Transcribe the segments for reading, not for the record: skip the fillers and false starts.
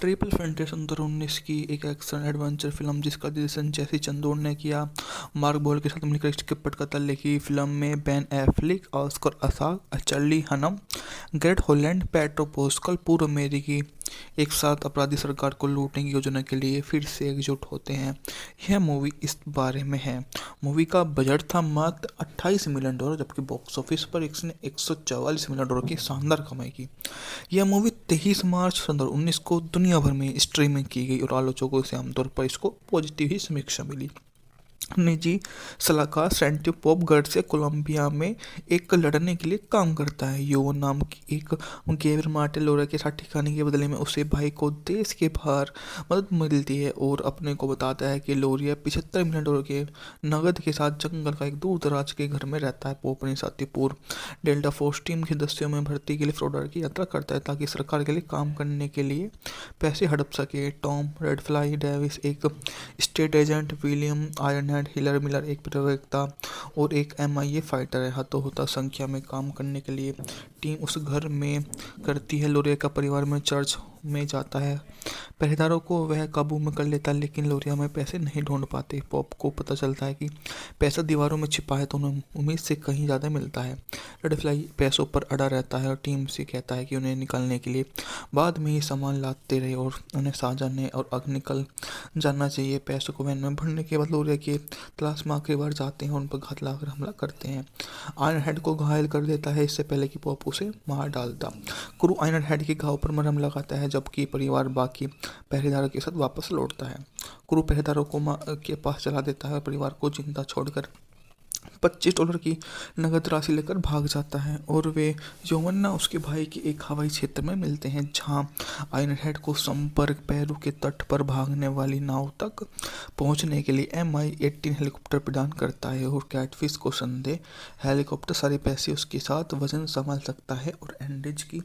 Triple fantasy 2019 की एक action adventure film जिसका निर्देशन जेसी चंदोर ने किया। मार्क बोल के साथ मिलकर स्क्रिप्ट पटकथा लिखी। फिल्म में Ben Affleck, Oscar Isaac, Charlie Hunnam, Garrett Hedlund, Pedro Pascal पूर्व अमेरिकी एक साथ अपराधी सरकार को लूटने की योजना के लिए फिर से एकजुट होते हैं। यह मूवी इस बारे में है। मूवी का बजट था मात्र $28 मिलियन, जबकि बॉक्स ऑफिस पर इसने $144 मिलियन की शानदार कमाई की। यह मूवी 23 मार्च 2019 को दुनिया भर में स्ट्रीमिंग की गई और आलोचकों से आमतौर पर इसको पॉजिटिव ही समीक्षा मिली। निजी सलाहकार सैंटियो पॉप गार्सिया कोलंबिया में एक लड़ने के लिए काम करता है। योवन नाम की एक गैब्रियल मार्टिन लोरा के साथ ठिकाने के बदले में उसे भाई को देश के बाहर मदद मिलती है और अपने को बताता है कि लोरिया $75 मिलियन के नगद के साथ जंगल का एक दूर दराज के घर में रहता है। वो अपने साथी पूर्व डेल्टा फोर्स टीम के सदस्यों में भर्ती के लिए फ्लोरिडा की यात्रा करता है ताकि सरकार के लिए काम करने के लिए पैसे हड़प सके। टॉम रेडफ्लाई डेविस एक state agent, William Ironhead healer Miller एक प्रवक्ता और एक MIA फाइटर है। हाथों संख्या में काम करने के लिए टीम उस घर में करती है। लोरिया का परिवार में चर्च में जाता है। पहरेदारों को वह काबू में कर लेता है, लेकिन लोरिया में पैसे नहीं ढूंढ पाते। पॉप को पता चलता है कि पैसा दीवारों में छिपा है, तो उन्हें उम्मीद से कहीं ज़्यादा मिलता है। रेडफ्लाई पैसों पर अड़ा रहता है और टीम से कहता है कि उन्हें निकालने के लिए बाद में ही सामान लाते रहे और उन्हें साझाने और आगे निकल जाना चाहिए। पैसों को वैन में भरने के बाद लोरिया की तलाश में आखिरी बार जाते हैं और उन पर घात लगाकर हमला करते हैं। आयरन हेड को घायल कर देता है इससे पहले कि पॉप उसे मार डालता। क्रू आयरन हेड के घाव पर मरहम लगाता है, जबकि परिवार बाकी पहरेदारों के साथ वापस लौटता है। क्रू पहरेदारों को के पास चला देता है और परिवार को जिंदा छोड़कर $25 की नगद राशि लेकर भाग जाता है और वे यौवन्ना उसके भाई के एक हवाई क्षेत्र में मिलते हैं, जहां आयरन हेड को संपर्क पेरू के तट पर भागने वाली नाव तक पहुंचने के लिए MI-18 हेलीकॉप्टर प्रदान करता है। और कैटफिश को संदेह हेलीकॉप्टर सारे पैसे उसके साथ वजन संभाल सकता है और एंडीज की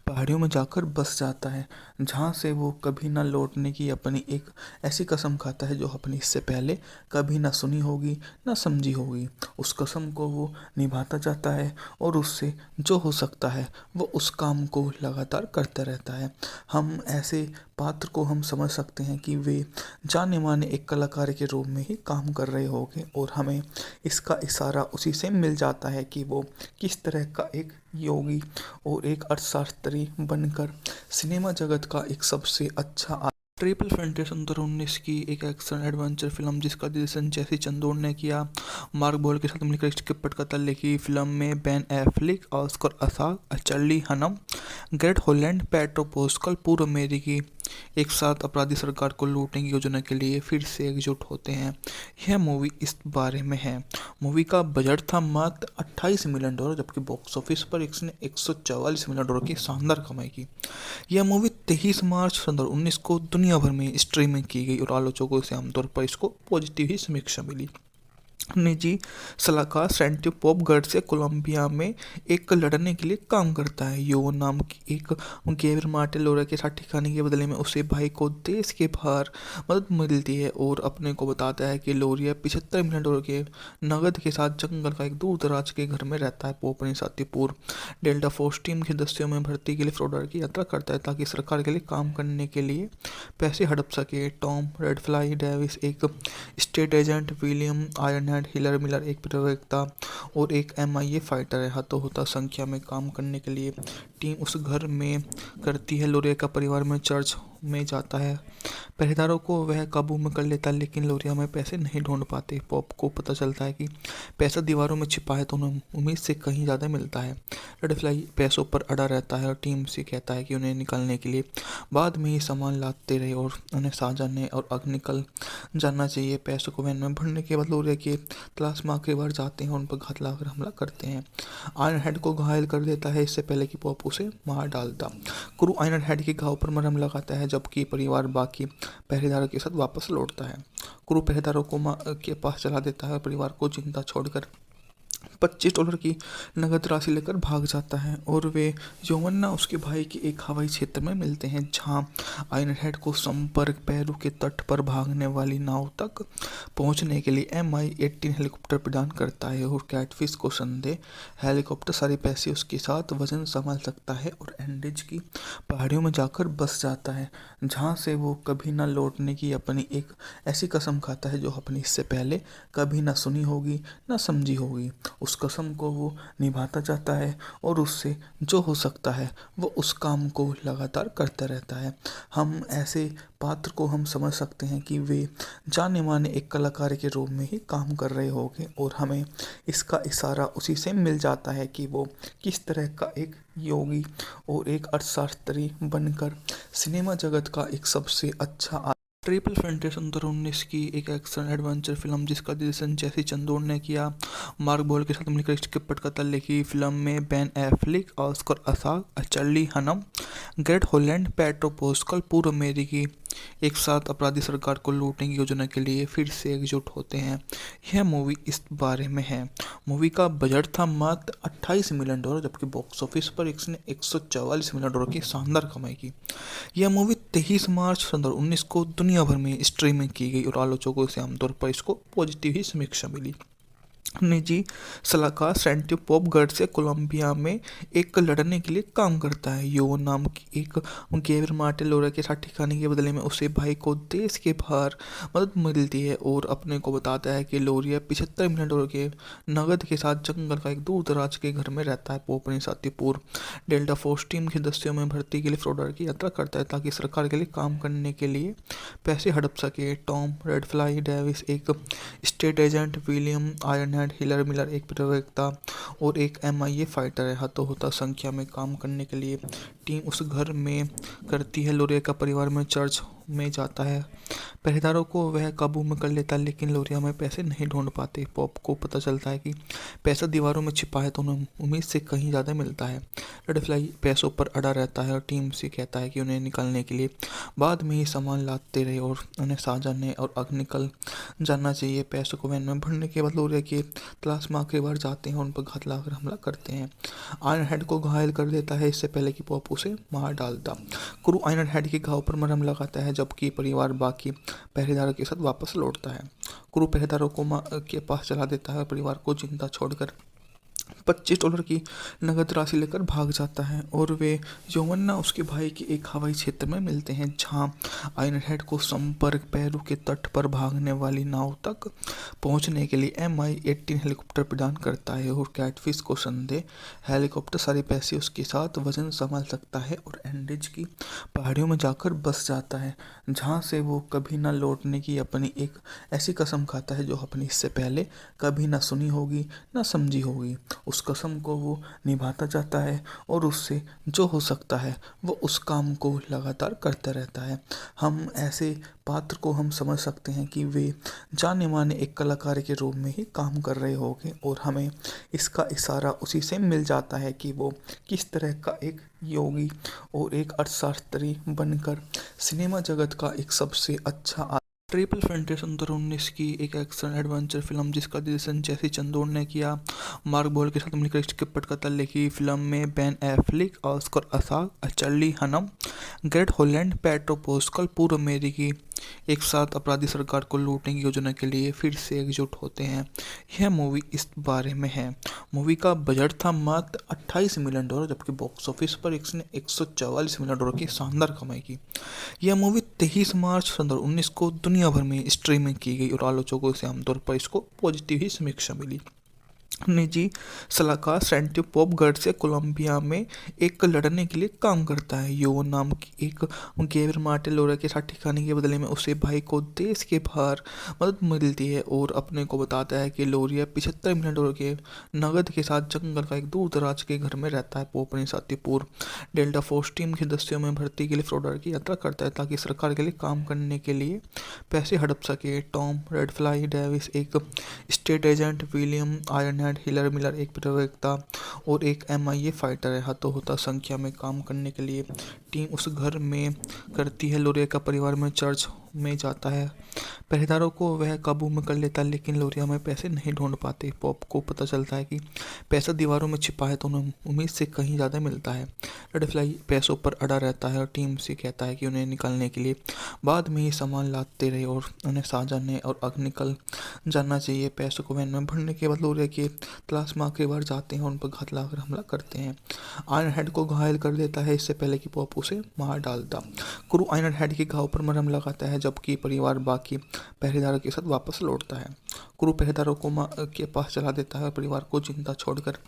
पहाड़ियों में जाकर बस जाता है, जहां से वो कभी न लौटने की अपनी एक ऐसी कसम खाता है जो अपनी इससे पहले कभी न सुनी होगी न समझी होगी। उस कसम को वो निभाता जाता है और उससे जो हो सकता है वो उस काम को लगातार करता रहता है। हम ऐसे पात्र को हम समझ सकते हैं कि वे जाने माने एक कलाकार के रूप में ही काम कर रहे होंगे और हमें इसका इशारा उसी से मिल जाता है कि वो किस तरह का एक योगी और एक अर्थशास्त्री बनकर सिनेमा जगत का एक सबसे अच्छा ट्रिपल फैंटेसी 2019 की एक एक्शन एडवेंचर फिल्म जिसका निर्देशन जेसी चंदोर ने किया। मार्क बोल के साथ मिलकर स्क्रिप्ट पटकथा लिखी। फिल्म में Ben Affleck, Oscar Isaac, Charlie Hunnam, Garrett Hedlund, Pedro Pascal पूर्व अमेरिकी एक साथ अपराधी सरकार को लूटने की योजना के लिए फिर से एकजुट होते हैं। यह मूवी इस बारे में है। मूवी का बजट था मात्र $28 मिलियन, जबकि बॉक्स ऑफिस पर इसने $144 मिलियन की शानदार कमाई की। यह मूवी 23 मार्च 2019 को दुनिया भर में स्ट्रीमिंग की गई और आलोचकों से आमतौर पर इसको पॉजिटिव ही समीक्षा मिली। निजी सलाहकार सैंटियो पॉप गार्सिया कोलंबिया में एक लड़ने के लिए काम करता है। योवन नाम की एक गैब्रियल मार्टिन लोरा के साथ ठिकाने के बदले में उसे भाई को देश के बाहर मदद मिलती है और अपने को बताता है कि लोरिया $75 मिलियन के नगद के साथ जंगल का एक दूर दराज के घर में रहता है। वो अपने साथी पूर्व डेल्टा फोर्स टीम के सदस्यों में भर्ती के लिए फ्लोरिडा की यात्रा करता है ताकि सरकार के लिए काम करने के लिए पैसे हड़प सके। टॉम रेडफ्लाई डेविस एक state agent, William Ironhead healer Miller एक प्रवक्ता और एक MIA फाइटर है। हाथों संख्या में काम करने के लिए टीम उस घर में करती है। लोरिया का परिवार में चर्च में जाता है। पहरेदारों को वह काबू में कर लेता है, लेकिन लोरिया में पैसे नहीं ढूंढ पाते। पॉप को पता चलता है कि पैसा दीवारों में छिपा है, तो उन्हें उम्मीद से कहीं ज़्यादा मिलता है। रेडफ्लाई पैसों पर अड़ा रहता है और टीम से कहता है कि उन्हें निकालने के लिए बाद में ही सामान लाते रहे और उन्हें साझाने और आगे निकल जाना चाहिए। पैसों को वैन में भरने के बाद लोरिया की तलाश में आखिरी बार जाते हैं और उन पर घात लगाकर हमला करते हैं। आयरन हेड को घायल कर देता है इससे पहले कि पॉप उसे मार डालता। क्रू आयरन हेड के घाव पर मरहम लगाता है, जबकि परिवार बाकी पहरेदारों के साथ वापस लौटता है। क्रू पहरेदारों को के पास चला देता है और परिवार को जिंदा छोड़कर $25 की नगद राशि लेकर भाग जाता है और वे यौवन्ना उसके भाई के एक हवाई क्षेत्र में मिलते हैं, जहां आयरनहेड को संपर्क पेरू के तट पर भागने वाली नाव तक पहुंचने के लिए MI-18 हेलीकॉप्टर प्रदान करता है। और कैटफिश को संदेह हेलीकॉप्टर सारे पैसे उसके साथ वजन संभाल सकता है और एंडीज की पहाड़ियों में जाकर बस जाता है, जहां से वो कभी न लौटने की अपनी एक ऐसी कसम खाता है जो अपनी इससे पहले कभी न सुनी होगी न समझी होगी। उस कसम को वो निभाता जाता है और उससे जो हो सकता है वो उस काम को लगातार करता रहता है। हम ऐसे पात्र को हम समझ सकते हैं कि वे जाने माने एक कलाकार के रूप में ही काम कर रहे होंगे और हमें इसका इशारा उसी से मिल जाता है कि वो किस तरह का एक योगी और एक अर्थशास्त्री बनकर सिनेमा जगत का एक सबसे अच्छा ट्रिपल फैंटेसी 2019 की एक एक्शन एडवेंचर फिल्म जिसका निर्देशन जेसी चंदोर ने किया। मार्क बॉल के साथ मिलकर इसके पटकथा लिखी। फिल्म में Ben Affleck, Oscar Isaac, Charlie Hunnam, Garrett Hedlund, Pedro Pascal पूर्व अमेरिकी एक साथ अपराधी सरकार को लूटने की योजना के लिए फिर से एकजुट होते हैं। यह मूवी इस बारे में है। मूवी का बजट था मात्र $28 मिलियन, जबकि बॉक्स ऑफिस पर इसने $144 मिलियन की शानदार कमाई की। यह मूवी 23 मार्च 2019 को दुनिया भर में स्ट्रीमिंग की गई और आलोचकों से आमतौर पर इसको पॉजिटिव ही समीक्षा मिली। निजी सलाहकार सैंटी पॉप गर्ड से कोलंबिया में एक लड़ने के लिए काम करता है। यो नाम की एक गैबर मार्टिन लोरा के साथ ठिकाने के बदले में उसे भाई को देश के बाहर मदद मिलती है और अपने को बताता है कि लोरिया $75 मिलियन के नगद के साथ जंगल का एक दूर दराज के घर में रहता है। वो अपने साथी पूर्व डेल्टा फोर्स टीम के सदस्यों में भर्ती के लिए फ्लोरिडा की यात्रा करता है ताकि सरकार के लिए काम करने के लिए पैसे हड़प सके। टॉम रेडफ्लाई डेविस एक state agent, William Ironhead healer Miller एक प्रवक्ता और एक MIA फाइटर है। हाथों होता संख्या में काम करने के लिए टीम उस घर में करती है। लोरिया का परिवार में चर्च में जाता है। पहरेदारों को वह काबू में कर लेता है, लेकिन लोरिया में पैसे नहीं ढूंढ पाते। पॉप को पता चलता है कि पैसा दीवारों में छिपा है तो उन्हें उम्मीद से कहीं ज़्यादा मिलता है। रेडफ्लाई पैसों पर अड़ा रहता है और टीम से कहता है कि उन्हें निकालने के लिए बाद में ही सामान लाते रहे और उन्हें साझा और आग निकल जाना चाहिए। पैसों को वैन में भरने के बाद लोरिया की तलाश में आखिरी बार जाते हैं और उन पर घात लगाकर हमला करते हैं। आयरनहेड को घायल कर देता है इससे पहले कि पॉप उसे मार डालता। क्रू आयरनहेड के घाव पर मरहम लगाता है जबकि परिवार बाकी पहरेदारों के साथ वापस लौटता है। क्रू पहरेदारों को के पास चला देता है और परिवार को जिंदा छोड़कर $25 की नगद राशि लेकर भाग जाता है और वे यौवन्ना उसके भाई के एक हवाई क्षेत्र में मिलते हैं, जहां आयरनहेड को संपर्क पेरू के तट पर भागने वाली नाव तक पहुंचने के लिए MI-18 हेलीकॉप्टर प्रदान करता है। और कैटफिश को संदेह हेलीकॉप्टर सारे पैसे उसके साथ वजन संभाल सकता है और एंडीज की पहाड़ियों में जाकर बस जाता है, जहां से वो कभी न लौटने की अपनी एक ऐसी कसम खाता है जो अपनी इससे पहले कभी न सुनी होगी न समझी होगी। उस कसम को वो निभाता जाता है और उससे जो हो सकता है वो उस काम को लगातार करता रहता है। हम ऐसे पात्र को हम समझ सकते हैं कि वे जाने माने एक कलाकार के रूप में ही काम कर रहे होंगे और हमें इसका इशारा उसी से मिल जाता है कि वो किस तरह का एक योगी और एक अर्थशास्त्री बनकर सिनेमा जगत का एक सबसे अच्छा ट्रिपल फैंटेसी 2019 की एक एक्शन एडवेंचर फिल्म जिसका निर्देशन जेसी चंदोर ने किया। मार्क बॉल के साथ मिलकर इसके पटकथा लिखी। फिल्म में Ben Affleck, Oscar Isaac, Charlie Hunnam, Garrett Hedlund, Pedro Pascal पूर्व अमेरिकी एक साथ अपराधी सरकार को लूटने की योजना के लिए फिर से एकजुट होते हैं। यह मूवी इस बारे में है। मूवी का बजट था मात्र $28 मिलियन, जबकि बॉक्स ऑफिस पर इसने $144 मिलियन की शानदार कमाई की। यह मूवी 23 मार्च 2019 को दुनिया भर में स्ट्रीमिंग की गई और आलोचकों से आमतौर पर इसको पॉजिटिव ही समीक्षा मिली। निजी सलाहकार सैंटी पॉप गर्ड से कोलंबिया में एक लड़ने के लिए काम करता है। यो नाम की एक गैबर मार्टिन लोरा के साथ ठिकाने के बदले में उसे भाई को देश के बाहर मदद मिलती है और अपने को बताता है कि लोरिया $75 मिलियन के नगद के साथ जंगल का एक दूर दराज के घर में रहता है। वो अपने साथी पूर्व डेल्टा फोर्स टीम के सदस्यों में भर्ती के लिए फ्लोरिडा की यात्रा करता है ताकि सरकार के लिए काम करने के लिए पैसे हड़प सके। टॉम रेडफ्लाई डेविस एक state agent, William Ironhead Ironhead हिलर मिलर एक प्रवक्ता और एक MIA फाइटर है। हाथों-हाथ संख्या में काम करने के लिए टीम उस घर में करती है। लोरिया का परिवार में चर्च में जाता है। पहरेदारों को वह काबू में कर लेता है, लेकिन लोरिया में पैसे नहीं ढूंढ पाते। पॉप को पता चलता है कि पैसा दीवारों में छिपा है, तो उन्हें उम्मीद से कहीं ज़्यादा मिलता है। रेड फ्लाई पैसों पर अड़ा रहता है और टीम से कहता है कि उन्हें निकालने के लिए बाद में ही सामान लाते रहे और उन्हें साजाने और अब निकल जाना चाहिए। पैसों को वैन में भरने के बाद लोरिया के तलाश में आखिरी बार जाते हैं और उन पर घात लगाकर हमला करते हैं। आयरन हेड को घायल कर देता है इससे पहले कि पॉप उसे मार डालता। क्रू आयरन हेड के घाव पर मरहम लगाता है, जबकि परिवार बाकी पहरेदारों के साथ वापस लौटता है। क्रू पहरेदारों को के पास चला देता है और परिवार को जिंदा छोड़कर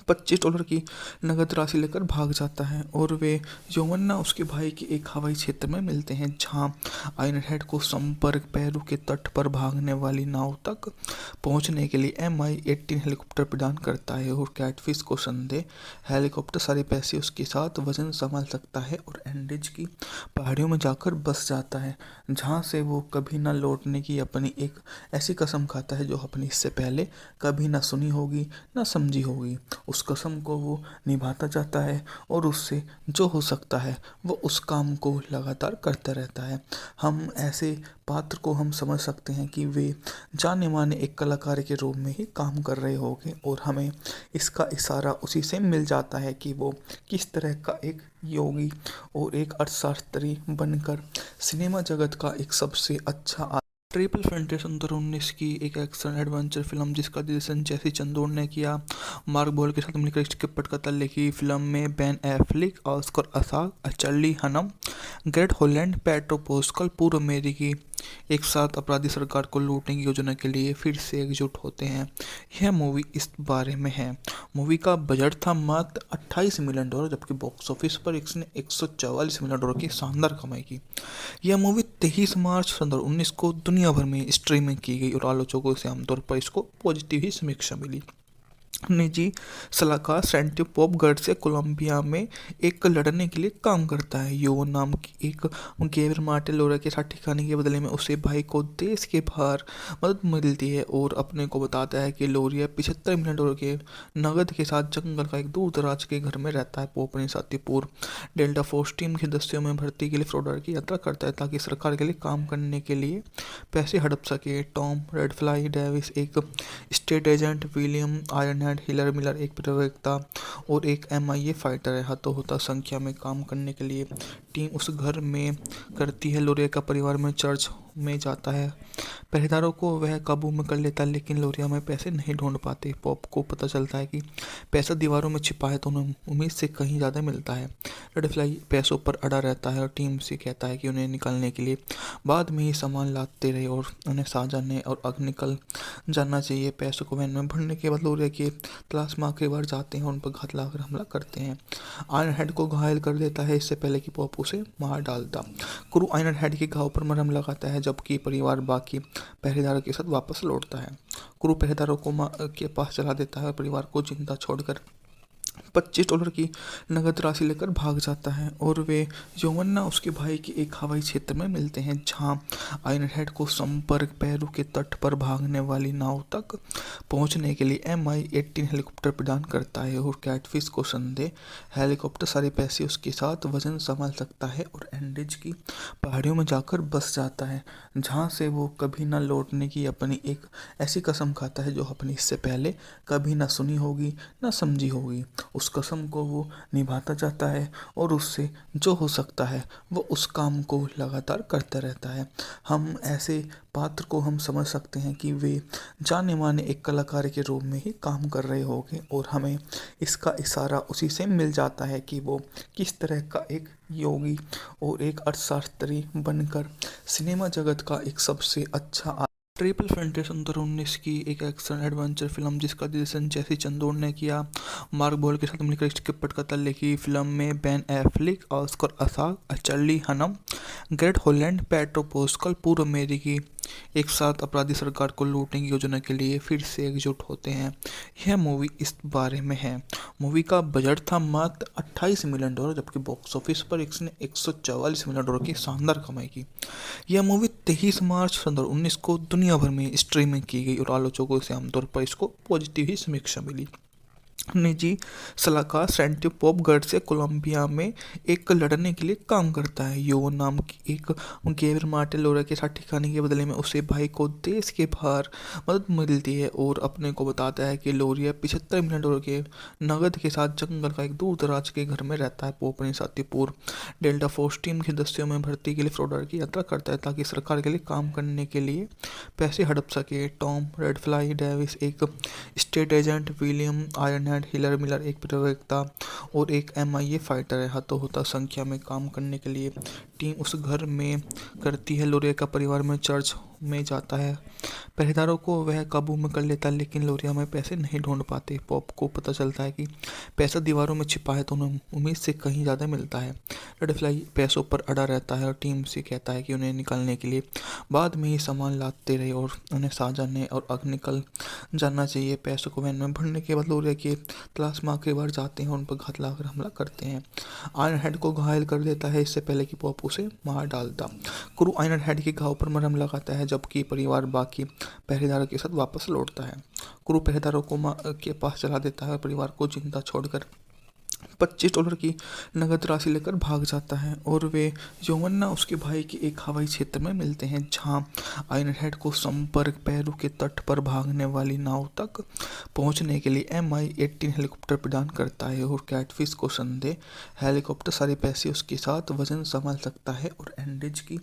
$25 की नगद राशि लेकर भाग जाता है और वे यौवन्ना उसके भाई के एक हवाई क्षेत्र में मिलते हैं, जहां आयरन हेड को संपर्क पेरू के तट पर भागने वाली नाव तक पहुंचने के लिए MI-18 हेलीकॉप्टर प्रदान करता है और कैटफिश को संदेह हेलीकॉप्टर सारे पैसे उसके साथ वजन संभाल सकता है और एंडीज की पहाड़ियों में जाकर बस जाता है, जहां से वो कभी न लौटने की अपनी एक ऐसी कसम खाता है जो अपनी इससे पहले कभी न सुनी होगी न समझी होगी। उस कसम को वो निभाता जाता है और उससे जो हो सकता है वो उस काम को लगातार करता रहता है। हम ऐसे पात्र को हम समझ सकते हैं कि वे जाने माने एक कलाकार के रूप में ही काम कर रहे होंगे और हमें इसका इशारा उसी से मिल जाता है कि वो किस तरह का एक योगी और एक अर्थशास्त्री बनकर सिनेमा जगत का एक सबसे अच्छा ट्रिपल फैंटेसी 2019 की एक एक्शन एडवेंचर फिल्म जिसका निर्देशन जेसी चंदोर ने किया। मार्क बोल के साथ मिलकर इसके पटकथा लिखी। फिल्म में Ben Affleck, Oscar Isaac, Charlie Hunnam, Garrett Hedlund, Pedro Pascal पूर्व अमेरिकी एक साथ अपराधी सरकार को लूटने की योजना के लिए फिर से एकजुट होते हैं। यह मूवी इस बारे में है। मूवी का बजट था मात्र $28 मिलियन, जबकि बॉक्स ऑफिस पर इसने $144 मिलियन की शानदार कमाई की। यह मूवी 23 मार्च 2019 को दुनिया भर में स्ट्रीमिंग की गई और आलोचकों से आमतौर पर इसको पॉजिटिव ही समीक्षा मिली। निजी सलाहकार सेंटी पॉप गर्सिया कोलंबिया में एक लड़ने के लिए काम करता है। यो नाम की एक गेवर मार्टे लोरा के साथ ठिकाने के बदले में उसे भाई को देश के बाहर मदद मिलती है और अपने को बताता है कि लोरिया $75 मिलियन के नगद के साथ जंगल का एक दूर दराज के घर में रहता है। पॉप अपने साथी पूर्व डेल्टा फोर्स टीम के सदस्यों में भर्ती के लिए फ्लोरिडा की यात्रा करता है ताकि सरकार के लिए काम करने के लिए पैसे हड़प सके। टॉम रेड फ्लाई डेविस एक स्टेट एजेंट, विलियम आयरनहैड हिलर मिलर एक प्रवक्ता और एक MIA फाइटर है। हाथों-हाथ संख्या में काम करने के लिए टीम उस घर में करती है। लोरिया का परिवार में चर्च में जाता है। पहरेदारों को वह काबू में कर लेता है, लेकिन लोरिया में पैसे नहीं ढूंढ पाते। पॉप को पता चलता है कि पैसा दीवारों में छिपा है, तो उन्हें उम्मीद से कहीं ज़्यादा मिलता है। रेड फ्लाई पैसों पर अड़ा रहता है और टीम से कहता है कि उन्हें निकालने के लिए बाद में ही सामान लाते रहे और उन्हें साजाने और अब निकल जाना चाहिए। पैसों को वैन में भरने के बाद लोरिया के तलाश में आखिरी बार जाते हैं और उन पर घात लगाकर हमला करते हैं। आयरन हेड को घायल कर देता है इससे पहले कि पॉप उसे मार डालता। क्रू आयरन हेड के घाव पर मरहम लगाता है, जबकि परिवार बाकी पहरेदारों के साथ वापस लौटता है। क्रू पहरेदारों को के पास चला देता है और परिवार को जिंदा छोड़कर $25 की नगद राशि लेकर भाग जाता है और वे यौवन्ना उसके भाई के एक हवाई क्षेत्र में मिलते हैं, जहां आयरन हेड को संपर्क पेरू के तट पर भागने वाली नाव तक पहुंचने के लिए MI-18 हेलीकॉप्टर प्रदान करता है और कैटफिश को संदेह हेलीकॉप्टर सारे पैसे उसके साथ वजन संभाल सकता है और एंडीज की पहाड़ियों में जाकर बस जाता है, जहां से वो कभी न लौटने की अपनी एक ऐसी कसम खाता है जो अपनी इससे पहले कभी न सुनी होगी न समझी होगी। उस कसम को वो निभाता जाता है और उससे जो हो सकता है वो उस काम को लगातार करता रहता है। हम ऐसे पात्र को हम समझ सकते हैं कि वे जाने माने एक कलाकार के रूप में ही काम कर रहे होंगे और हमें इसका इशारा उसी से मिल जाता है कि वो किस तरह का एक योगी और एक अर्थशास्त्री बनकर सिनेमा जगत का एक सबसे अच्छा ट्रिपल फैंटेसी 2019 की एक एक्शन एडवेंचर फिल्म जिसका निर्देशन जेसी चंदोर ने किया। मार्क बोल के साथ मिलकर इसके पटकथा लिखी। फिल्म में Ben Affleck, Oscar Isaac, Charlie Hunnam, Garrett Hedlund, Pedro Pascal पूर्व अमेरिकी एक साथ अपराधी सरकार को लूटने की योजना के लिए फिर से एकजुट होते हैं। यह मूवी इस बारे में है। मूवी का बजट था मात्र $28 मिलियन, जबकि बॉक्स ऑफिस पर इसने $144 मिलियन की शानदार कमाई की। यह मूवी 23 मार्च 2019 को दुनिया भर में स्ट्रीमिंग की गई और आलोचकों से आमतौर पर इसको पॉजिटिव ही समीक्षा मिली। निजी सलाहकार सैंटी पॉप गर्ड से कोलंबिया में एक लड़ने के लिए काम करता है। यो नाम की एक गेवर मार्टिन लोरा के साथ ठिकाने के बदले में उसे भाई को देश के बाहर मदद मिलती है और अपने को बताता है कि लोरिया $75 मिलियन के नगद के साथ जंगल का एक दूर दराज के घर में रहता है। वो अपने साथी पूर्व डेल्टा फोर्स टीम के सदस्यों में भर्ती के लिए फ्लोरिडा की यात्रा करता है ताकि सरकार के लिए काम करने के लिए पैसे हड़प सके। टॉम रेडफ्लाई डेविस एक state agent, William Ironhead healer Miller एक प्रवक्ता और एक MIA फाइटर है। हाथों संख्या में काम करने के लिए टीम उस घर में करती है। लोरिया का परिवार में चर्च में जाता है। पहरेदारों को वह काबू में कर लेता है, लेकिन लोरिया में पैसे नहीं ढूंढ पाते। पॉप को पता चलता है कि पैसा दीवारों में छिपा है तो उन्हें उम्मीद से कहीं ज़्यादा मिलता है। रेडफ्लाई पैसों पर अड़ा रहता है और टीम से कहता है कि उन्हें निकालने के लिए बाद में ही सामान लाते रहे और उन्हें साझाने और आग निकल जाना चाहिए। पैसों को वैन में भरने के बाद लोरिया की तलाश में आखिरी बार जाते हैं और उन पर घात लगाकर हमला करते हैं। आयरन हेड को घायल कर देता है इससे पहले कि पॉप उसे मार डालता। क्रू आयरन हेड के घाव पर मरहम लगाता है जबकि परिवार बाकी पहरेदारों के साथ वापस लौटता है। क्रू पहरेदारों को के पास चला देता है और परिवार को जिंदा छोड़कर $25 की नगद राशि लेकर भाग जाता है और वे योवन्ना उसके भाई के एक हवाई क्षेत्र में मिलते हैं जहां आयरन हेड को संपर्क पेरू के तट पर भागने वाली नाव तक पहुंचने के लिए MI-18 हेलीकॉप्टर प्रदान करता है और कैटफिश को संदेह हेलीकॉप्टर सारे पैसे उसके साथ वजन संभाल सकता है और एंडीज की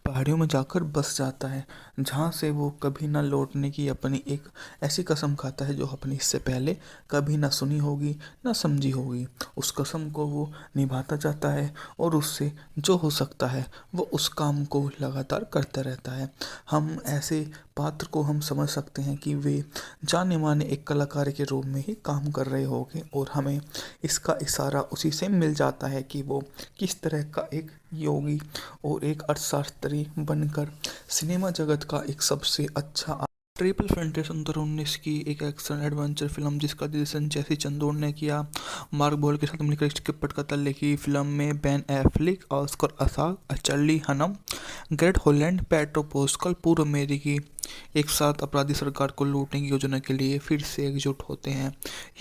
पहाड़ियों में जाकर बस जाता है जहां से वो कभी न लौटने की अपनी एक ऐसी कसम खाता है जो अपनी इससे पहले कभी न सुनी होगी न समझी होगी। उस कसम को वो निभाता जाता है और उससे जो हो सकता है वो उस काम को लगातार करता रहता है। हम ऐसे पात्र को हम समझ सकते हैं कि वे जाने माने एक कलाकार के रूप में ही काम कर रहे होंगे और हमें इसका इशारा उसी से मिल जाता है कि वो किस तरह का एक योगी और एक अर्थशास्त्री बनकर सिनेमा जगत का एक सबसे अच्छा ट्रिपल फैंटेसी 2019 की एक एक्शन एडवेंचर फिल्म जिसका निर्देशन जेसी चंदोर ने किया। मार्क बोल के साथ मिलकर इसके पटकथा लिखी। फिल्म में Ben Affleck, Oscar Isaac, Charlie Hunnam, Garrett Hedlund, Pedro Pascal पूर्व अमेरिकी एक साथ अपराधी सरकार को लूटने की योजना के लिए फिर से एकजुट होते हैं।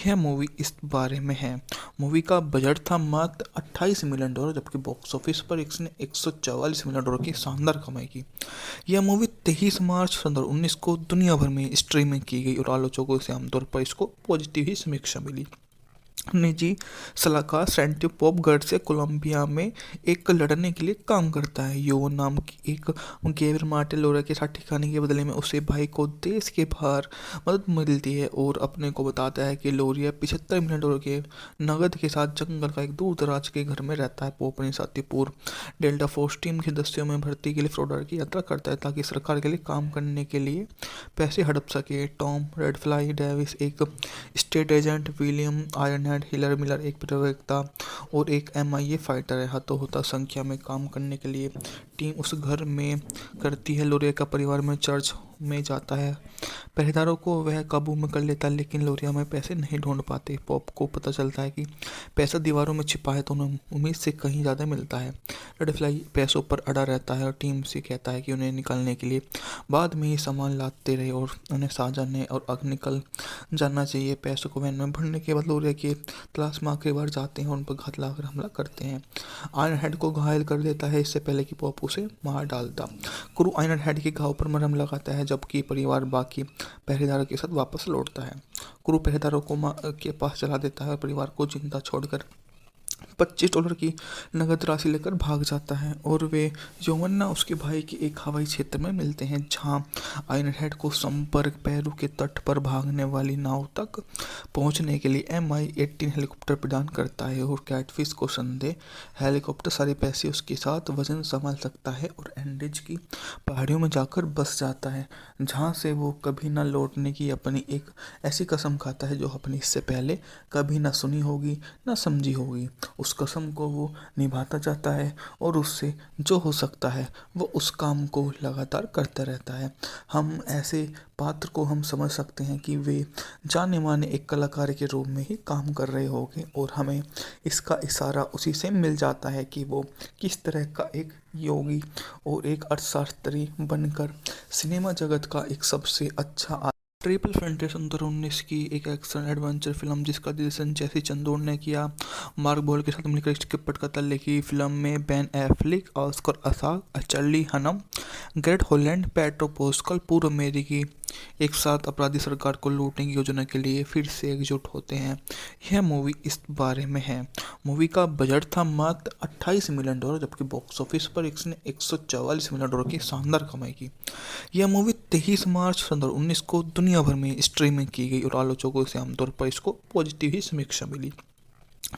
यह मूवी इस बारे में है। मूवी का बजट था मात्र $28 मिलियन जबकि बॉक्स ऑफिस पर इसने $144 मिलियन की शानदार कमाई की। यह मूवी 23 मार्च 2019 को दुनिया भर में स्ट्रीमिंग की गई और आलोचकों से आमतौर पर इसको पॉजिटिव ही समीक्षा मिली। निजी सलाहकार सैंटी पॉप गर्ड से कोलंबिया में एक लड़ने के लिए काम करता है। यो नाम की एक गेवर मार्टिन लोरा के साथ ठिकाने के बदले में उसे भाई को देश के बाहर मदद मिलती है और अपने को बताता है कि लोरिया $75 मिलियन के नगद के साथ जंगल का एक दूर दराज के घर में रहता है। वो अपने साथी पूर्व डेल्टा फोर्स टीम के सदस्यों में भर्ती के लिए फ्लोरिडा की यात्रा करता है ताकि सरकार के लिए काम करने के लिए पैसे हड़प सके। टॉम रेडफ्लाई डेविस एक state agent, William Ironhead healer Miller एक प्रवक्ता और एक MIA फाइटर है। हाथों संख्या में काम करने के लिए टीम उस घर में करती है। लोरिया का परिवार में चर्च में जाता है। पहरेदारों को वह काबू में कर लेता है, लेकिन लोरिया में पैसे नहीं ढूंढ पाते। पॉप को पता चलता है कि पैसा दीवारों में छिपा है तो उन्हें उम्मीद से कहीं ज़्यादा मिलता है। रेडफ्लाई पैसों पर अड़ा रहता है और टीम से कहता है कि उन्हें निकालने के लिए बाद में ही सामान लाते रहे और उन्हें साझाने और आग निकल जाना चाहिए। पैसों को वैन में भरने के बाद लोरिया की तलाश में आखिरी बार जाते हैं और उन पर घात लगाकर हमला करते हैं। आयरन हेड को घायल कर देता है इससे पहले कि पॉप उसे मार डालता। क्रू आयरन हेड के घाव पर मरहम लगाता है जबकि परिवार बाकी पहरेदारों के साथ वापस लौटता है। क्रू पहरेदारों को के पास चला देता है और परिवार को जिंदा छोड़कर $25 की नगद राशि लेकर भाग जाता है और वे योवन्ना उसके भाई के एक हवाई क्षेत्र में मिलते हैं जहां आयरन हेड को संपर्क पेरू के तट पर भागने वाली नाव तक पहुंचने के लिए MI-18 हेलीकॉप्टर प्रदान करता है और कैटफिश को संदेह हेलीकॉप्टर सारे पैसे उसके साथ वजन संभाल सकता है और एंडीज की पहाड़ियों में जाकर बस जाता है जहां से वो कभी न लौटने की अपनी एक ऐसी कसम खाता है जो अपनी इससे पहले कभी न सुनी होगी न समझी होगी। उस कसम को वो निभाता जाता है और उससे जो हो सकता है वो उस काम को लगातार करता रहता है। हम ऐसे पात्र को हम समझ सकते हैं कि वे जाने माने एक कलाकार के रूप में ही काम कर रहे होंगे और हमें इसका इशारा उसी से मिल जाता है कि वो किस तरह का एक योगी और एक अर्थशास्त्री बनकर सिनेमा जगत का एक सबसे अच्छा ट्रिपल फैंटेसी 2019 की एक एक्शन एडवेंचर फिल्म जिसका निर्देशन जेसी चंदोर ने किया। मार्क बोल के साथ मिलकर इसके पटकथा लिखी। फिल्म में Ben Affleck, Oscar Isaac, Charlie Hunnam, Garrett Hedlund, Pedro Pascal पूर्व अमेरिकी एक साथ अपराधी सरकार को लूटने की योजना के लिए फिर से एकजुट होते हैं। यह मूवी इस बारे में है। मूवी का बजट था मात्र $28 मिलियन, जबकि बॉक्स ऑफिस पर इसने $144 मिलियन की शानदार कमाई की। यह मूवी 23 मार्च 2019 को दुनिया भर में स्ट्रीमिंग की गई और आलोचकों से आमतौर पर इसको पॉजिटिव ही समीक्षा मिली।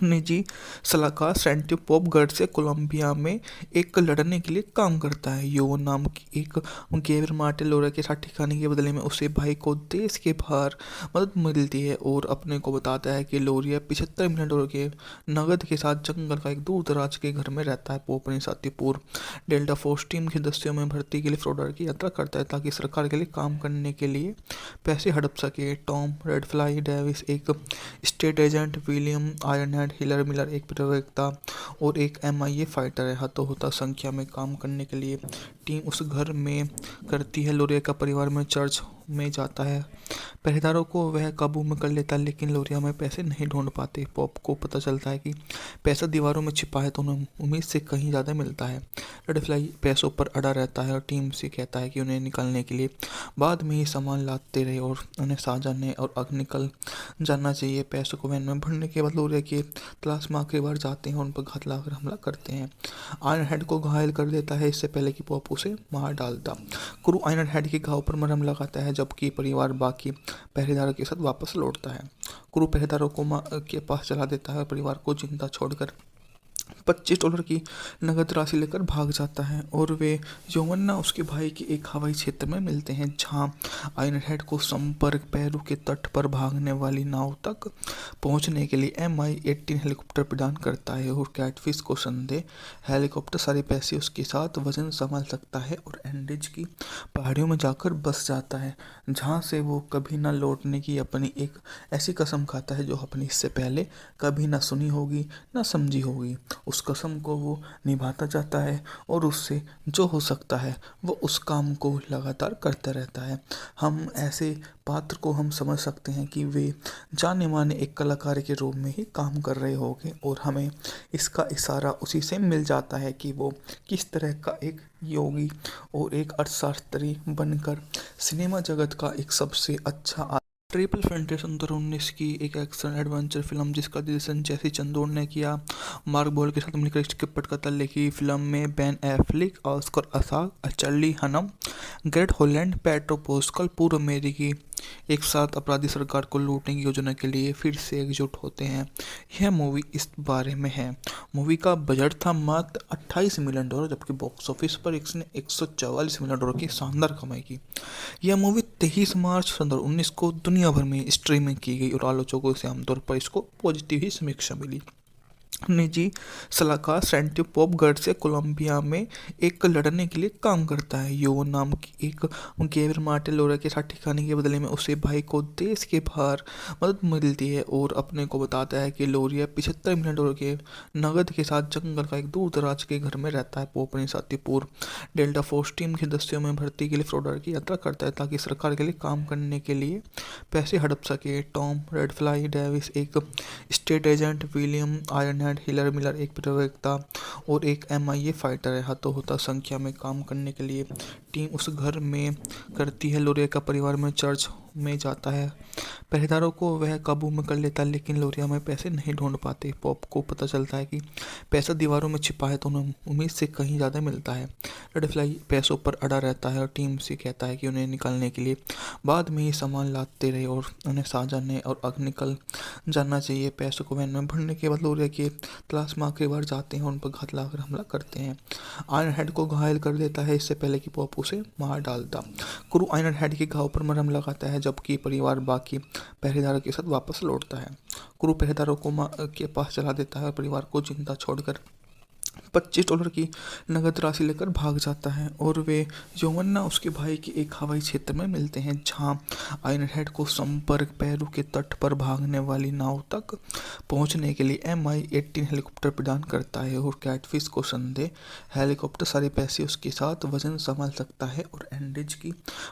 निजी सलाहकार सैंटी पॉप गर्ड से कोलंबिया में एक लड़ने के लिए काम करता है। यो नाम की एक गैब्रियल मार्टिन लोरा के साथ ठिकाने के बदले में उसे भाई को देश के बाहर मदद मिलती है और अपने को बताता है कि लोरिया $75 मिलियन के नगद के साथ जंगल का एक दूर दराज के घर में रहता है। वो अपने साथी पूर्व डेल्टा फोर्स टीम के सदस्यों में भर्ती के लिए फ्लोरिडा की यात्रा करता है ताकि सरकार के लिए काम करने के लिए पैसे हड़प सके। टॉम रेडफ्लाई डेविस एक state agent, William Ironhead healer Miller एक प्रवक्ता और एक MIA फाइटर है। हतोहता संख्या में काम करने के लिए टीम उस घर में करती है। लोरिया का परिवार में चर्च में जाता है। पहरेदारों को वह काबू में कर लेता है, लेकिन लोरिया में पैसे नहीं ढूंढ पाते। पॉप को पता चलता है कि पैसा दीवारों में छिपा है तो उन्हें उम्मीद से कहीं ज़्यादा मिलता है। रेडफ्लाई पैसों पर अड़ा रहता है और टीम से कहता है कि उन्हें निकालने के लिए बाद में ही सामान लाते रहे और उन्हें साझाने और अब निकल जाना चाहिए। पैसों को वैन में भरने के बाद लोरिया के तलाश में आखिरी जाते हैं और उन पर घात लगाकर हमला करते हैं। आयरन हेड को घायल कर देता है इससे पहले कि पॉप उसे मार डालता। क्रू आयरन हेड के घाव पर मरहम लगाता है जबकि परिवार बाकी पहरेदारों के साथ वापस लौटता है। क्रू पहरेदारों को के पास चला देता है। परिवार को जिंदा छोड़कर $25 की नगद राशि लेकर भाग जाता है और वे योवन्ना उसके भाई के एक हवाई क्षेत्र में मिलते हैं जहां आयरन हेड को संपर्क पेरू के तट पर भागने वाली नाव तक पहुंचने के लिए MI-18 हेलीकॉप्टर प्रदान करता है और कैटफिश को संदेह हेलीकॉप्टर सारे पैसे उसके साथ वजन संभाल सकता है और एंडीज की पहाड़ियों में जाकर बस जाता है जहां से वो कभी न लौटने की अपनी एक ऐसी कसम खाता है जो अपनी इससे पहले कभी न सुनी होगी न समझी होगी। उस कसम को वो निभाता जाता है और उससे जो हो सकता है वो उस काम को लगातार करता रहता है। हम ऐसे पात्र को हम समझ सकते हैं कि वे जाने माने एक कलाकार के रूप में ही काम कर रहे होंगे और हमें इसका इशारा उसी से मिल जाता है कि वो किस तरह का एक योगी और एक अर्थशास्त्री बनकर सिनेमा जगत का एक सबसे अच्छा ट्रिपल फैंटेसी 2019 की एक एक्शन एडवेंचर फिल्म जिसका निर्देशन जेसी चंदोर ने किया। मार्क बोल के साथ मिलकर इसके पटकथा लिखी। फिल्म में Ben Affleck, Oscar Isaac, Charlie Hunnam, Garrett Hedlund, Pedro Pascal पूर्व अमेरिकी एक साथ अपराधी सरकार को लूटने की योजना के लिए फिर से एकजुट होते हैं। यह मूवी इस बारे में है। मूवी का बजट था मात्र $28 मिलियन, जबकि बॉक्स ऑफिस पर इसने $144 मिलियन की शानदार कमाई की। यह मूवी 23 मार्च 2019 को दुनिया भर में स्ट्रीमिंग की गई और आलोचकों से आमतौर पर इसको पॉजिटिव ही समीक्षा मिली। निजी सलाहकार सैंटी पॉप गर्ड से कोलंबिया में एक लड़ने के लिए काम करता है। यो नाम की एक गैब्रियल मार्टिन लोरा के साथ ठिकाने के बदले में उसे भाई को देश के बाहर मदद मिलती है और अपने को बताता है कि लोरिया $75 मिलियन के नगद के साथ जंगल का एक दूर दराज के घर में रहता है। वो अपने साथी पूर्व डेल्टा फोर्स टीम के सदस्यों में भर्ती के लिए फ्लोरिडा की यात्रा करता है ताकि सरकार के लिए काम करने के लिए पैसे हड़प सके। टॉम रेडफ्लाई डेविस एक state agent, William Ironhead healer Miller एक प्रवक्ता और एक MIA फाइटर है। हतोहता संख्या में काम करने के लिए टीम उस घर में करती है। लोरिया का परिवार में चर्च में जाता है। पहरेदारों को वह काबू में कर लेता है, लेकिन लोरिया में पैसे नहीं ढूंढ पाते। पॉप को पता चलता है कि पैसा दीवारों में छिपा है तो उन्हें उम्मीद से कहीं ज़्यादा मिलता है। रेडफ्लाई पैसों पर अड़ा रहता है और टीम से कहता है कि उन्हें निकालने के लिए बाद में ही सामान लाते रहे और उन्हें साझाने और अब निकल जाना चाहिए। पैसों को वैन में भरने के बाद लोरिया के तलाश में आखिरी जाते हैं और उन पर घात लगाकर हमला करते हैं। आयरन हेड को घायल कर देता है इससे पहले कि पॉप उसे मार डालता। क्रू आयरन हेड के घाव पर मरहम लगाता है जबकि परिवार बाकी पहरेदारों के साथ वापस लौटता है। क्रू पहरेदारों को के पास चला देता है और परिवार को जिंदा छोड़कर $25 की नगद राशि लेकर भाग जाता है और वे यौवन्ना उसके भाई के एक हवाई क्षेत्र में मिलते हैं, जहां आयरन हेड को संपर्क पेरू के तट पर भागने वाली नाव तक पहुंचने के लिए MI-18 हेलीकॉप्टर प्रदान करता है और कैटफिश को संदेह हेलीकॉप्टर सारे पैसे उसके साथ वजन संभाल सकता है और एंडीज की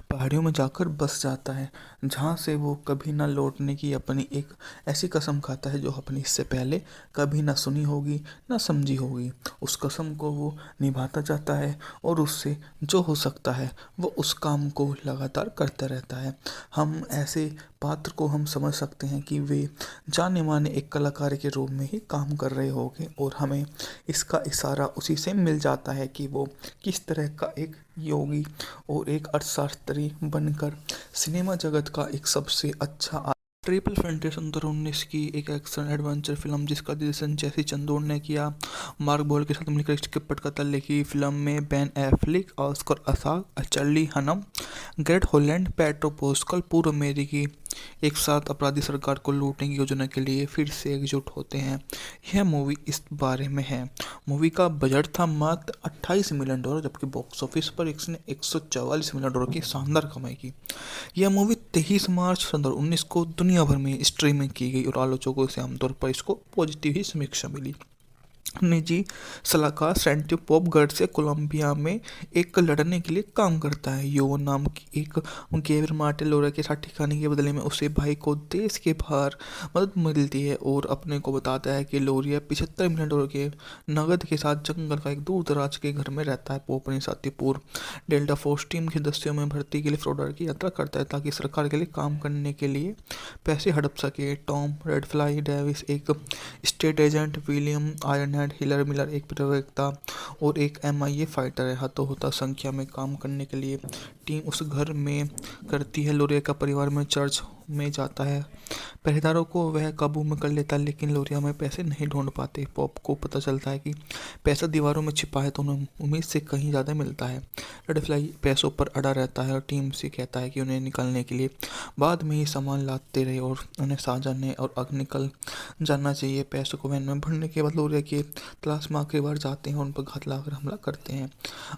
पहाड़ियों में जाकर बस जाता है, जहां से वो कभी न लौटने की अपनी एक ऐसी कसम खाता है जो अपनी इससे पहले कभी न सुनी होगी न समझी होगी। उस कसम को वो निभाता जाता है और उससे जो हो सकता है वो उस काम को लगातार करता रहता है। हम ऐसे पात्र को हम समझ सकते हैं कि वे जाने माने एक कलाकार के रूप में ही काम कर रहे होंगे और हमें इसका इशारा उसी से मिल जाता है कि वो किस तरह का एक योगी और एक अर्थशास्त्री बनकर सिनेमा जगत का एक सबसे अच्छा ट्रिपल फैंटेसी 2019 की एक एक्शन एडवेंचर फिल्म जिसका निर्देशन जेसी चंदोर ने किया। मार्क बॉल के साथ मिलकर इसके पटकथा लिखी। फिल्म में Ben Affleck, Oscar Isaac, Charlie Hunnam, Garrett Hedlund, Pedro Pascal पूर्व अमेरिकी एक साथ अपराधी सरकार को लूटने की योजना के लिए फिर से एकजुट होते हैं। यह मूवी इस बारे में है। मूवी का बजट था मात्र $28 मिलियन, जबकि बॉक्स ऑफिस पर इसने $144 मिलियन की शानदार कमाई की। यह मूवी 23 मार्च 2019 को दुनिया भर में स्ट्रीमिंग की गई और आलोचकों से आमतौर पर इसको पॉजिटिव ही समीक्षा मिली। निजी सलाहकार सैंटी पॉप गर्ड से कोलंबिया में एक लड़ने के लिए काम करता है। यो नाम की एक गेवर मार्टे लोरा के साथ ठिकाने के बदले में उसे भाई को देश के बाहर मदद मिलती है और अपने को बताता है कि लोरिया $75 मिलियन के नगद के साथ जंगल का एक दूर दराज के घर में रहता है। पॉप अपने साथी पूर्व डेल्टा फोर्स टीम के सदस्यों में भर्ती के लिए फ्लोरिडा की यात्रा करता है ताकि सरकार के लिए काम करने के लिए पैसे हड़प सके। टॉम रेडफ्लाई डेविस एक state agent, William Iron Hiller Miller एक प्रवक्ता और एक MIA फाइटर है। हाथों संख्या में काम करने के लिए टीम उस घर में करती है। लोरिया का परिवार में चर्च में जाता है। पहरेदारों को वह काबू में कर लेता है, लेकिन लोरिया में पैसे नहीं ढूंढ पाते। पॉप को पता चलता है कि पैसा दीवारों में छिपा है तो उन्हें उम्मीद से कहीं ज़्यादा मिलता है। रेडफ्लाई पैसों पर अड़ा रहता है और टीम से कहता है कि उन्हें निकालने के लिए बाद में ही सामान लाते रहे और उन्हें साझा और अग निकल जाना चाहिए। पैसों को वैन में भरने के बाद लोरिया के तलाश में आखिरी बार जाते हैं और उन पर घात लगाकर हमला करते हैं।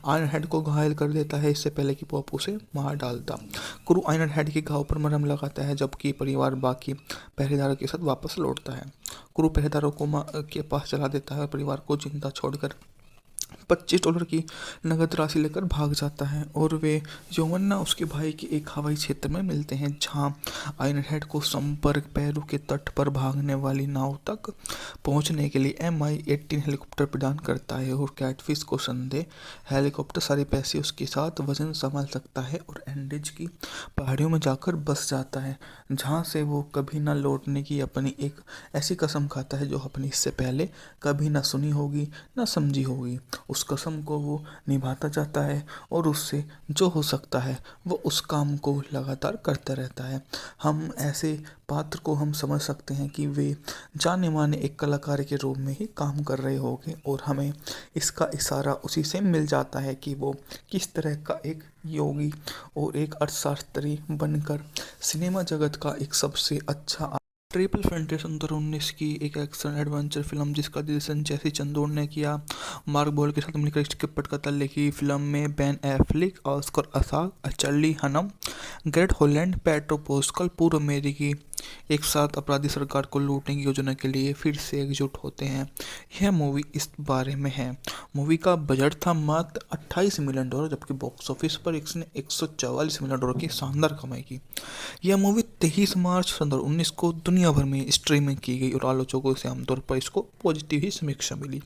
आयरन हेड को घायल कर देता है इससे पहले कि पॉप उसे मार डालता। क्रू आयरन हेड के घाव पर मरहम लगाता है जबकि परिवार बाकी पहरेदारों के साथ वापस लौटता है। क्रू पहरेदारों को के पास चला देता है और परिवार को जिंदा छोड़कर $25 की नगद राशि लेकर भाग जाता है और वे यौवन्ना उसके भाई के एक हवाई क्षेत्र में मिलते हैं, जहां आयरन हेड को संपर्क पेरू के तट पर भागने वाली नाव तक पहुंचने के लिए MI-18 हेलीकॉप्टर प्रदान करता है और कैटफिश को संदेह हेलीकॉप्टर सारे पैसे उसके साथ वजन संभाल सकता है और एंडीज की पहाड़ियों में जाकर बस जाता है, जहां से वो कभी न लौटने की अपनी एक ऐसी कसम खाता है जो अपनी इससे पहले कभी न सुनी होगी न समझी होगी। उस कसम को वो निभाता जाता है और उससे जो हो सकता है वो उस काम को लगातार करता रहता है। हम ऐसे पात्र को हम समझ सकते हैं कि वे जाने माने एक कलाकार के रूप में ही काम कर रहे होंगे और हमें इसका इशारा उसी से मिल जाता है कि वो किस तरह का एक योगी और एक अर्थशास्त्री बनकर सिनेमा जगत का एक सबसे अच्छा ट्रिपल फैंटेसी 2019 की एक एक्शन एडवेंचर फिल्म जिसका निर्देशन जेसी चंदोर ने किया। मार्क बॉल के साथ मिलकर इसके पटकथा लिखी। फिल्म में Ben Affleck, Oscar Isaac, Charlie Hunnam, Garrett Hedlund, Pedro Pascal पूर्व अमेरिकी एक साथ अपराधी सरकार को लूटने की योजना के लिए फिर से एकजुट होते हैं। यह मूवी इस बारे में है। मूवी का बजट था मात्र $28 मिलियन, जबकि बॉक्स ऑफिस पर इसने $144 मिलियन की शानदार कमाई की। यह मूवी 23 मार्च 2019 को दुनिया भर में स्ट्रीमिंग की गई और आलोचकों से आमतौर पर इसको पॉजिटिव ही समीक्षा मिली।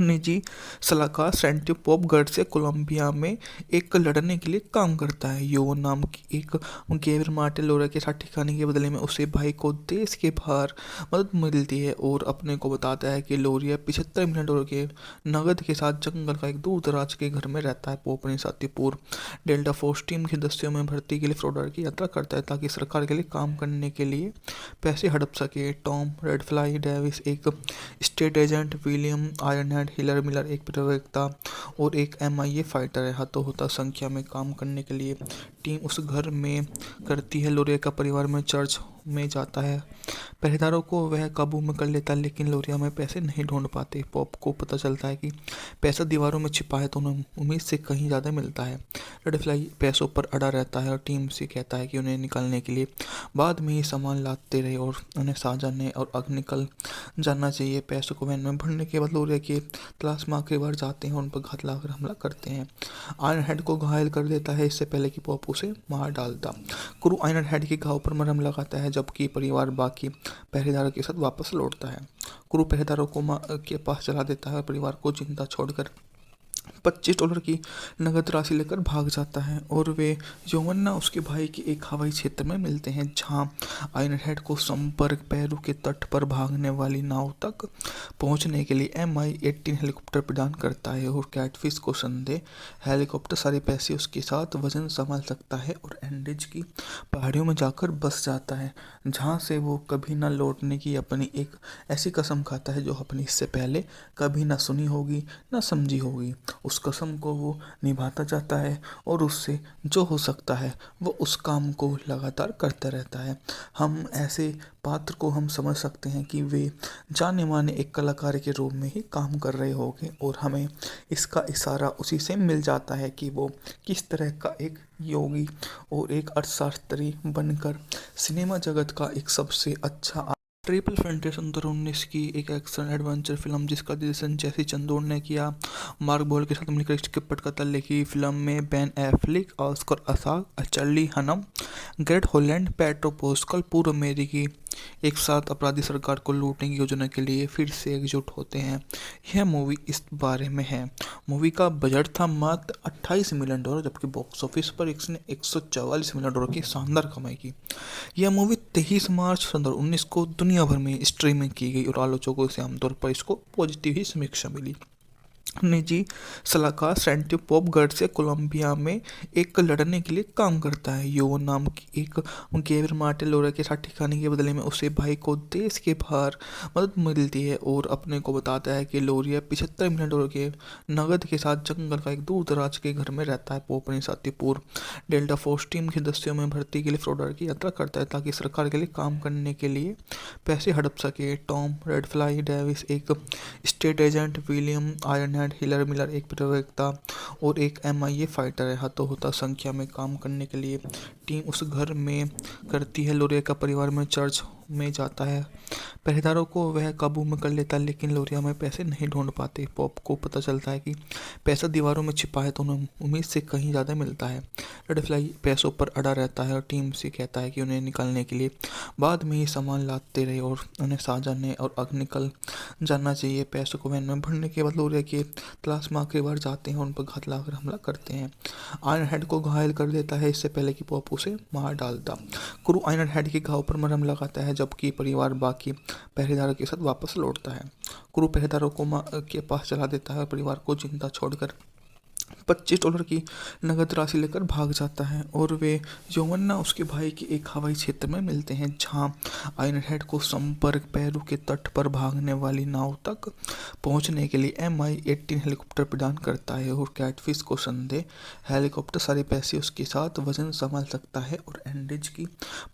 निजी सलाहकार सैंटी पॉप गर्ड से कोलंबिया में एक लड़ने के लिए काम करता है। यो नाम की एक गेवर मार्टे लोरा के साथ ठिकाने के बदले में उसे भाई को देश के बाहर मदद मिलती है और अपने को बताता है कि लोरिया $75 मिलियन के नगद के साथ जंगल का एक दूर दराज के घर में रहता है। पॉप अपने साथी पूर्व डेल्टा फोर्स टीम के सदस्यों में भर्ती के लिए फ्लोरिडा की यात्रा करता है ताकि सरकार के लिए काम करने के लिए पैसे हड़प सके। टॉम रेडफ्लाई डेविस एक state agent, William Iron Iron Hiller Miller एक प्रवक्ता और एक MIA फाइटर है। हतोहता संख्या में काम करने के लिए टीम उस घर में करती है। लोरिया का परिवार में चर्च में जाता है। पहरेदारों को वह काबू में कर लेता है, लेकिन लोरिया में पैसे नहीं ढूंढ पाते। पॉप को पता चलता है कि पैसा दीवारों में छिपा है, तो उन्हें उम्मीद से कहीं ज़्यादा मिलता है। रेड फ्लाई पैसों पर अड़ा रहता है और टीम से कहता है कि उन्हें निकालने के लिए बाद में ही सामान लाते रहे और उन्हें साझा और अग निकल जाना चाहिए। पैसों को वैन में भरने के बाद लोरिया की तलाश में आखिरी बार जाते हैं और उन पर घात लगाकर हमला करते हैं। आयरन हेड को घायल कर देता है, इससे पहले कि पॉप उसे मार डालता। क्रू आयरन हेड के घाव पर मरहम लगाता है, जबकि परिवार बाकी पहरेदारों के साथ वापस लौटता है। क्रू पहरेदारों को के पास चला देता है और परिवार को जिंदा छोड़कर $25 की नगद राशि लेकर भाग जाता है और वे यौवन्ना उसके भाई के एक हवाई क्षेत्र में मिलते हैं, जहां आयरन हेड को संपर्क पेरू के तट पर भागने वाली नाव तक पहुंचने के लिए MI-18 हेलीकॉप्टर प्रदान करता है। और कैटफिश को संदेह हेलीकॉप्टर सारे पैसे उसके साथ वजन संभाल सकता है और एंडीज की पहाड़ियों में जाकर बस जाता है, जहां से वो कभी न लौटने की अपनी एक ऐसी कसम खाता है जो अपनी इससे पहले कभी न सुनी होगी न समझी होगी। उस कसम को वो निभाता जाता है और उससे जो हो सकता है वो उस काम को लगातार करता रहता है। हम ऐसे पात्र को हम समझ सकते हैं कि वे जाने माने एक कलाकार के रूप में ही काम कर रहे होंगे और हमें इसका इशारा उसी से मिल जाता है कि वो किस तरह का एक योगी और एक अर्थशास्त्री बनकर सिनेमा जगत का एक सबसे अच्छा ट्रिपल फैंटेसी 2019 की एक एक्शन एडवेंचर फिल्म जिसका निर्देशन जेसी चंदोर ने किया। मार्क बॉल के साथ मिलकर स्क्रिप्ट कथा लिखी। फिल्म में Ben Affleck, Oscar Isaac, Charlie Hunnam, Garrett Hedlund, Pedro Pascal पूर्व अमेरिकी एक साथ अपराधी सरकार को लूटने की योजना के लिए फिर से एकजुट होते हैं। यह मूवी इस बारे में है। मूवी का बजट था मात्र $28 मिलियन, जबकि बॉक्स ऑफिस पर इसने $144 मिलियन की शानदार कमाई की। यह मूवी 23 मार्च 2019 को दुनिया भर में स्ट्रीमिंग की गई और आलोचकों से आमतौर पर इसको पॉजिटिव ही समीक्षा मिली। निजी सलाहकार सैंटी पॉप गर्ड से कोलंबिया में एक लड़ने के लिए काम करता है। यो नाम की एक गेबर मार्टिन लोरा के साथ ठिकाने के बदले में उसे भाई को देश के बाहर मदद मिलती है और अपने को बताता है कि लोरिया $75 मिलियन के नगद के साथ जंगल का एक दूर दराज के घर में रहता है। पॉप अपने साथी पूर्व डेल्टा फोर्स टीम के सदस्यों में भर्ती के लिए फ्लोरिडा की यात्रा करता है ताकि सरकार के लिए काम करने के लिए पैसे हड़प सके। टॉम रेडफ्लाई डेविस एक state agent, William Iron Hiller Miller एक प्रवक्ता और एक MIA फाइटर है। हतोहता संख्या में काम करने के लिए टीम उस घर में करती है। लोरिया का परिवार में चर्च में जाता है। पहरेदारों को वह काबू में कर लेता है, लेकिन लोरिया में पैसे नहीं ढूंढ पाते। पॉप को पता चलता है कि पैसा दीवारों में छिपा है, तो उन्हें उम्मीद से कहीं ज़्यादा मिलता है। रेड फ्लाई पैसों पर अड़ा रहता है और टीम से कहता है कि उन्हें निकालने के लिए बाद में ही सामान लाते रहे और उन्हें साझा और अग निकल जाना चाहिए। पैसों को वैन में भरने के बाद लोरिया की तलाश में आखिरी बार जाते हैं और उन पर घात लगाकर हमला करते हैं। आयरन हेड को घायल कर देता है, इससे पहले कि पॉप उसे मार डालता। क्रू आयरन हेड के घाव पर मरहम लगाता है, जबकि परिवार बाकी पहरेदारों के साथ वापस लौटता है। क्रू पहरेदारों को के पास चला देता है और परिवार को जिंदा छोड़कर $25 की नगद राशि लेकर भाग जाता है और वे यौवन्ना उसके भाई के एक हवाई क्षेत्र में मिलते हैं, जहां आयरन हेड को संपर्क पेरू के तट पर भागने वाली नाव तक पहुंचने के लिए MI-18 हेलीकॉप्टर प्रदान करता है। और कैटफिश को संदेह हेलीकॉप्टर सारे पैसे उसके साथ वजन संभाल सकता है और एंडीज की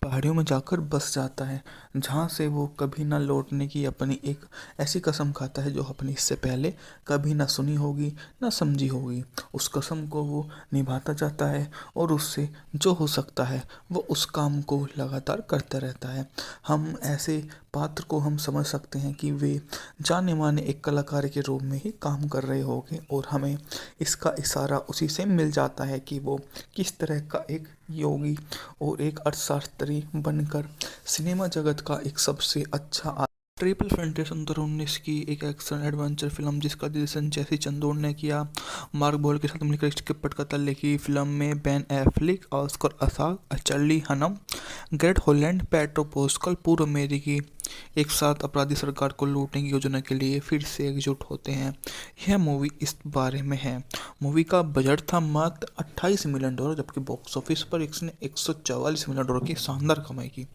पहाड़ियों में जाकर बस जाता है, जहां से वो कभी न लौटने की अपनी एक ऐसी कसम खाता है जो अपनी इससे पहले कभी न सुनी होगी न समझी होगी। उस कसम को वो निभाता जाता है और उससे जो हो सकता है वो उस काम को लगातार करता रहता है। हम ऐसे पात्र को हम समझ सकते हैं कि वे जाने माने एक कलाकार के रूप में ही काम कर रहे होंगे और हमें इसका इशारा उसी से मिल जाता है कि वो किस तरह का एक योगी और एक अर्थशास्त्री बनकर सिनेमा जगत का एक सबसे अच्छा ट्रिपल फैंटेसी 2019 की एक एक्शन एडवेंचर फिल्म जिसका निर्देशन जेसी चंदोर ने किया। मार्क बॉल के साथ मिलकर स्क्रिप्ट कथा लिखी। फिल्म में Ben Affleck, Oscar Isaac, Charlie Hunnam, Garrett Hedlund, Pedro Pascal पूर्व अमेरिकी एक साथ अपराधी सरकार को लूटने की योजना के लिए फिर से एकजुट होते हैं। यह मूवी इस बारे में है। मूवी का बजट था मात्र $28 मिलियन, जबकि बॉक्स ऑफिस पर इसने $144 मिलियन की शानदार कमाई की।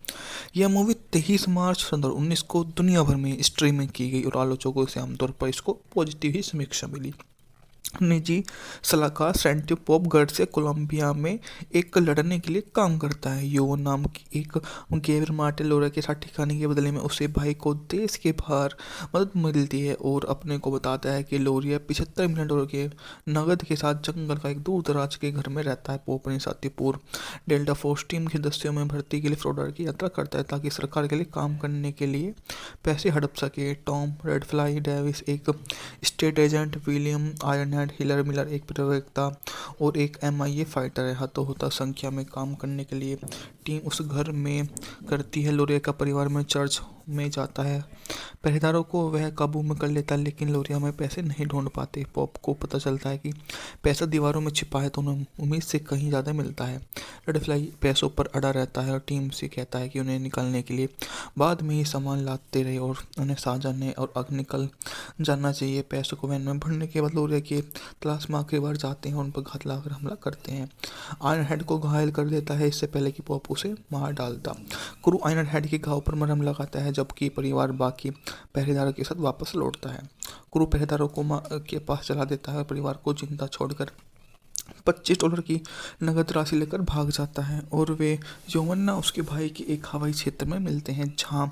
यह मूवी 23 मार्च 2019 को दुनिया दुनिया भर में स्ट्रीमिंग की गई और आलोचकों से आमतौर पर इसको पॉजिटिव ही समीक्षा मिली। निजी सलाहकार सैंटी पॉप से कोलंबिया में एक लड़ने के लिए काम करता है। यो नाम की एक गैर मार्टिन लोरा के साथ ठिकाने के बदले में उसे भाई को देश के बाहर मदद मिलती है और अपने को बताता है कि लोरिया $75 मिलियन के नगद के साथ जंगल का एक दूर दराज के घर में रहता है। पॉप अपने साथी पूर्व डेल्टा फोर्स टीम के सदस्यों में भर्ती के लिए फ्लोरिडा की यात्रा करता है ताकि सरकार के लिए काम करने के लिए पैसे हड़प सके। टॉम रेडफ्लाई डेविस एक state agent, William Ironhead healer Miller एक प्रवक्ता और एक MIA फाइटर है। हाथों होता संख्या में काम करने के लिए टीम उस घर में करती है। लोरिया का परिवार में चर्च में जाता है। पहरेदारों को वह काबू में कर लेता है लेकिन लोरिया में पैसे नहीं ढूंढ पाते। पॉप को पता चलता है कि पैसा दीवारों में छिपा है तो उन्हें उम्मीद से कहीं ज़्यादा मिलता है। रेडफ्लाई पैसों पर अड़ा रहता है और टीम से कहता है कि उन्हें निकालने के लिए बाद में ही सामान लाते रहे और उन्हें साझाने और आग निकल जाना चाहिए। पैसों को वैन में भरने के बाद लोरिया के तलाश में आखिरी बार जाते हैं और उन पर घात लगाकर हमला करते हैं। आयरन हेड को घायल कर देता है इससे पहले कि पॉप उसे मार डालता। क्रू आयरन हेड के घाव पर मरहम लगाता है जबकि परिवार बाकी पहरेदारों के साथ वापस लौटता है। क्रू पहरेदारों को के पास चला देता है और परिवार को जिंदा छोड़कर $25 की नगद राशि लेकर भाग जाता है और वे योवन्ना उसके भाई के एक हवाई क्षेत्र में मिलते हैं जहां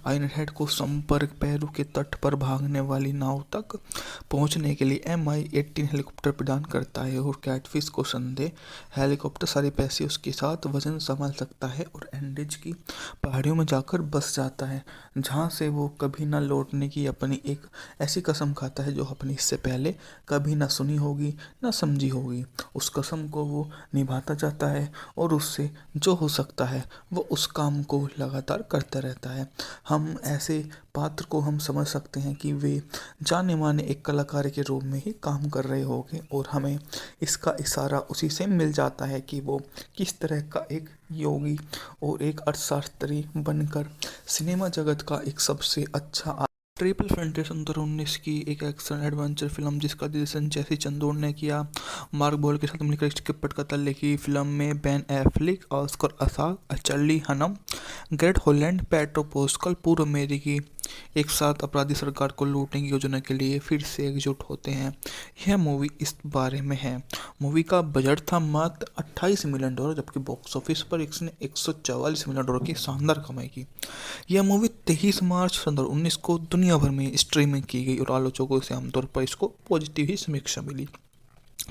आयरन हेड को संपर्क पेरू के तट पर भागने वाली नाव तक पहुंचने के लिए MI-18 हेलीकॉप्टर प्रदान करता है और कैटफिश को संदेह हेलीकॉप्टर सारे पैसे उसके साथ वजन संभाल सकता है और एंडीज की पहाड़ियों में जाकर बस जाता है जहां से वो कभी न लौटने की अपनी एक ऐसी कसम खाता है जो अपनी इससे पहले कभी न सुनी होगी न समझी होगी। उस कसम को वो निभाता जाता है और उससे जो हो सकता है वो उस काम को लगातार करता रहता है। हम ऐसे पात्र को हम समझ सकते हैं कि वे जाने माने एक कलाकार के रूप में ही काम कर रहे होंगे और हमें इसका इशारा उसी से मिल जाता है कि वो किस तरह का एक योगी और एक अर्थशास्त्री बनकर सिनेमा जगत का एक सबसे अच्छा ट्रिपल फैंटेसी 2019 की एक एक्शन एडवेंचर फिल्म जिसका निर्देशन जैसी चंदोर ने किया। मार्क बॉल के साथ मिलकर इसके पटकथा लिखी। फिल्म में Ben Affleck, Oscar Isaac, Charlie Hunnam, Garrett Hedlund, Pedro Pascal पूर्व अमेरिकी एक साथ अपराधी सरकार को लूटने की योजना के लिए फिर से एकजुट होते हैं। यह मूवी इस बारे में है। मूवी का बजट था मात्र $28 मिलियन जबकि बॉक्स ऑफिस पर इसने $144 मिलियन की शानदार कमाई की। यह मूवी 23 मार्च 2019 को दुनिया भर में स्ट्रीमिंग की गई और आलोचकों से आमतौर पर इसको पॉजिटिव ही समीक्षा मिली।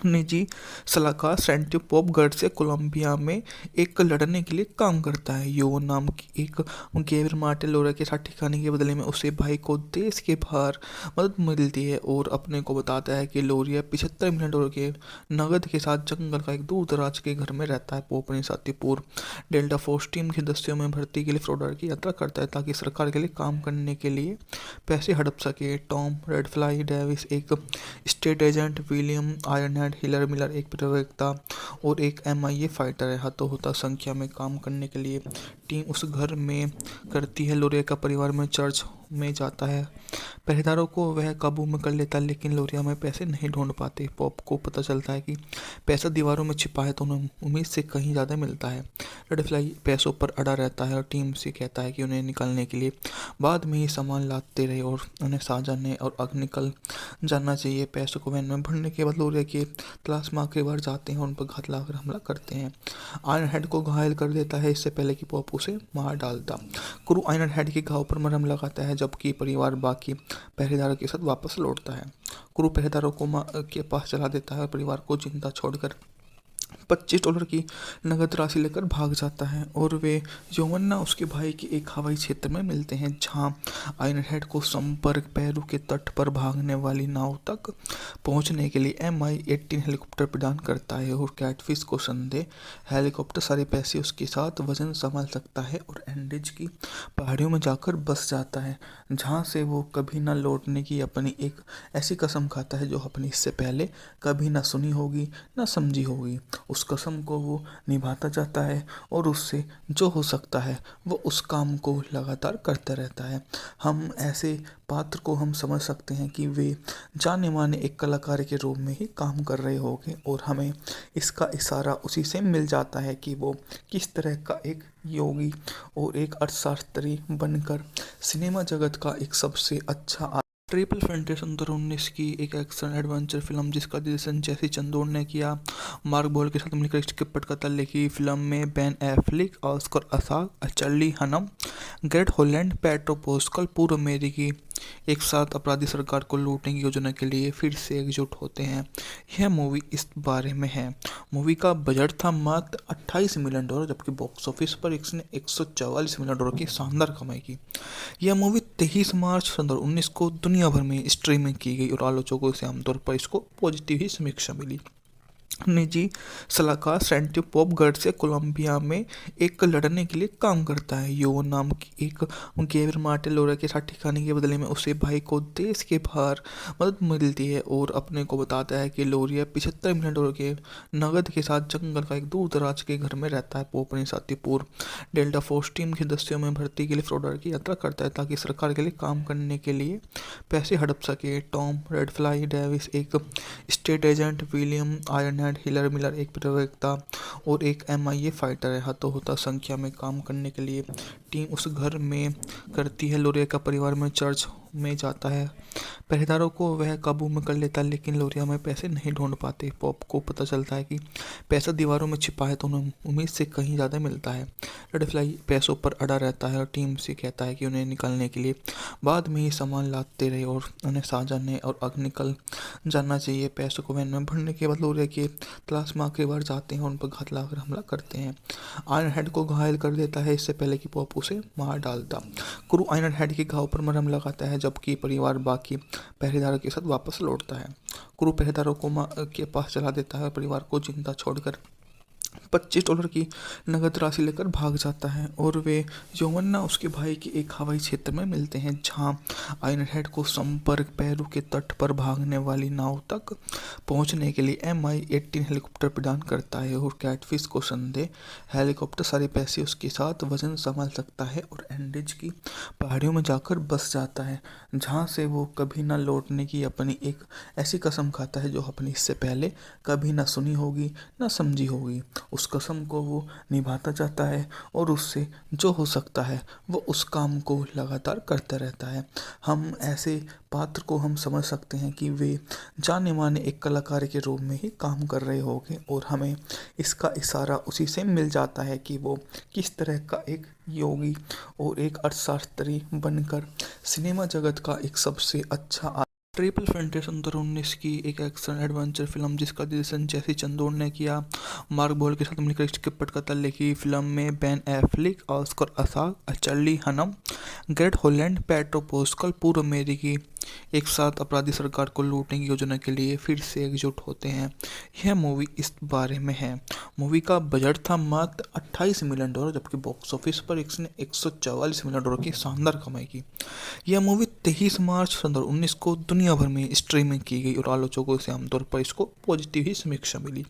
निजी सलाहकार सैंटी पॉप से कोलंबिया में एक लड़ने के लिए काम करता है। यो नाम की एक गैर मार्टिन लोरा के साथ ठिकाने के बदले में उसे भाई को देश के बाहर मदद मिलती है और अपने को बताता है कि लोरिया $75 मिलियन के नगद के साथ जंगल का एक दूर दराज के घर में रहता है। पॉप अपने साथी पूर्व डेल्टा फोर्स टीम के सदस्यों में भर्ती के लिए फ्लोरिडा की यात्रा करता है ताकि सरकार के लिए काम करने के लिए पैसे हड़प सके। टॉम रेडफ्लाई डेविस एक state agent, William Ironhead healer Miller एक प्रवक्ता और एक MIA फाइटर है। हाथों होता संख्या में काम करने के लिए टीम उस घर में करती है। लोरिया का परिवार में चर्च में जाता है। पहरेदारों को वह काबू में कर लेता है लेकिन लोरिया में पैसे नहीं ढूंढ पाते। पॉप को पता चलता है कि पैसा दीवारों में छिपा है तो उन्हें उम्मीद से कहीं ज़्यादा मिलता है। रेडफ्लाई पैसों पर अड़ा रहता है और टीम से कहता है कि उन्हें निकालने के लिए बाद में ही सामान लाते रहे और उन्हें साझाने और आग निकल जाना चाहिए। पैसों को वैन में भरने के बाद लोरिया के तलाश में आखिरी बार जाते हैं और उन पर घात लगाकर हमला करते हैं। आयरन हेड को घायल कर देता है इससे पहले कि पॉप उसे मार डालता। क्रू आयरन हेड के घाव पर मरहम लगाता है जबकि परिवार बाकी पहरेदारों के साथ वापस लौटता है। क्रू पहरेदारों को के पास चला देता है और परिवार को जिंदा छोड़कर $25 की नगद राशि लेकर भाग जाता है और वे योवन्ना उसके भाई के एक हवाई क्षेत्र में मिलते हैं जहां आयरन हेड को संपर्क पेरू के तट पर भागने वाली नाव तक पहुंचने के लिए MI-18 हेलीकॉप्टर प्रदान करता है और कैटफिश को संदेह हेलीकॉप्टर सारे पैसे उसके साथ वजन संभाल सकता है और एंडीज की पहाड़ियों में जाकर बस जाता है जहां से वो कभी न लौटने की अपनी एक ऐसी कसम खाता है जो अपनी इससे पहले कभी न सुनी होगी न समझी होगी। उस कसम को वो निभाता जाता है और उससे जो हो सकता है वो उस काम को लगातार करता रहता है। हम ऐसे पात्र को हम समझ सकते हैं कि वे जाने माने एक कलाकार के रूप में ही काम कर रहे होंगे और हमें इसका इशारा उसी से मिल जाता है कि वो किस तरह का एक योगी और एक अर्थशास्त्री बनकर सिनेमा जगत का एक सबसे अच्छा ट्रिपल फैंटेसी 2019 की एक एक्शन एडवेंचर फिल्म जिसका निर्देशन जेसी चंदोर ने किया। मार्क बॉल के साथ मिलकर इसके पटकथा लिखी। फिल्म में Ben Affleck, Oscar Isaac, Charlie Hunnam, Garrett Hedlund, Pedro Pascal पूर्व अमेरिकी एक साथ अपराधी सरकार को लूटने की योजना के लिए फिर से एकजुट होते हैं। यह मूवी इस बारे में है। मूवी का बजट था मात्र $28 मिलियन, जबकि बॉक्स ऑफिस पर इसने $144 मिलियन की शानदार कमाई की। यह मूवी 23 मार्च 2019 को दुनिया भर में स्ट्रीमिंग की गई और आलोचकों से आमतौर पर इसको पॉजिटिव ही समीक्षा मिली। निजी सलाहकार सैंटी पॉप से कोलंबिया में एक लड़ने के लिए काम करता है। यो नाम की एक गैब्रियल मार्टिन लोरा के साथ ठिकाने के बदले में उसे भाई को देश के बाहर मदद मिलती है और अपने को बताता है कि लोरिया $75 मिलियन के नगद के साथ जंगल का एक दूर दराज के घर में रहता है। वो अपने साथी पूर्व डेल्टा फोर्स टीम के सदस्यों में भर्ती के लिए फ्लोरिडा की यात्रा करता है ताकि सरकार के लिए काम करने के लिए पैसे हड़प सके। टॉम रेडफ्लाई डेविस एक state agent, William Ironhead healer Miller एक प्रवक्ता और एक MIA फाइटर है। हाथों होता संख्या में काम करने के लिए टीम उस घर में करती है। लोरिया का परिवार में चर्च में जाता है। पहरेदारों को वह काबू में कर लेता है, लेकिन लोरिया में पैसे नहीं ढूंढ पाते। पॉप को पता चलता है कि पैसा दीवारों में छिपा है तो उन्हें उम्मीद से कहीं ज़्यादा मिलता है। रेडफ्लाई पैसों पर अड़ा रहता है और टीम से कहता है कि उन्हें निकालने के लिए बाद में ही सामान लाते रहे और उन्हें साजाने और आगे निकल जाना चाहिए। पैसों को वैन में भरने के बाद लोरिया के तलाश में आखिरी बार जाते हैं और उन पर घात लगाकर हमला करते हैं। आयरन हेड को घायल कर देता है इससे पहले कि पॉप उसे मार डालता। क्रू आयरन हेड के घाव पर मरहम लगाता है जबकि परिवार बाकी पहरेदारों के साथ वापस लौटता है। क्रू पहरेदारों को के पास चला देता है और परिवार को जिंदा छोड़कर $25 की नगद राशि लेकर भाग जाता है और वे जोवन्ना उसके भाई के एक हवाई क्षेत्र में मिलते हैं जहां आयरन हेड को संपर्क पेरू के तट पर भागने वाली नाव तक पहुंचने के लिए MI-18 हेलीकॉप्टर प्रदान करता है और कैटफिश को संदेह हेलीकॉप्टर सारे पैसे उसके साथ वजन संभाल सकता है और एंडीज की पहाड़ियों में जाकर बस जाता है जहां से वो कभी न लौटने की अपनी एक ऐसी कसम खाता है जो अपनी इससे पहले कभी न सुनी होगी न समझी होगी। उस कसम को वो निभाता जाता है और उससे जो हो सकता है वो उस काम को लगातार करता रहता है। हम ऐसे पात्र को हम समझ सकते हैं कि वे जाने माने एक कलाकार के रूप में ही काम कर रहे होंगे और हमें इसका इशारा उसी से मिल जाता है कि वो किस तरह का एक योगी और एक अर्थशास्त्री बनकर सिनेमा जगत का एक सबसे अच्छा ट्रिपल फैंटेसी 2019 की एक एक्शन एडवेंचर फिल्म जिसका निर्देशन जेसी चंदोर ने किया। मार्क बॉल के साथ मिलकर इसके पटकथा लिखी। फिल्म में Ben Affleck, Oscar Isaac, Charlie Hunnam, Garrett Hedlund, Pedro Pascal पूर्व अमेरिकी एक साथ अपराधी सरकार को लूटने की योजना के लिए फिर से एकजुट होते हैं। यह मूवी इस बारे में है। मूवी का बजट था मात्र $28 मिलियन, जबकि बॉक्स ऑफिस पर इसने $144 मिलियन की शानदार कमाई की। यह मूवी 23 मार्च 2019 को दुनिया भर में स्ट्रीमिंग की गई और आलोचकों से आमतौर पर इसको पॉजिटिव ही समीक्षा मिली।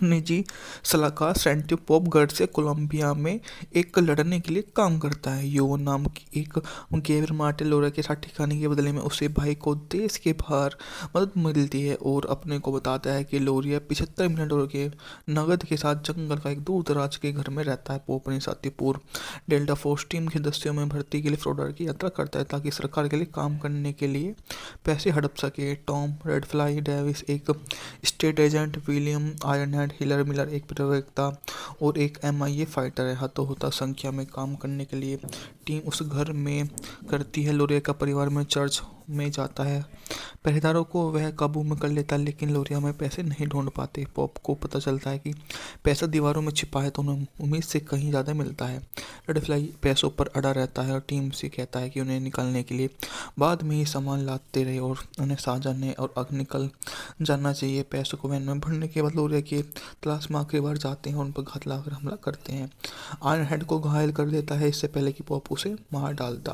निजी सलाहकार सैंटी पॉप से कोलंबिया में एक लड़ने के लिए काम करता है। यो नाम की एक गैब्रियल मार्टिन लोरा के साथ ठिकाने के बदले में उसे भाई को देश के बाहर मदद मिलती है और अपने को बताता है कि लोरिया $75 मिलियन के नगद के साथ जंगल का एक दूर दराज के घर में रहता है। वो अपने साथी पूर्व डेल्टा फोर्स टीम के सदस्यों में भर्ती के लिए फ्लोरिडा की यात्रा करता है ताकि सरकार के लिए काम करने के लिए पैसे हड़प सके। टॉम रेडफ्लाई डेविस एक state agent, William Iron Hiller Miller एक प्रवक्ता और एक MIA फाइटर है। हाथों होता संख्या में काम करने के लिए टीम उस घर में करती है। लोरिया का परिवार में चर्च में जाता है। पहरेदारों को वह काबू में कर लेता है, लेकिन लोरिया में पैसे नहीं ढूंढ पाते। पॉप को पता चलता है कि पैसा दीवारों में छिपा है तो उन्हें उम्मीद से कहीं ज़्यादा मिलता है। रेडफ्लाई पैसों पर अड़ा रहता है और टीम से कहता है कि उन्हें निकालने के लिए बाद में ही सामान लाते रहे और उन्हें साजाने और आगे निकल जाना चाहिए। पैसों को वैन में भरने के बाद लोरिया के तलाश में आखिरी बार जाते हैं और उन पर घात लगाकर हमला करते हैं। आयरन हेड को घायल कर देता है इससे पहले कि पॉप उसे मार डालता।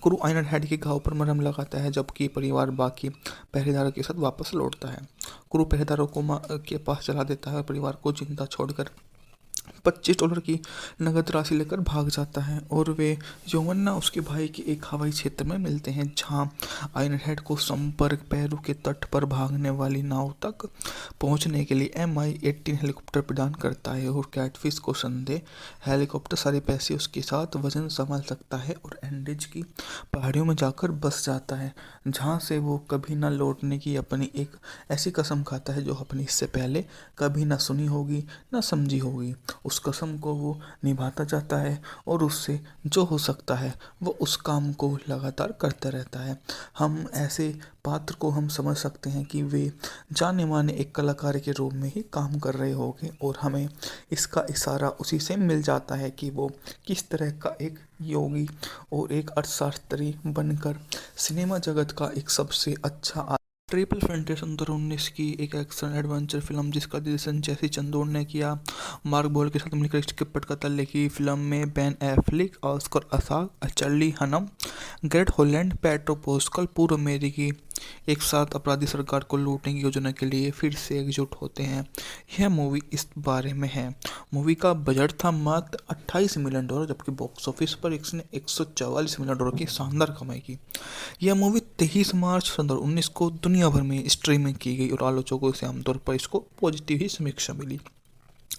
क्रू आयरन हेड के घाव पर मरहम लगाता है जबकि परिवार बाकी पहरेदारों के साथ वापस लौटता है। क्रू पहरेदारों को के पास चला देता है और परिवार को जिंदा छोड़कर $25 की नगद राशि लेकर भाग जाता है। और वे यौवना उसके भाई के एक हवाई क्षेत्र में मिलते हैं, जहां आयरनहेड को संपर्क पेरू के तट पर भागने वाली नाव तक पहुंचने के लिए MI-18 हेलीकॉप्टर प्रदान करता है। और कैटफिश को संदेह हेलीकॉप्टर सारे पैसे उसके साथ वजन संभाल सकता है और एंडीज की पहाड़ियों में जाकर बस जाता है, जहां से वो कभी न लौटने की अपनी एक ऐसी कसम खाता है जो अपनी इससे पहले कभी न सुनी होगी न समझी होगी। उस कसम को वो निभाता जाता है और उससे जो हो सकता है वो उस काम को लगातार करता रहता है। हम ऐसे पात्र को हम समझ सकते हैं कि वे जाने माने एक कलाकार के रूप में ही काम कर रहे होंगे, और हमें इसका इशारा उसी से मिल जाता है कि वो किस तरह का एक योगी और एक अर्थशास्त्री बनकर सिनेमा जगत का एक सबसे अच्छा ट्रिपल फैंटेसी 2019 की एक एक्शन एडवेंचर फिल्म जिसका निर्देशन जेसी चंदोर ने किया। मार्क बोल के साथ मिलकर स्क्रिप्ट कथा लिखी। फिल्म में Ben Affleck, Oscar Isaac, Charlie Hunnam, Garrett Hedlund, Pedro Pascal पूर्व अमेरिकी एक साथ अपराधी सरकार को लूटने की योजना के लिए फिर से एकजुट होते हैं। यह मूवी इस बारे में है। मूवी का बजट था मात्र $28 मिलियन, जबकि बॉक्स ऑफिस पर इसने $144 मिलियन की शानदार कमाई की। यह मूवी 23 मार्च 2019 को दुनिया भर में स्ट्रीमिंग की गई और आलोचकों से आमतौर पर इसको पॉजिटिव ही समीक्षा मिली।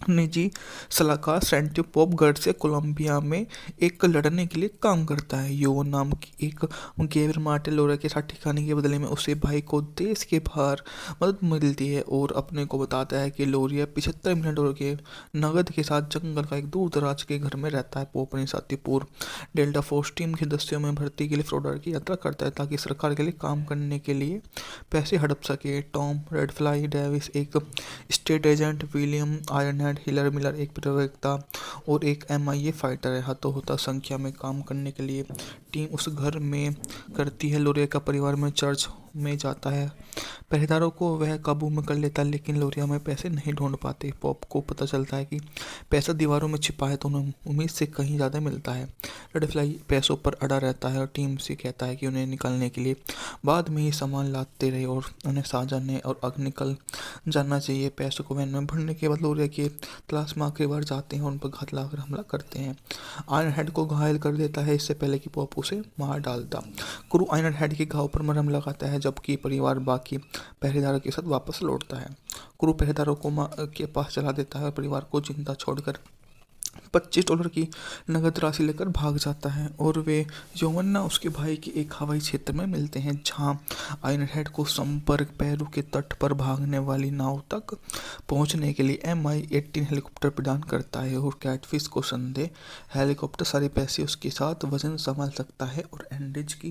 निजी सलाहकार सैंटी पॉप गर्ड से कोलंबिया में एक लड़ने के लिए काम करता है। यो नाम की एक गैब्रियल मार्टिन लोरा के साथ ठिकाने के बदले में उसे भाई को देश के बाहर मदद मिलती है और अपने को बताता है कि लोरिया $75 मिलियन के नगद के साथ जंगल का एक दूर दराज के घर में रहता है। वो अपने साथी पूर्व डेल्टा फोर्स टीम के सदस्यों में भर्ती के लिए फ्लोरिडा की यात्रा करता है ताकि सरकार के लिए काम करने के लिए पैसे हड़प सके। टॉम रेडफ्लाई डेविस एक state agent, William Ironhead healer Miller एक प्रवक्ता और एक MIA फाइटर है। हतोहता संख्या में काम करने के लिए टीम उस घर में करती है। लोरिया का परिवार में चर्च में जाता है। पहरेदारों को वह काबू में कर लेता है, लेकिन लोरिया में पैसे नहीं ढूंढ पाते। पॉप को पता चलता है कि पैसा दीवारों में छिपा है, तो उन्हें उम्मीद से कहीं ज़्यादा मिलता है। रेडफ्लाई पैसों पर अड़ा रहता है और टीम से कहता है कि उन्हें निकालने के लिए बाद में ही सामान लाते रहे और उन्हें साझा ने और अग निकल जाना चाहिए। पैसों को वैन में भरने के बाद लोरिया के तलाश में आखिरी बार जाते हैं और उन पर घात लगाकर हमला करते हैं। आयरनहेड को घायल कर देता है इससे पहले कि पॉप उसे मार डालता। क्रू आयरनहेड के घाव पर मरहम लगाता है, जबकि परिवार बाकी पहरेदारों के साथ वापस लौटता है। क्रू पहरेदारों को के पास चला देता है और परिवार को जिंदा छोड़कर $25 की नगद राशि लेकर भाग जाता है। और वे यौवना उसके भाई के एक हवाई क्षेत्र में मिलते हैं, जहां आयरनहेड को संपर्क पेरू के तट पर भागने वाली नाव तक पहुंचने के लिए MI-18 हेलीकॉप्टर प्रदान करता है। और कैटफिश को संदेह हेलीकॉप्टर सारे पैसे उसके साथ वजन संभाल सकता है और एंडीज की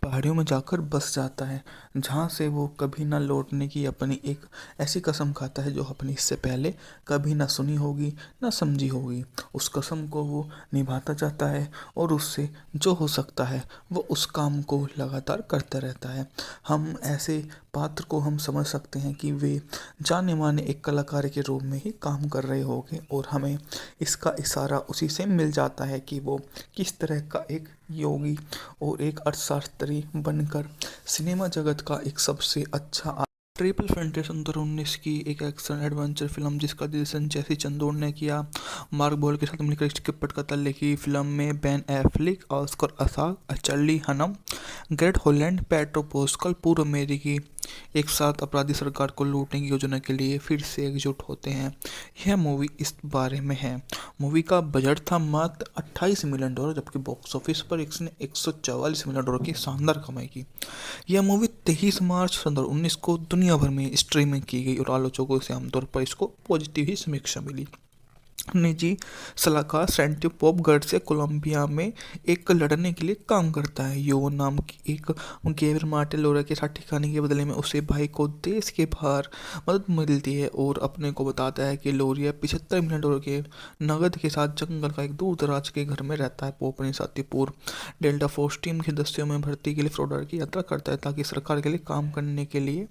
पहाड़ियों में जाकर बस जाता है, जहां से वो कभी न लौटने की अपनी एक ऐसी कसम खाता है जो अपनी इससे पहले कभी न सुनी होगी न समझी होगी। उस कसम को वो निभाता जाता है और उससे जो हो सकता है वो उस काम को लगातार करता रहता है। हम ऐसे पात्र को हम समझ सकते हैं कि वे जाने माने एक कलाकार के रूप में ही काम कर रहे होंगे, और हमें इसका इशारा उसी से मिल जाता है कि वो किस तरह का एक योगी और एक अर्थशास्त्री बनकर सिनेमा जगत का एक सबसे अच्छा ट्रिपल फैंटेसी 2019 की एक एक्शन एडवेंचर फिल्म जिसका निर्देशन जेसी चंदोर ने किया। मार्क बोल के साथ मिलकर स्क्रिप्ट कथा लिखी। फिल्म में Ben Affleck, Oscar Isaac, Charlie Hunnam, Garrett Hedlund, Pedro Pascal पूर्व अमेरिकी एक साथ अपराधी सरकार को लूटने की योजना के लिए फिर से एकजुट होते हैं। यह मूवी इस बारे में है। मूवी का बजट था मात्र $28 मिलियन, जबकि बॉक्स ऑफिस पर इसने $144 मिलियन की शानदार कमाई की। यह मूवी 23 मार्च 2019 को दुनिया भर में स्ट्रीमिंग की गई और आलोचकों से आमतौर पर इसको पॉजिटिव ही समीक्षा मिली। निजी सलाहकार सैंटी पॉप गर्ड से कोलंबिया में एक लड़ने के लिए काम करता है। यो नाम की एक गैब्रियल मार्टिन लोरा के साथ ठिकाने के बदले में उसे भाई को देश के बाहर मदद मिलती है और अपने को बताता है कि लोरिया $75 मिलियन के नगद के साथ जंगल का एक दूर दराज के घर में रहता है। वो अपने साथी पूर्व डेल्टा फोर्स टीम के सदस्यों में भर्ती के लिए फ्लोरिडा की यात्रा करता है ताकि सरकार के लिए काम करने के लिए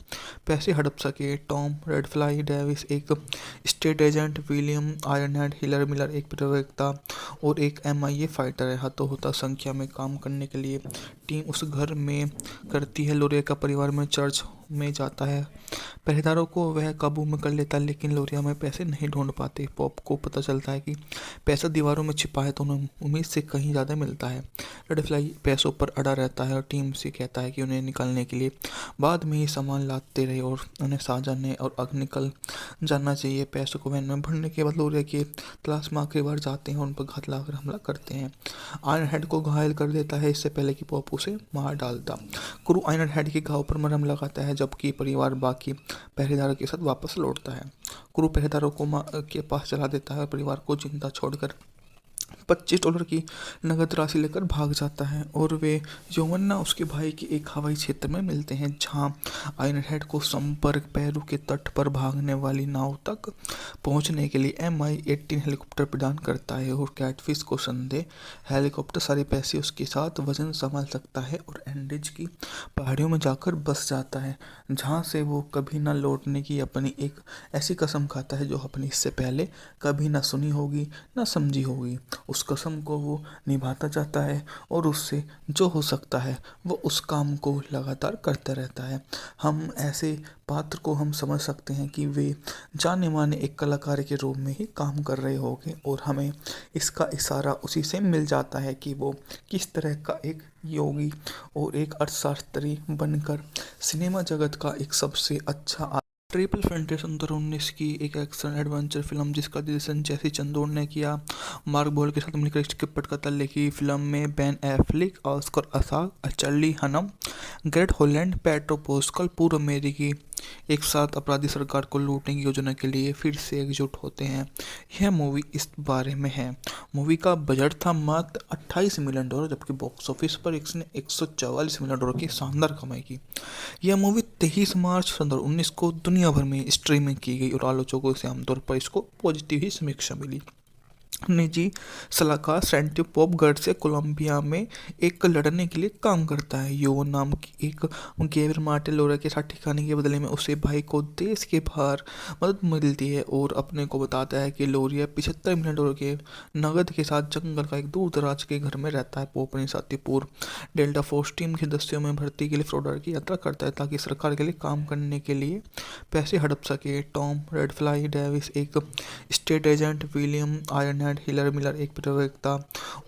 पैसे हड़प सके। टॉम रेडफ्लाई डेविस एक state agent, William Ironhead healer Miller एक प्रवक्ता और एक MIA फाइटर है। हतोहता संख्या में काम करने के लिए टीम उस घर में करती है। लोरिया का परिवार में चर्च में जाता है। पहरेदारों को वह काबू में कर लेता, लेकिन लोरिया में पैसे नहीं ढूंढ पाते। पॉप को पता चलता है कि पैसा दीवारों में छिपा है, तो उन्हें उम्मीद से कहीं ज़्यादा मिलता है। रेड फ्लाई पैसों पर अड़ा रहता है और टीम से कहता है कि उन्हें निकालने के लिए बाद में ही सामान लाते रहे और उन्हें साजाने और आगे निकल जाना चाहिए। पैसों को वैन में भरने के बाद लोरिया की तलाश में आखिरी बार जाते हैं और उन पर घात लगाकर हमला करते हैं। आयरन हेड को घायल कर देता है इससे पहले कि पॉप उसे मार डालता। क्रू आयरन हेड के घाव पर मरहम लगाता है, जबकि परिवार बाकी पहरेदारों के साथ वापस लौटता है। क्रू पहरेदारों को के पास चला देता है और परिवार को जिंदा छोड़कर $25 की नगद राशि लेकर भाग जाता है और वे यौवन्ना उसके भाई के एक हवाई क्षेत्र में मिलते हैं, जहां आयरन हेड को संपर्क पेरू के तट पर भागने वाली नाव तक पहुंचने के लिए MI-18 हेलीकॉप्टर प्रदान करता है और कैटफिश को संदेह हेलीकॉप्टर सारे पैसे उसके साथ वजन संभाल सकता है और एंडीज की पहाड़ियों में जाकर बस जाता है, जहां से वो कभी न लौटने की अपनी एक ऐसी कसम खाता है जो अपनी इससे पहले कभी न सुनी होगी न समझी होगी। उस कसम को वो निभाता जाता है और उससे जो हो सकता है वो उस काम को लगातार करता रहता है। हम ऐसे पात्र को हम समझ सकते हैं कि वे जाने माने एक कलाकार के रूप में ही काम कर रहे होंगे और हमें इसका इशारा उसी से मिल जाता है कि वो किस तरह का एक योगी और एक अर्थशास्त्री बनकर सिनेमा जगत का एक सबसे अच्छा ट्रिपल फैंटेसी 2019 की एक एक्शन एडवेंचर फिल्म जिसका निर्देशन जेसी चंदोर ने किया। मार्क बोल के साथ मिलकर स्क्रिप्ट पटकथा लिखी। फिल्म में Ben Affleck, Oscar Isaac, Charlie Hunnam, Garrett Hedlund, Pedro Pascal पूर्व अमेरिकी एक साथ अपराधी सरकार को लूटने की योजना के लिए फिर से एकजुट होते हैं। यह मूवी इस बारे में है। मूवी का बजट था मात्र $28 मिलियन, जबकि बॉक्स ऑफिस पर इसने $144 मिलियन की शानदार कमाई की। यह मूवी 23 मार्च 2019 को दुनिया भर में स्ट्रीमिंग की गई और आलोचकों से आमतौर पर इसको पॉजिटिव ही समीक्षा मिली। निजी सलाहकार सैंटी पॉप गर्ड कोलंबिया में एक लड़ने के लिए काम करता है। यो नाम की एक गैब्रियल मार्टिन लोरा के साथ ठिकाने के बदले में उसे भाई को देश के बाहर मदद मिलती है और अपने को बताता है कि लोरिया $75 मिलियन के नगद के साथ जंगल का एक दूर दराज के घर में रहता है। पॉप अपने साथी पूर्व डेल्टा फोर्स टीम के सदस्यों में भर्ती के लिए फ्लोरिडा की यात्रा करता है ताकि सरकार के लिए काम करने के लिए पैसे हड़प सके। टॉम रेडफ्लाई डेविस एक state agent, William Iron Hiller Miller एक प्रवक्ता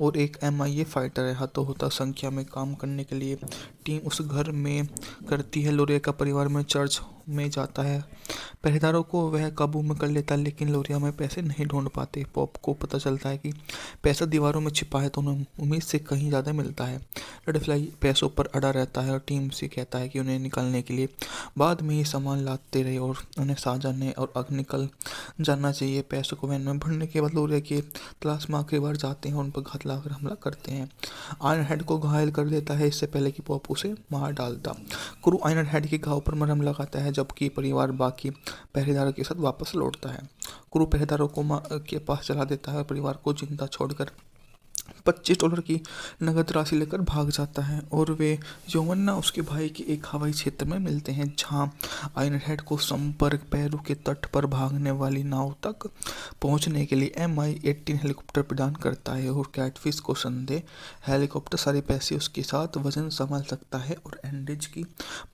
और एक MIA फाइटर है। हाथों होता संख्या में काम करने के लिए टीम उस घर में करती है। लोरिया का परिवार में चर्च में जाता है। पहरेदारों को वह काबू में कर लेता, लेकिन लोरिया में पैसे नहीं ढूंढ पाते। पॉप को पता चलता है कि पैसा दीवारों में छिपा है, तो उन्हें उम्मीद से कहीं ज़्यादा मिलता है। रेड फ्लाई पैसों पर अड़ा रहता है और टीम से कहता है कि उन्हें निकालने के लिए बाद में ही सामान लाते रहे और उन्हें साजाने और आगे निकल जाना चाहिए। पैसों को वैन में भरने के बाद लोरिया की तलाश में आखिरी बार जाते हैं और उन पर घात लगाकर हमला करते हैं। आयरन हेड को घायल कर देता है इससे पहले कि पॉप उसे मार डालता। क्रू आयरन हेड के घाव पर मरहम लगाता है, जबकि परिवार बाकी पहरेदारों के साथ वापस लौटता है। क्रू पहरेदारों को के पास चला देता है और परिवार को जिंदा छोड़कर $25 की नगद राशि लेकर भाग जाता है और वे यौवन्ना उसके भाई के एक हवाई क्षेत्र में मिलते हैं, जहां आयरन हेड को संपर्क पेरू के तट पर भागने वाली नाव तक पहुंचने के लिए MI-18 हेलीकॉप्टर प्रदान करता है और कैटफिश को संदेह हेलीकॉप्टर सारे पैसे उसके साथ वजन संभाल सकता है और एंडीज की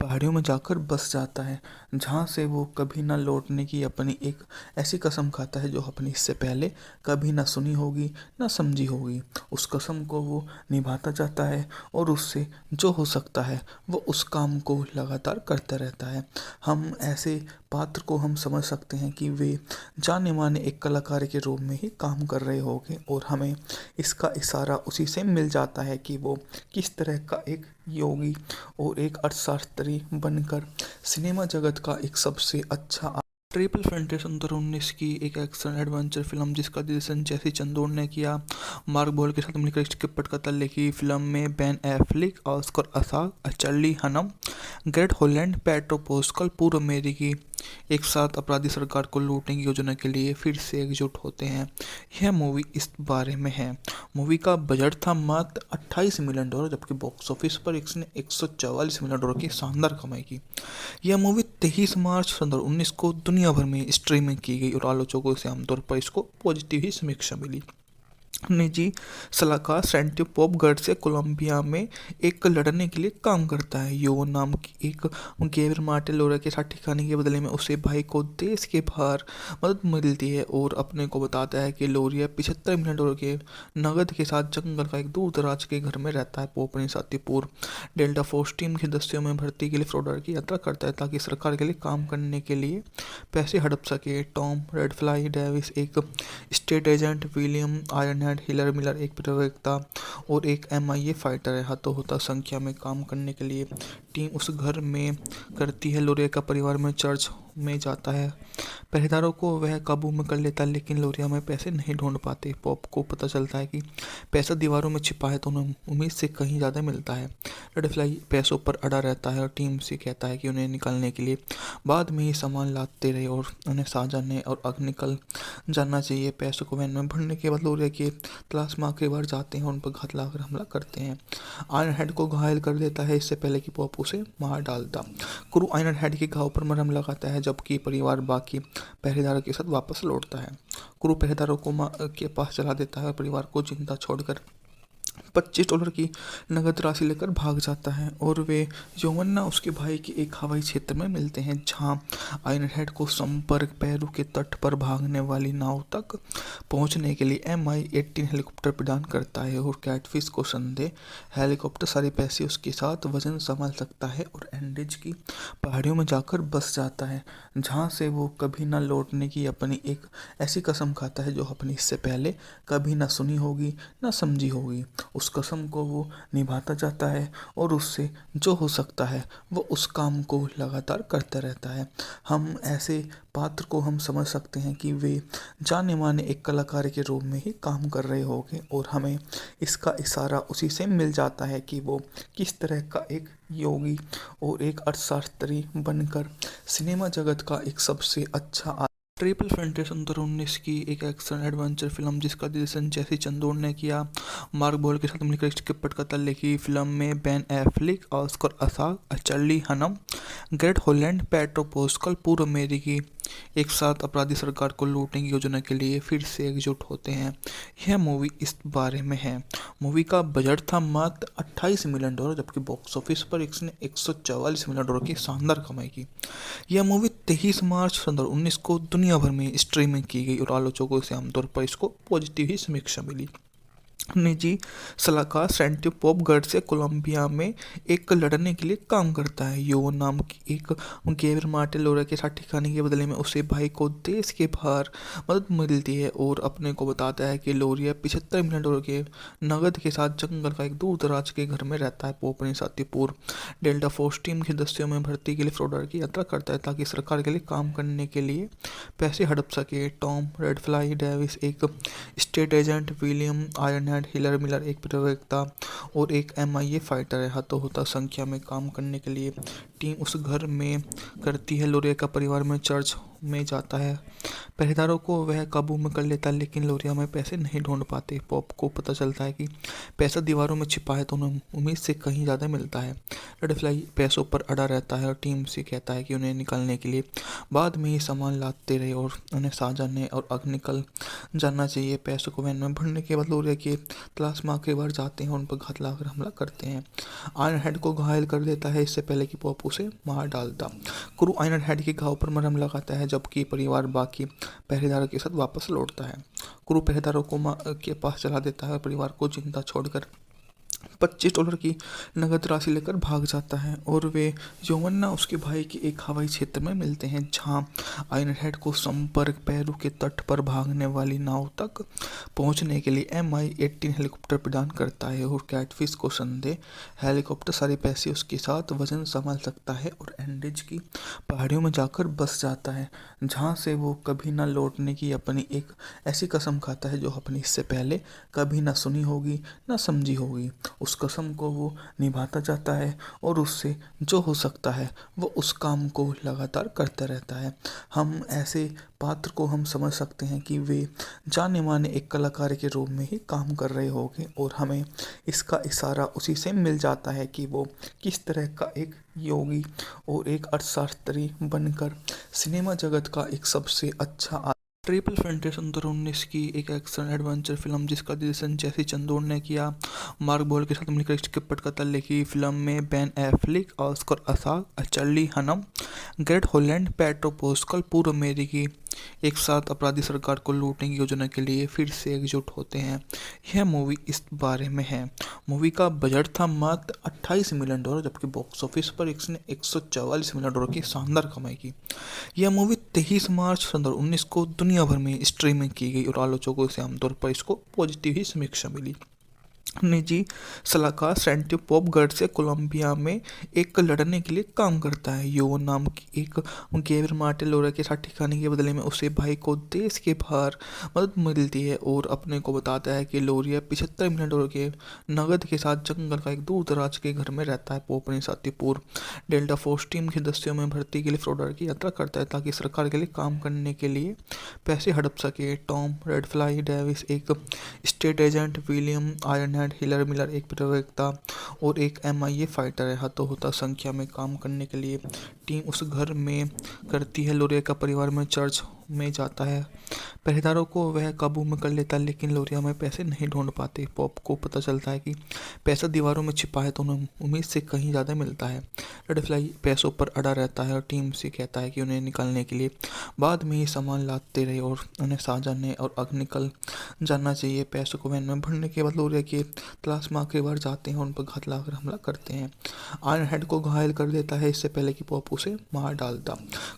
पहाड़ियों में जाकर बस जाता है, जहां से वो कभी न लौटने की अपनी एक ऐसी कसम खाता है जो अपनी इससे पहले कभी न सुनी होगी न समझी होगी। उस कसम को वो निभाता जाता है और उससे जो हो सकता है वो उस काम को लगातार करता रहता है। हम ऐसे पात्र को हम समझ सकते हैं कि वे जाने माने एक कलाकार के रूप में ही काम कर रहे होंगे और हमें इसका इशारा उसी से मिल जाता है कि वो किस तरह का एक योगी और एक अर्थशास्त्री बनकर सिनेमा जगत का एक सबसे अच्छा ट्रिपल फैंटेसी 2019 की एक एक्शन एडवेंचर फिल्म जिसका निर्देशन जेसी चंदोर ने किया। मार्क बोल के साथ मिलकर स्क्रिप्ट पटकथा लिखी। फिल्म में Ben Affleck, Oscar Isaac, Charlie Hunnam, Garrett Hedlund, Pedro Pascal पूर्व अमेरिकी एक साथ अपराधी सरकार को लूटने की योजना के लिए फिर से एकजुट होते हैं। यह मूवी इस बारे में है। मूवी का बजट था मात्र $28 मिलियन, जबकि बॉक्स ऑफिस पर इसने $144 मिलियन की शानदार कमाई की। यह मूवी 23 मार्च 2019 को दुनिया भर में स्ट्रीमिंग की गई और आलोचकों से आमतौर पर इसको पॉजिटिव ही समीक्षा मिली। निजी सलाहकार सैंटी पॉप गर्ड से कोलंबिया में एक लड़ने के लिए काम करता है। यो नाम की एक गैब्रियल मार्टिन लोरा के साथ ठिकाने के बदले में उसे भाई को देश के बाहर मदद मिलती है और अपने को बताता है कि लोरिया $75 मिलियन के नगद के साथ जंगल का एक दूर दराज के घर में रहता है। पॉप अपने साथी पूर्व डेल्टा फोर्स टीम के दस्तियों में भर्ती के लिए फ्लोरिडा की यात्रा करता है ताकि सरकार के लिए काम करने के लिए पैसे हड़प सके। टॉम रेडफ्लाई डेविस एक state agent, William Ironhead healer Miller एक प्रवक्ता और एक MIA फाइटर है। हाथों संख्या में काम करने के लिए टीम उस घर में करती है। लोरिया का परिवार में चर्च में जाता है। पहरेदारों को वह काबू में कर लेता है लेकिन लोरिया में पैसे नहीं ढूंढ पाते। पॉप को पता चलता है कि पैसा दीवारों में छिपा है तो उन्हें उम्मीद से कहीं ज़्यादा मिलता है। रेडफ्लाई पैसों पर अड़ा रहता है और टीम से कहता है कि उन्हें निकालने के लिए बाद में ही सामान लाते रहे और उन्हें साझा और आग निकल जाना चाहिए। पैसों को वैन में भरने के बाद लोरिया की तलाश में आखिरी बार जाते हैं और उन पर घात लगाकर हमला करते हैं। आयरन हेड को घायल कर देता है इससे पहले कि पॉप उसे मार डालता। क्रू आयरन हेड के घाव पर मरहम लगाता है जबकि परिवार बाकी पहरेदारों के साथ वापस लौटता है। क्रू पहरेदारों को के पास चला देता है और परिवार को जिंदा छोड़कर $25 की नगद राशि लेकर भाग जाता है और वे यौवन्ना उसके भाई के एक हवाई क्षेत्र में मिलते हैं जहां आयरन हेड को संपर्क पेरू के तट पर भागने वाली नाव तक पहुंचने के लिए MI-18 हेलीकॉप्टर प्रदान करता है और कैटफिश को संदेह हेलीकॉप्टर सारे पैसे उसके साथ वजन संभाल सकता है और एंडीज की पहाड़ियों में जाकर बस जाता है जहां से वो कभी न लौटने की अपनी एक ऐसी कसम खाता है जो अपनी इससे पहले कभी न सुनी होगी न समझी होगी। उस कसम को वो निभाता जाता है और उससे जो हो सकता है वो उस काम को लगातार करता रहता है। हम ऐसे पात्र को हम समझ सकते हैं कि वे जाने माने एक कलाकार के रूप में ही काम कर रहे होंगे और हमें इसका इशारा उसी से मिल जाता है कि वो किस तरह का एक योगी और एक अर्थशास्त्री बनकर सिनेमा जगत का एक सबसे अच्छा ट्रिपल फैंटेसी 2019 की एक एक्शन एडवेंचर फिल्म जिसका निर्देशन जेसी चंदोर ने किया। मार्क बोल के साथ मिलकर स्क्रिप्ट कथा लिखी। फिल्म में Ben Affleck, Oscar Isaac, Charlie Hunnam, Garrett Hedlund, Pedro Pascal पूर्व अमेरिकी एक साथ अपराधी सरकार को लूटने की योजना के लिए फिर से एकजुट होते हैं। यह मूवी इस बारे में है। मूवी का बजट था मात्र $28 मिलियन जबकि बॉक्स ऑफिस पर इसने $144 मिलियन की शानदार कमाई की। यह मूवी 23 मार्च 2019 को दुनिया भर में स्ट्रीमिंग की गई और आलोचकों से आमतौर पर इसको पॉजिटिव ही समीक्षा मिली। निजी सलाहकार सैंटी पॉप गर्ड से कोलंबिया में एक लड़ने के लिए काम करता है। यो नाम की एक गैब्रियल मार्टिन लोरा के साथ ठिकाने के बदले में उसे भाई को देश के बाहर मदद मिलती है और अपने को बताता है कि लोरिया $75 मिलियन के नगद के साथ जंगल का एक दूर दराज के घर में रहता है। पॉप अपने साथी पूर्व डेल्टा फोर्स टीम के दस्तियों में भर्ती के लिए फ्लोरिडा की यात्रा करता है ताकि सरकार के लिए काम करने के लिए पैसे हड़प सके। टॉम रेडफ्लाई डेविस एक state agent, William Ironhead healer Miller एक प्रवक्ता और एक MIA फाइटर है। हाथों संख्या में काम करने के लिए टीम उस घर में करती है। लोरिया का परिवार में चर्च में जाता है। पहरेदारों को वह काबू में कर लेता है लेकिन लोरिया में पैसे नहीं ढूंढ पाते। पॉप को पता चलता है कि पैसा दीवारों में छिपा है तो उन्हें उम्मीद से कहीं ज़्यादा मिलता है। रेडफ्लाई पैसों पर अड़ा रहता है और टीम से कहता है कि उन्हें निकालने के लिए बाद में ही सामान लाते रहे और उन्हें साझा और आग निकल जाना चाहिए। पैसों को वैन में भरने के बाद लोरिया की तलाश में आखिरी बार जाते हैं और उन पर घात लगाकर हमला करते हैं। आयरन हेड को घायल कर देता है इससे पहले कि पॉप उसे मार डालता। क्रू आयरन हेड के घाव पर मरहम लगाता है जबकि परिवार बाकी पहरेदारों के साथ वापस लौटता है। क्रू पहरेदारों को के पास चला देता है और परिवार को जिंदा छोड़कर $25 की नगद राशि लेकर भाग जाता है और वे यौवन्ना उसके भाई के एक हवाई क्षेत्र में मिलते हैं जहां आयरन हेड को संपर्क पेरू के तट पर भागने वाली नाव तक पहुंचने के लिए MI-18 हेलीकॉप्टर प्रदान करता है और कैटफिश को संदेह हेलीकॉप्टर सारे पैसे उसके साथ वजन संभाल सकता है और एंडीज की पहाड़ियों में जाकर बस जाता है जहां से वो कभी न लौटने की अपनी एक ऐसी कसम खाता है जो अपनी इससे पहले कभी न सुनी होगी न समझी होगी। उस कसम को वो निभाता जाता है और उससे जो हो सकता है वो उस काम को लगातार करता रहता है। हम ऐसे पात्र को हम समझ सकते हैं कि वे जाने माने एक कलाकार के रूप में ही काम कर रहे होंगे और हमें इसका इशारा उसी से मिल जाता है कि वो किस तरह का एक योगी और एक अर्थशास्त्री बनकर सिनेमा जगत का एक सबसे अच्छा ट्रिपल फैंटेसी 2019 की एक एक्शन एडवेंचर फिल्म जिसका निर्देशन जेसी चंदोर ने किया। मार्क बोल के साथ मिलकर इसके पटकथा लिखी। फिल्म में Ben Affleck, Oscar Isaac, Charlie Hunnam, Garrett Hedlund, Pedro Pascal पूर्व अमेरिकी एक साथ अपराधी सरकार को लूटने की योजना के लिए फिर से एकजुट होते हैं। यह मूवी इस बारे में है। मूवी का बजट था मात्र $28 मिलियन, जबकि बॉक्स ऑफिस पर इसने $144 मिलियन की शानदार कमाई की। यह मूवी 23 मार्च 2019 को दुनिया भर में स्ट्रीमिंग की गई और आलोचकों से आमतौर पर इसको पॉजिटिव ही समीक्षा मिली। निजी सलाहकार सैंटी पॉप से कोलंबिया में एक लड़ने के लिए काम करता है। यो नाम की एक गैब्रियल मार्टिन लोरा के साथ ठिकाने के बदले में उसे भाई को देश के बाहर मदद मिलती है और अपने को बताता है कि लोरिया $75 मिलियन के नगद के साथ जंगल का एक दूर दराज के घर में रहता है। पॉप अपने साथी पूर्व डेल्टा फोर्स टीम के सदस्यों में भर्ती के लिए फ्लोरिडा की यात्रा करता है ताकि सरकार के लिए काम करने के लिए पैसे हड़प सके। टॉम रेडफ्लाई डेविस एक state agent, William Ironhead healer Miller एक प्रवक्ता और एक MIA फाइटर है। हाथों होता संख्या में काम करने के लिए टीम उस घर में करती है। लोरिया का परिवार में चर्च में जाता है। पहरेदारों को वह काबू में कर लेता है, लेकिन लोरिया में पैसे नहीं ढूंढ पाते। पॉप को पता चलता है कि पैसा दीवारों में छिपा है तो उन्हें उम्मीद से कहीं ज़्यादा मिलता है। रेडफ्लाई पैसों पर अड़ा रहता है और टीम से कहता है कि उन्हें निकालने के लिए बाद में ही सामान लाते रहे और उन्हें साजाने और आगे निकल जाना चाहिए। पैसों को वैन में भरने के बाद लोरिया की तलाश में आखिरी बार जाते हैं और उन पर घात लगाकर हमला करते हैं। आयरन हेड को घायल कर देता है इससे पहले कि पॉप उसे मार डालता।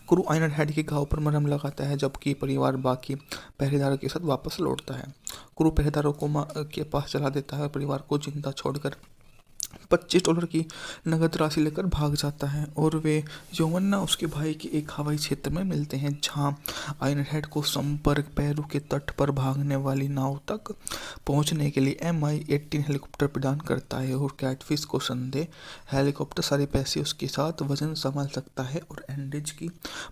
क्रू आयरन हेड के घाव पर मरहम लगाता है, जबकि परिवार बाकी पहरेदारों के साथ वापस लौटता है। क्रू पहरेदारों को के पास चला देता है और परिवार को जिंदा छोड़कर $25 की नगद राशि लेकर भाग जाता है और वे योवन्ना उसके भाई के एक हवाई क्षेत्र में मिलते हैं, जहां आयरन हेड को संपर्क पेरू के तट पर भागने वाली नाव तक पहुंचने के लिए MI-18 हेलीकॉप्टर प्रदान करता है और कैटफिश को संदेह हेलीकॉप्टर सारे पैसे उसके साथ वजन संभाल सकता है और एंडीज की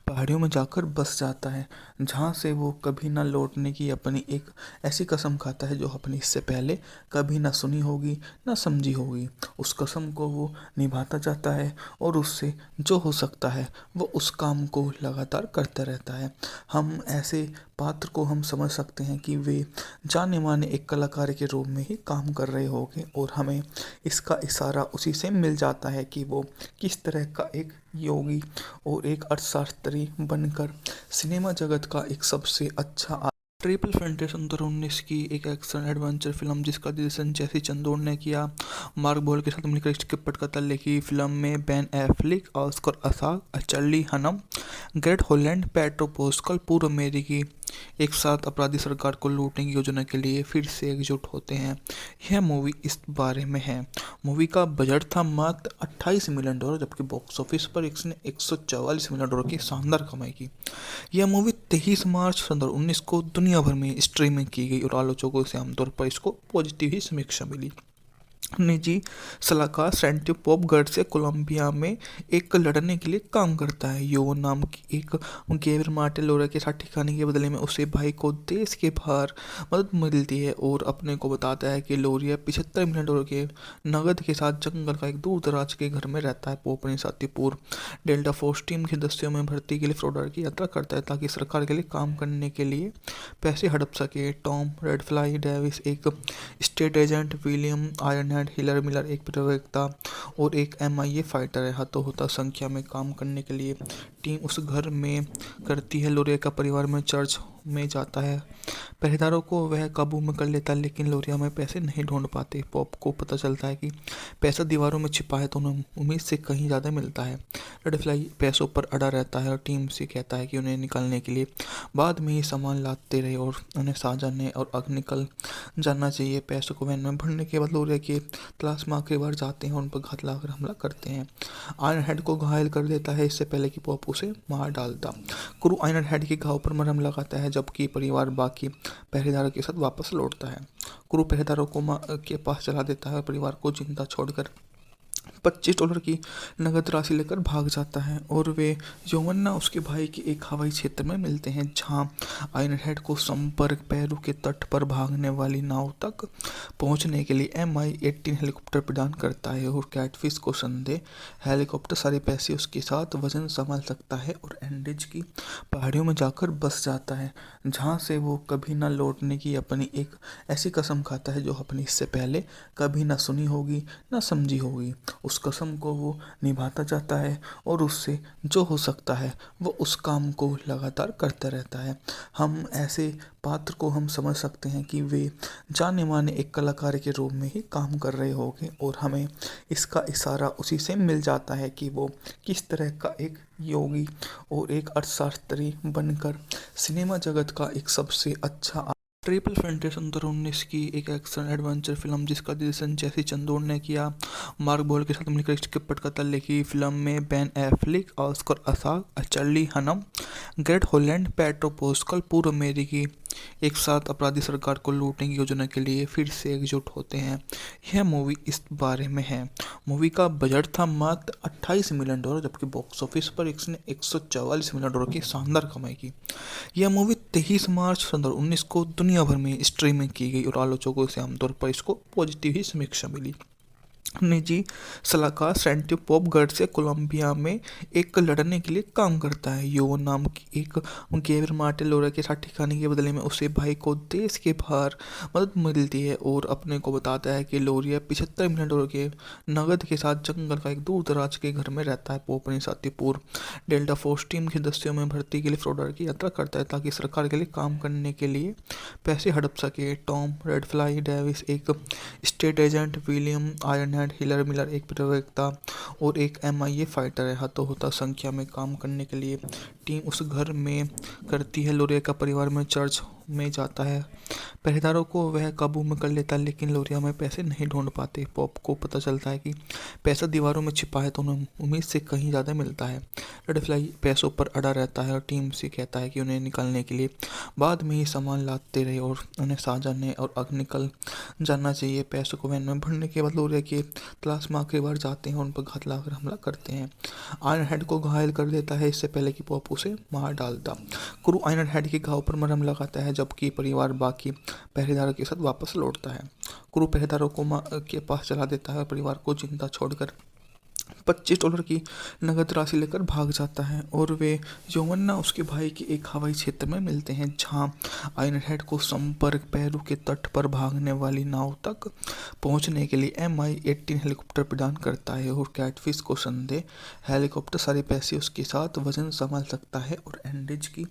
पहाड़ियों में जाकर बस जाता है, जहां से वो कभी न लौटने की अपनी एक ऐसी कसम खाता है जो अपनी इससे पहले कभी न सुनी होगी न समझी होगी। उस कसम को वो निभाता जाता है और उससे जो हो सकता है वो उस काम को लगातार करता रहता है। हम ऐसे पात्र को हम समझ सकते हैं कि वे जाने माने एक कलाकार के रूप में ही काम कर रहे होंगे और हमें इसका इशारा उसी से मिल जाता है कि वो किस तरह का एक योगी और एक अर्थशास्त्री बनकर सिनेमा जगत का एक सबसे अच्छा ट्रिपल फैंटेसी 2019 की एक एक्शन एडवेंचर फिल्म जिसका निर्देशन जेसी चंदोर ने किया। मार्क बोल के साथ मिलकर इसके पटकथा लिखी। फिल्म में Ben Affleck, Oscar Isaac, Charlie Hunnam, Garrett Hedlund, Pedro Pascal पूर्व अमेरिकी एक साथ अपराधी सरकार को लूटने की योजना के लिए फिर से एकजुट होते हैं। यह मूवी इस बारे में है। मूवी का बजट था मात्र $28 मिलियन, जबकि बॉक्स ऑफिस पर इसने $144 मिलियन की शानदार कमाई की। यह मूवी 23 मार्च 2019 को दुनिया भर में स्ट्रीमिंग की गई और आलोचकों से आमतौर पर इसको पॉजिटिव ही समीक्षा मिली। निजी सलाहकार सैंटी पॉप से कोलंबिया में एक लड़ने के लिए काम करता है। यो नाम की एक गैब्रियल मार्टिन लोरा के साथ ठिकाने के बदले में उसे भाई को देश के बाहर मदद मिलती है और अपने को बताता है कि लोरिया $75 मिलियन के नगद के साथ जंगल का एक दूर दराज के घर में रहता है। पॉप अपने साथी पूर्व डेल्टा फोर्स टीम के सदस्यों में भर्ती के लिए फ्लोरिडा की यात्रा करता है ताकि सरकार के लिए काम करने के लिए पैसे हड़प सके। टॉम रेडफ्लाई डेविस एक state agent, William Ironhead healer Miller एक प्रवक्ता और एक MIA फाइटर है। हाथों होता संख्या में काम करने के लिए टीम उस घर में करती है। लोरिया का परिवार में चर्च में जाता है। पहरेदारों को वह काबू में कर लेता है, लेकिन लोरिया में पैसे नहीं ढूंढ पाते। पॉप को पता चलता है कि पैसा दीवारों में छिपा है तो उन्हें उम्मीद से कहीं ज़्यादा मिलता है। रेडफ्लाई पैसों पर अड़ा रहता है और टीम से कहता है कि उन्हें निकालने के लिए बाद में ही सामान लाते रहे और उन्हें साजाने और आगे निकल जाना चाहिए। पैसों को वैन में भरने के बाद लोरिया की तलाश में आखिरी बार जाते हैं और उन पर घात लगाकर हमला करते हैं। आयरन हेड को घायल कर देता है इससे पहले कि पॉप उसे मार डालता। क्रू आयरन हेड के घाव पर मरहम लगाता है, जबकि परिवार बाकी पहरेदारों के साथ वापस लौटता है। क्रू पहरेदारों को के पास चला देता है और परिवार को जिंदा छोड़कर $25 की नगद राशि लेकर भाग जाता है और वे यौवना उसके भाई के एक हवाई क्षेत्र में मिलते हैं, जहां आयरनहेड को संपर्क पेरू के तट पर भागने वाली नाव तक पहुंचने के लिए MI-18 हेलीकॉप्टर प्रदान करता है और कैटफिश को संदेह हेलीकॉप्टर सारे पैसे उसके साथ वजन संभाल सकता है और एंडीज की पहाड़ियों में जाकर बस जाता है, जहां से वो कभी न लौटने की अपनी एक ऐसी कसम खाता है जो अपनी इससे पहले कभी न सुनी होगी न समझी होगी। उस कसम को वो निभाता जाता है और उससे जो हो सकता है वो उस काम को लगातार करता रहता है। हम ऐसे पात्र को हम समझ सकते हैं कि वे जाने माने एक कलाकार के रूप में ही काम कर रहे होंगे और हमें इसका इशारा उसी से मिल जाता है कि वो किस तरह का एक योगी और एक अर्थशास्त्री बनकर सिनेमा जगत का एक सबसे अच्छा ट्रिपल फैंटेसी 2019 की एक एक्शन एडवेंचर फिल्म जिसका निर्देशन जैसी चंदोर ने किया। मार्क बोल के साथ मिलकर इसके पटकथा लिखी। फिल्म में Ben Affleck, Oscar Isaac, Charlie Hunnam, Garrett Hedlund, Pedro Pascal पूर्व अमेरिकी एक साथ अपराधी सरकार को लूटने की योजना के लिए फिर से एकजुट होते हैं। यह मूवी इस बारे में है। मूवी का बजट था मात्र $28 मिलियन, जबकि बॉक्स ऑफिस पर इसने $144 मिलियन की शानदार कमाई की। यह मूवी 23 मार्च 2019 को दुनिया भर में स्ट्रीमिंग की गई और आलोचकों से आमतौर पर इसको पॉजिटिव ही समीक्षा मिली। निजी सलाहकार सैंटी पॉप गर्ड कोलंबिया में एक लड़ने के लिए काम करता है। यो नाम की एक गैब्रियल मार्टिन लोरा के साथ ठिकाने के बदले में उसे भाई को देश के बाहर मदद मिलती है और अपने को बताता है कि लोरिया $75 मिलियन के नगद के साथ जंगल का एक दूर दराज के घर में रहता है। वो अपने साथी पूर्व डेल्टा फोर्स टीम के सदस्यों में भर्ती के लिए फ्लोरिडा की यात्रा करता है ताकि सरकार के लिए काम करने के लिए पैसे हड़प सके। टॉम रेडफ्लाई डेविस एक state agent, William Ironhead healer Miller एक प्रवक्ता और एक MIA फाइटर है। हाथों संख्या में काम करने के लिए टीम उस घर में करती है। लोरिया का परिवार में चर्च में जाता है। पहरेदारों को वह काबू में कर लेता है, लेकिन लोरिया में पैसे नहीं ढूंढ पाते। पॉप को पता चलता है कि पैसा दीवारों में छिपा है तो उन्हें उम्मीद से कहीं ज़्यादा मिलता है। रेडफ्लाई पैसों पर अड़ा रहता है और टीम से कहता है कि उन्हें निकालने के लिए बाद में ही सामान लाते रहे और उन्हें साझा और अब निकल जाना चाहिए। पैसों को वैन में भरने के बाद लोरिया की तलाश में आखिरी बार जाते हैं और उन पर घात लगाकर हमला करते हैं। आयरनहेड को घायल कर देता है इससे पहले कि पॉप उसे मार डालता। क्रू आयरनहेड के घाव पर मरहम लगाता है जबकि परिवार बाकी पहरेदारों के साथ वापस लौटता है। क्रू पहरेदारों को के पास चला देता है और परिवार को जिंदा छोड़कर $25 की नगद राशि लेकर भाग जाता है और वे यौवना उसके भाई के एक हवाई क्षेत्र में मिलते हैं, जहां आयरनहेड को संपर्क पेरू के तट पर भागने वाली नाव तक पहुंचने के लिए MI-18 हेलीकॉप्टर प्रदान करता है और कैटफिश को संदेह हेलीकॉप्टर सारे पैसे उसके साथ वजन संभाल सकता है और एंडीज की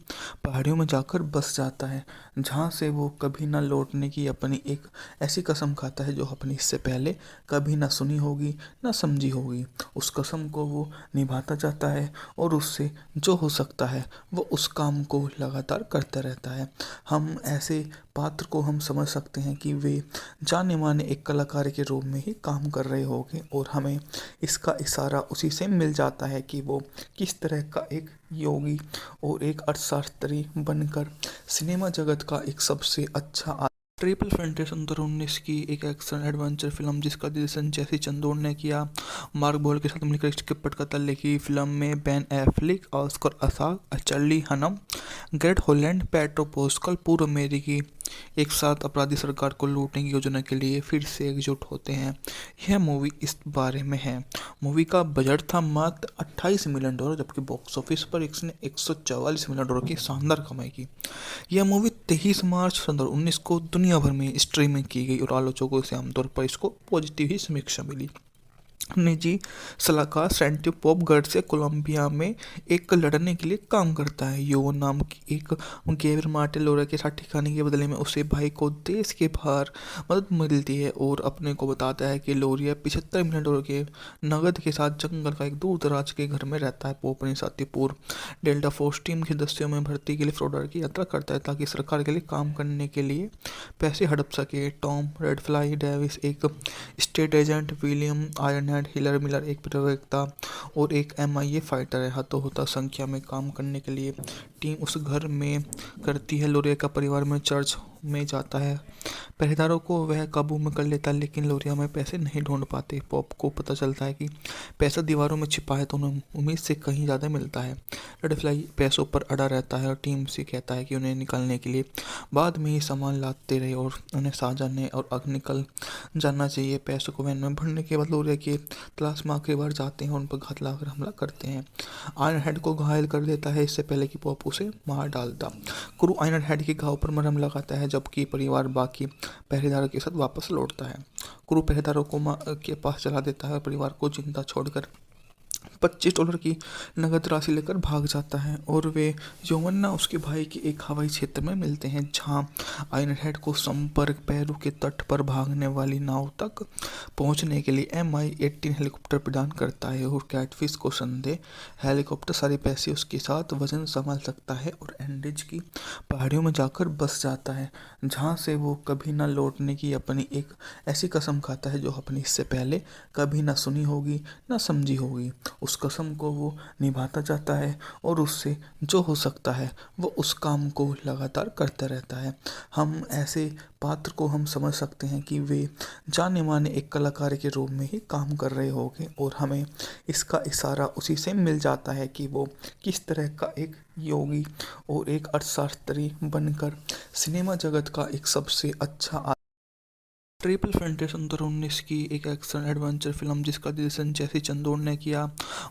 पहाड़ियों में जाकर बस जाता है, जहां से वो कभी न लौटने की अपनी एक ऐसी कसम खाता है जो अपनी इससे पहले कभी न सुनी होगी न समझी होगी। उस कसम को वो निभाता जाता है और उससे जो हो सकता है वो उस काम को लगातार करता रहता है। हम ऐसे पात्र को हम समझ सकते हैं कि वे जाने माने एक कलाकार के रूप में ही काम कर रहे होंगे और हमें इसका इशारा उसी से मिल जाता है कि वो किस तरह का एक योगी और एक अर्थशास्त्री बनकर सिनेमा जगत का एक सबसे अच्छा ट्रिपल फैंटेसी 2019 की एक एक्शन एडवेंचर फिल्म जिसका निर्देशन जैसी चंदोर ने किया। मार्क बोल के साथ मिलकर इसके पटकथा लिखी। फिल्म में Ben Affleck, Oscar Isaac, Charlie Hunnam, Garrett Hedlund, Pedro Pascal पूर्व अमेरिकी एक साथ अपराधी सरकार को लूटने की योजना के लिए फिर से एकजुट होते हैं। यह मूवी इस बारे में है। मूवी का बजट था मात्र $28 मिलियन, जबकि बॉक्स ऑफिस पर इसने $144 मिलियन की शानदार कमाई की। यह मूवी 23 मार्च 2019 को दुनिया भर में स्ट्रीमिंग की गई और आलोचकों से आमतौर पर इसको पॉजिटिव ही समीक्षा मिली। निजी सलाहकार सैंटी पॉप गर्ड कोलंबिया में एक लड़ने के लिए काम करता है। यो नाम की एक गैब्रियल मार्टिन लोरा के साथ ठिकाने के बदले में उसे भाई को देश के बाहर मदद मिलती है और अपने को बताता है कि लोरिया $75 मिलियन के नगद के साथ जंगल का एक दूर दराज के घर में रहता है। वो अपने साथी पूर्व डेल्टा फोर्स टीम के सदस्यों में भर्ती के लिए फ्लोरिडा की यात्रा करता है ताकि सरकार के लिए काम करने के लिए पैसे हड़प सके। टॉम रेडफ्लाई डेविस एक state agent, William Ironhead healer Miller एक प्रवक्ता और एक MIA फाइटर है। हाथों संख्या में काम करने के लिए टीम उस घर में करती है। लोरिया का परिवार में चर्च में जाता है। पहरेदारों को वह काबू में कर लेता है, लेकिन लोरिया में पैसे नहीं ढूंढ पाते। पॉप को पता चलता है कि पैसा दीवारों में छिपा है, तो उन्हें उम्मीद से कहीं ज़्यादा मिलता है। रेड फ्लाई पैसों पर अड़ा रहता है और टीम से कहता है कि उन्हें निकालने के लिए बाद में ही सामान लाते रहे और उन्हें साजाने और आग निकल जाना चाहिए। पैसों को वैन में भरने के बाद लोरिया के तलाश में आखिरी बार जाते हैं और उन पर घात लगाकर हमला करते हैं। आयरन हेड को घायल कर देता है इससे पहले कि पॉप उसे मार डालता। क्रू आयरन हेड के घाव पर मरहम लगाता है, जबकि परिवार बाकी पहरेदारों के साथ वापस लौटता है। क्रू पहरेदारों को के पास चला देता है और परिवार को जिंदा छोड़कर $25 की नगद राशि लेकर भाग जाता है और वे यौवन्ना उसके भाई के एक हवाई क्षेत्र में मिलते हैं, जहां आयरन हेड को संपर्क पेरू के तट पर भागने वाली नाव तक पहुंचने के लिए MI-18 हेलीकॉप्टर प्रदान करता है और कैटफिश को संदेह हेलीकॉप्टर सारे पैसे उसके साथ वजन संभाल सकता है और एंडीज की पहाड़ियों में जाकर बस जाता है, जहां से वो कभी न लौटने की अपनी एक ऐसी कसम खाता है जो अपनी इससे पहले कभी न सुनी होगी न समझी होगी। उस कसम को वो निभाता जाता है और उससे जो हो सकता है वो उस काम को लगातार करता रहता है। हम ऐसे पात्र को हम समझ सकते हैं कि वे जाने माने एक कलाकार के रूप में ही काम कर रहे होंगे और हमें इसका इशारा उसी से मिल जाता है कि वो किस तरह का एक योगी और एक अर्थशास्त्री बनकर सिनेमा जगत का एक सबसे अच्छा ट्रिपल फैंटेसी 2019 की एक एक्शन एडवेंचर फिल्म जिसका निर्देशन जैसी चंदोड़ ने किया।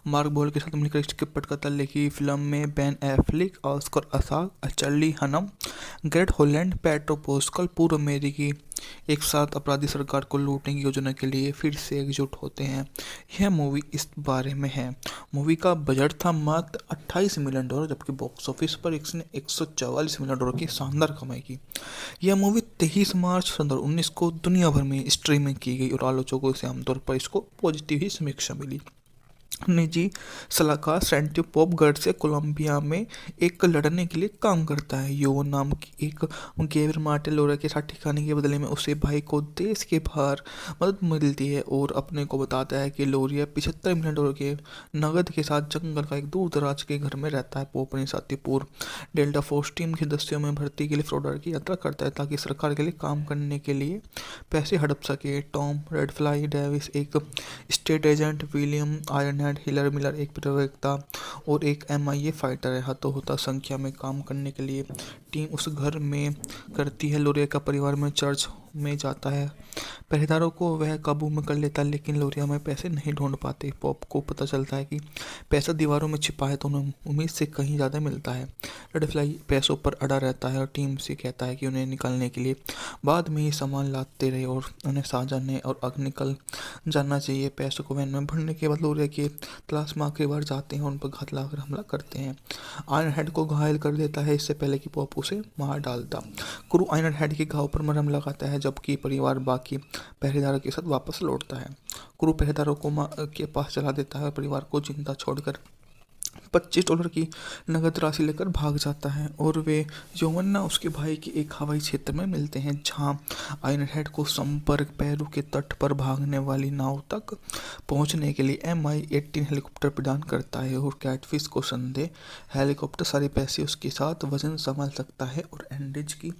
मार्क बोल के साथ मिलकर इसके पटकथा लिखी। फिल्म में Ben Affleck, Oscar Isaac, Charlie Hunnam, Garrett Hedlund, Pedro Pascal पूर्व अमेरिकी एक साथ अपराधी सरकार को लूटने की योजना के लिए फिर से एकजुट होते हैं। यह मूवी इस बारे में है। मूवी का बजट था मात्र $28 मिलियन, जबकि बॉक्स ऑफिस पर इसने $144 मिलियन की शानदार कमाई की। यह मूवी 23 मार्च 2019 को दुनिया भर में स्ट्रीमिंग की गई और आलोचकों से आमतौर पर इसको पॉजिटिव ही समीक्षा मिली। निजी सलाहकार सैंटी पॉप गर्ड से कोलंबिया में एक लड़ने के लिए काम करता है। यो नाम की एक गेवर मार्टिन लोरा के साथ ठिकाने के बदले में उसे भाई को देश के बाहर मदद मिलती है और अपने को बताता है कि लोरिया $75 मिलियन के नगद के साथ जंगल का एक दूर दराज के घर में रहता है। पॉप अपने साथी पूर्व डेल्टा फोर्स टीम के सदस्यों में भर्ती के लिए फ्लोरिडा की यात्रा करता है ताकि सरकार के लिए काम करने के लिए पैसे हड़प सके। टॉम रेडफ्लाई डेविस एक state agent, William Iron Hiller Miller एक प्रवक्ता और एक MIA फाइटर है। हाथों संख्या में काम करने के लिए टीम उस घर में करती है। लोरिया का परिवार में चर्च में जाता है। पहरेदारों को वह काबू में कर लेता है, लेकिन लोरिया में पैसे नहीं ढूंढ पाते। पॉप को पता चलता है कि पैसा दीवारों में छिपा है, तो उन्हें उम्मीद से कहीं ज़्यादा मिलता है। रेड फ्लाई पैसों पर अड़ा रहता है और टीम से कहता है कि उन्हें निकालने के लिए बाद में ही सामान लाते रहे और उन्हें साजाने और आग निकल जाना चाहिए। पैसों को वैन में भरने के बाद लोरिया के तलाश में आखिरी बार जाते हैं और उन पर घात लगाकर हमला करते हैं। आयरन हेड को घायल कर देता है इससे पहले कि पॉप उसे मार डालता। क्रू आयरन हेड के घाव पर मरहम लगाता है, जबकि परिवार बाकी पहरेदारों के साथ वापस लौटता है। क्रू पहरेदारों को के पास चला देता है और परिवार को जिंदा छोड़कर $25 की नगद राशि लेकर भाग जाता है और वे यौवन्ना उसके भाई के एक हवाई क्षेत्र में मिलते हैं, जहां आयरन हेड को संपर्क पेरू के तट पर भागने वाली नाव तक पहुंचने के लिए MI-18 हेलीकॉप्टर प्रदान करता है और कैटफिश को संदेह हेलीकॉप्टर सारे पैसे उसके साथ वजन संभाल सकता है और एंडीज की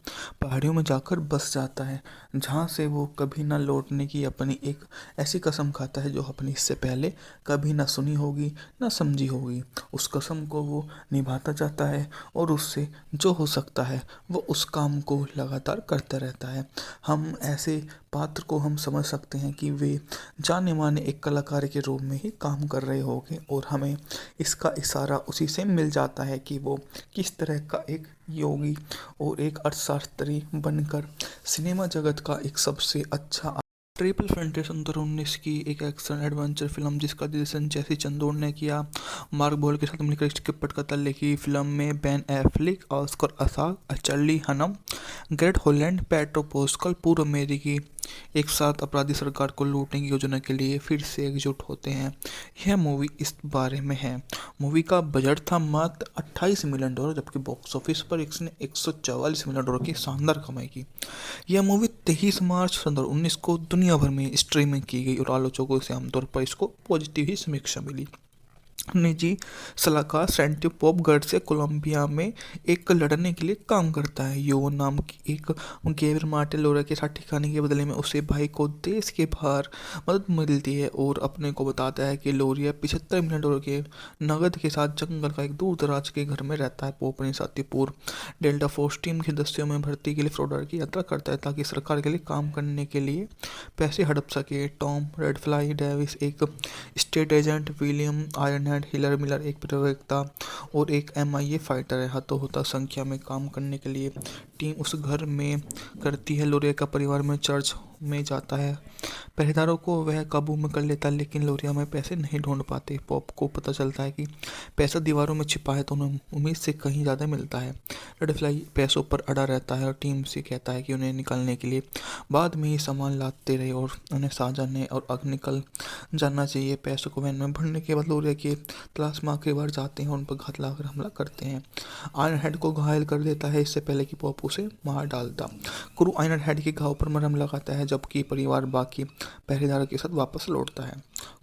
पहाड़ियों में जाकर बस जाता है, जहां से वो कभी न लौटने की अपनी एक ऐसी कसम खाता है जो अपनी इससे पहले कभी न सुनी होगी न समझी होगी। उस कसम को वो निभाता जाता है और उससे जो हो सकता है वो उस काम को लगातार करता रहता है। हम ऐसे पात्र को हम समझ सकते हैं कि वे जाने माने एक कलाकार के रूप में ही काम कर रहे होंगे और हमें इसका इशारा उसी से मिल जाता है कि वो किस तरह का एक योगी और एक अर्थशास्त्री बनकर सिनेमा जगत का एक सबसे अच्छा ट्रिपल फैंटेसी 2019 की एक एक्शन एडवेंचर फिल्म जिसका निर्देशन जैसी चंदोड़ ने किया। मार्क बोल के साथ मिलकर इसके पटकथा लिखी। फिल्म में Ben Affleck, Oscar Isaac, Charlie Hunnam, Garrett Hedlund, Pedro Pascal पूर्व अमेरिकी एक साथ अपराधी सरकार को लूटने की योजना के लिए फिर से एकजुट होते हैं। यह मूवी इस बारे में है। मूवी का बजट था मात्र $28 मिलियन, जबकि बॉक्स ऑफिस पर इसने $144 मिलियन की शानदार कमाई की। यह मूवी 23 मार्च 2019 को दुनिया भर में स्ट्रीमिंग की गई और आलोचकों से आमतौर पर इसको पॉजिटिव ही समीक्षा मिली। निजी सलाहकार सैंटी पॉप गढ़ से कोलंबिया में एक लड़ने के लिए काम करता है। यो नाम की एक गेवर मार्टिन लोरा के साथ ठिकाने के बदले में उसे भाई को देश के बाहर मदद मिलती है और अपने को बताता है कि लोरिया $75 मिलियन के नगद के साथ जंगल का एक दूर दराज के घर में रहता है। पॉप अपने साथी पूर्व डेल्टा फोर्स टीम के सदस्यों में भर्ती के लिए फ्लोरिडा की यात्रा करता है ताकि सरकार के लिए काम करने के लिए पैसे हड़प सके। टॉम रेडफ्लाई डेविस एक state agent, William Ironhead healer Miller एक प्रवक्ता और एक MIA फाइटर है। हाथों होता संख्या में काम करने के लिए टीम उस घर में करती है। लोरिया का परिवार में चर्च में जाता है। पहरेदारों को वह काबू में कर लेता है, लेकिन लोरिया में पैसे नहीं ढूंढ पाते। पॉप को पता चलता है कि पैसा दीवारों में छिपा है तो उन्हें उम्मीद से कहीं ज़्यादा मिलता है। रेडफ्लाई पैसों पर अड़ा रहता है और टीम से कहता है कि उन्हें निकालने के लिए बाद में ही सामान लाते रहे और उन्हें साझाने और आग निकल जाना चाहिए। पैसों को वैन में भरने के बाद लोरिया के तलाश में आखिरी बार जाते हैं और उन पर घात लगाकर हमला करते हैं। आयरन हेड को घायल कर देता है इससे पहले कि पॉप उसे मार डालता। क्रू आयरन हेड के घाव पर मरहम लगाता है जबकि परिवार बाकी पहरेदारों के साथ वापस लौटता है।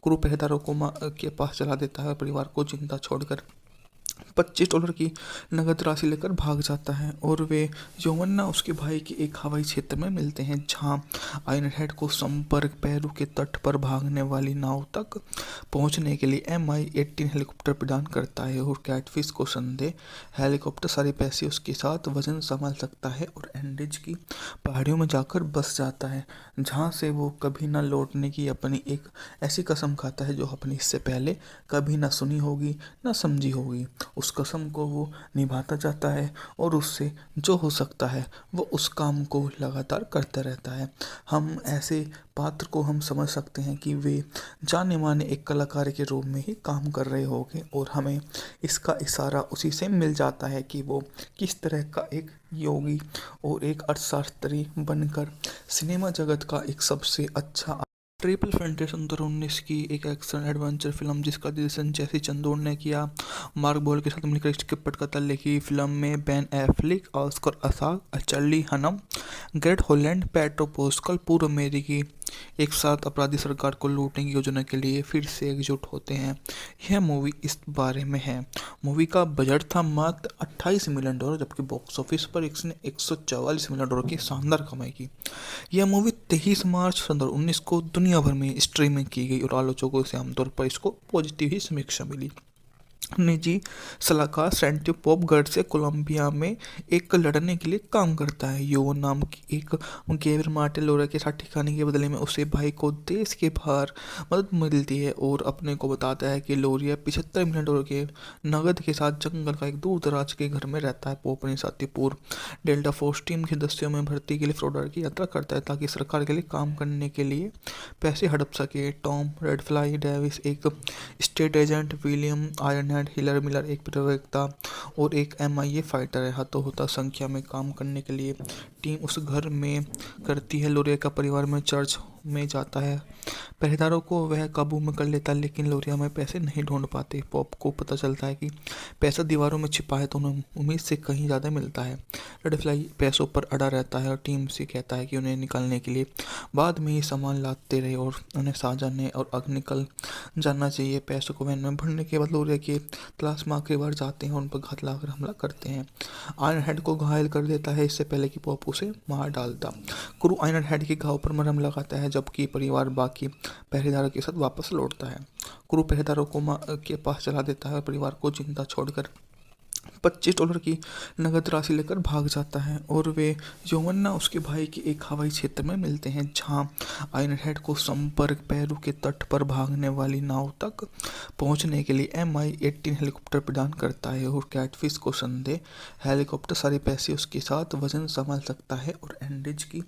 क्रू पहरेदारों को के पास चला देता है और परिवार को जिंदा छोड़कर $25 की नगद राशि लेकर भाग जाता है और वे योवन्ना उसके भाई के एक हवाई क्षेत्र में मिलते हैं जहां आयरन हेड को संपर्क पेरू के तट पर भागने वाली नाव तक पहुंचने के लिए MI-18 हेलीकॉप्टर प्रदान करता है और कैटफिश को संदेह हेलीकॉप्टर सारे पैसे उसके साथ वजन संभाल सकता है और एंडीज की पहाड़ियों में जाकर बस जाता है जहां से वो कभी न लौटने की अपनी एक ऐसी कसम खाता है जो अपनी इससे पहले कभी न सुनी होगी न समझी होगी। उस कसम को वो निभाता जाता है और उससे जो हो सकता है वो उस काम को लगातार करता रहता है। हम ऐसे पात्र को हम समझ सकते हैं कि वे जाने माने एक कलाकार के रूप में ही काम कर रहे होंगे और हमें इसका इशारा उसी से मिल जाता है कि वो किस तरह का एक योगी और एक अर्थशास्त्री बनकर सिनेमा जगत का एक सबसे अच्छा ट्रिपल फैंटेसी 2019 की एक एक्शन एडवेंचर फिल्म जिसका निर्देशन जेसी चंदोर ने किया। मार्क बोल के साथ मिलकर स्क्रिप्ट कथा लिखी। फिल्म में Ben Affleck, Oscar Isaac, Charlie Hunnam, Garrett Hedlund, Pedro Pascal पूर्व अमेरिकी एक साथ अपराधी सरकार को लूटने की योजना के लिए फिर से एकजुट होते हैं। यह मूवी इस बारे में है। मूवी का बजट था मात्र $28 मिलियन जबकि बॉक्स ऑफिस पर इसने $144 मिलियन की शानदार कमाई की। यह मूवी 23 मार्च 2019 को दुनिया भर में स्ट्रीमिंग की गई और आलोचकों से आमतौर पर इसको पॉजिटिव ही समीक्षा मिली। निजी सलाहकार सैंटी पॉप गढ़ से कोलंबिया में एक लड़ने के लिए काम करता है। यो नाम की एक गेवर मार्टिन लोरा के साथ ठिकाने के बदले में उसे भाई को देश के बाहर मदद मिलती है और अपने को बताता है कि लोरिया $75 मिलियन के नगद के साथ जंगल का एक दूर दराज के घर में रहता है। पॉप अपने साथी पूर्व डेल्टा फोर्स टीम के सदस्यों में भर्ती के लिए फ्लोरिडा की यात्रा करता है ताकि सरकार के लिए काम करने के लिए पैसे हड़प सके। टॉम रेडफ्लाई डेविस एक state agent, William Ironhead healer Miller एक प्रवक्ता और एक MIA फाइटर है। हाथों होता संख्या में काम करने के लिए टीम उस घर में करती है। लोरिया का परिवार में चर्च में जाता है। पहरेदारों को वह काबू में कर लेता है, लेकिन लोरिया में पैसे नहीं ढूंढ पाते। पॉप को पता चलता है कि पैसा दीवारों में छिपा है तो उन्हें उम्मीद से कहीं ज़्यादा मिलता है। रेडफ्लाई पैसों पर अड़ा रहता है और टीम से कहता है कि उन्हें निकालने के लिए बाद में ही सामान लाते रहे और उन्हें साझाने और आग निकल जाना चाहिए। पैसों को वैन में भरने के बाद लोरिया के तलाश में आखिरी बार जाते हैं और उन पर घात लगाकर हमला करते हैं। आयरन हेड को घायल कर देता है इससे पहले कि पॉप उसे मार डालता। क्रू आयरन हेड के घाव पर मरहम लगाता है जबकि परिवार बाकी पहरेदारों के साथ वापस लौटता है। क्रू पहरेदारों को के पास चला देता है और परिवार को जिंदा छोड़कर $25 की नगद राशि लेकर भाग जाता है और वे योवन्ना उसके भाई के एक हवाई क्षेत्र में मिलते हैं जहां आयरन हेड को संपर्क पेरू के तट पर भागने वाली नाव तक पहुंचने के लिए MI-18 हेलीकॉप्टर प्रदान करता है और कैटफिश को संदेह हेलीकॉप्टर सारे पैसे उसके साथ वजन संभाल सकता है और एंडीज की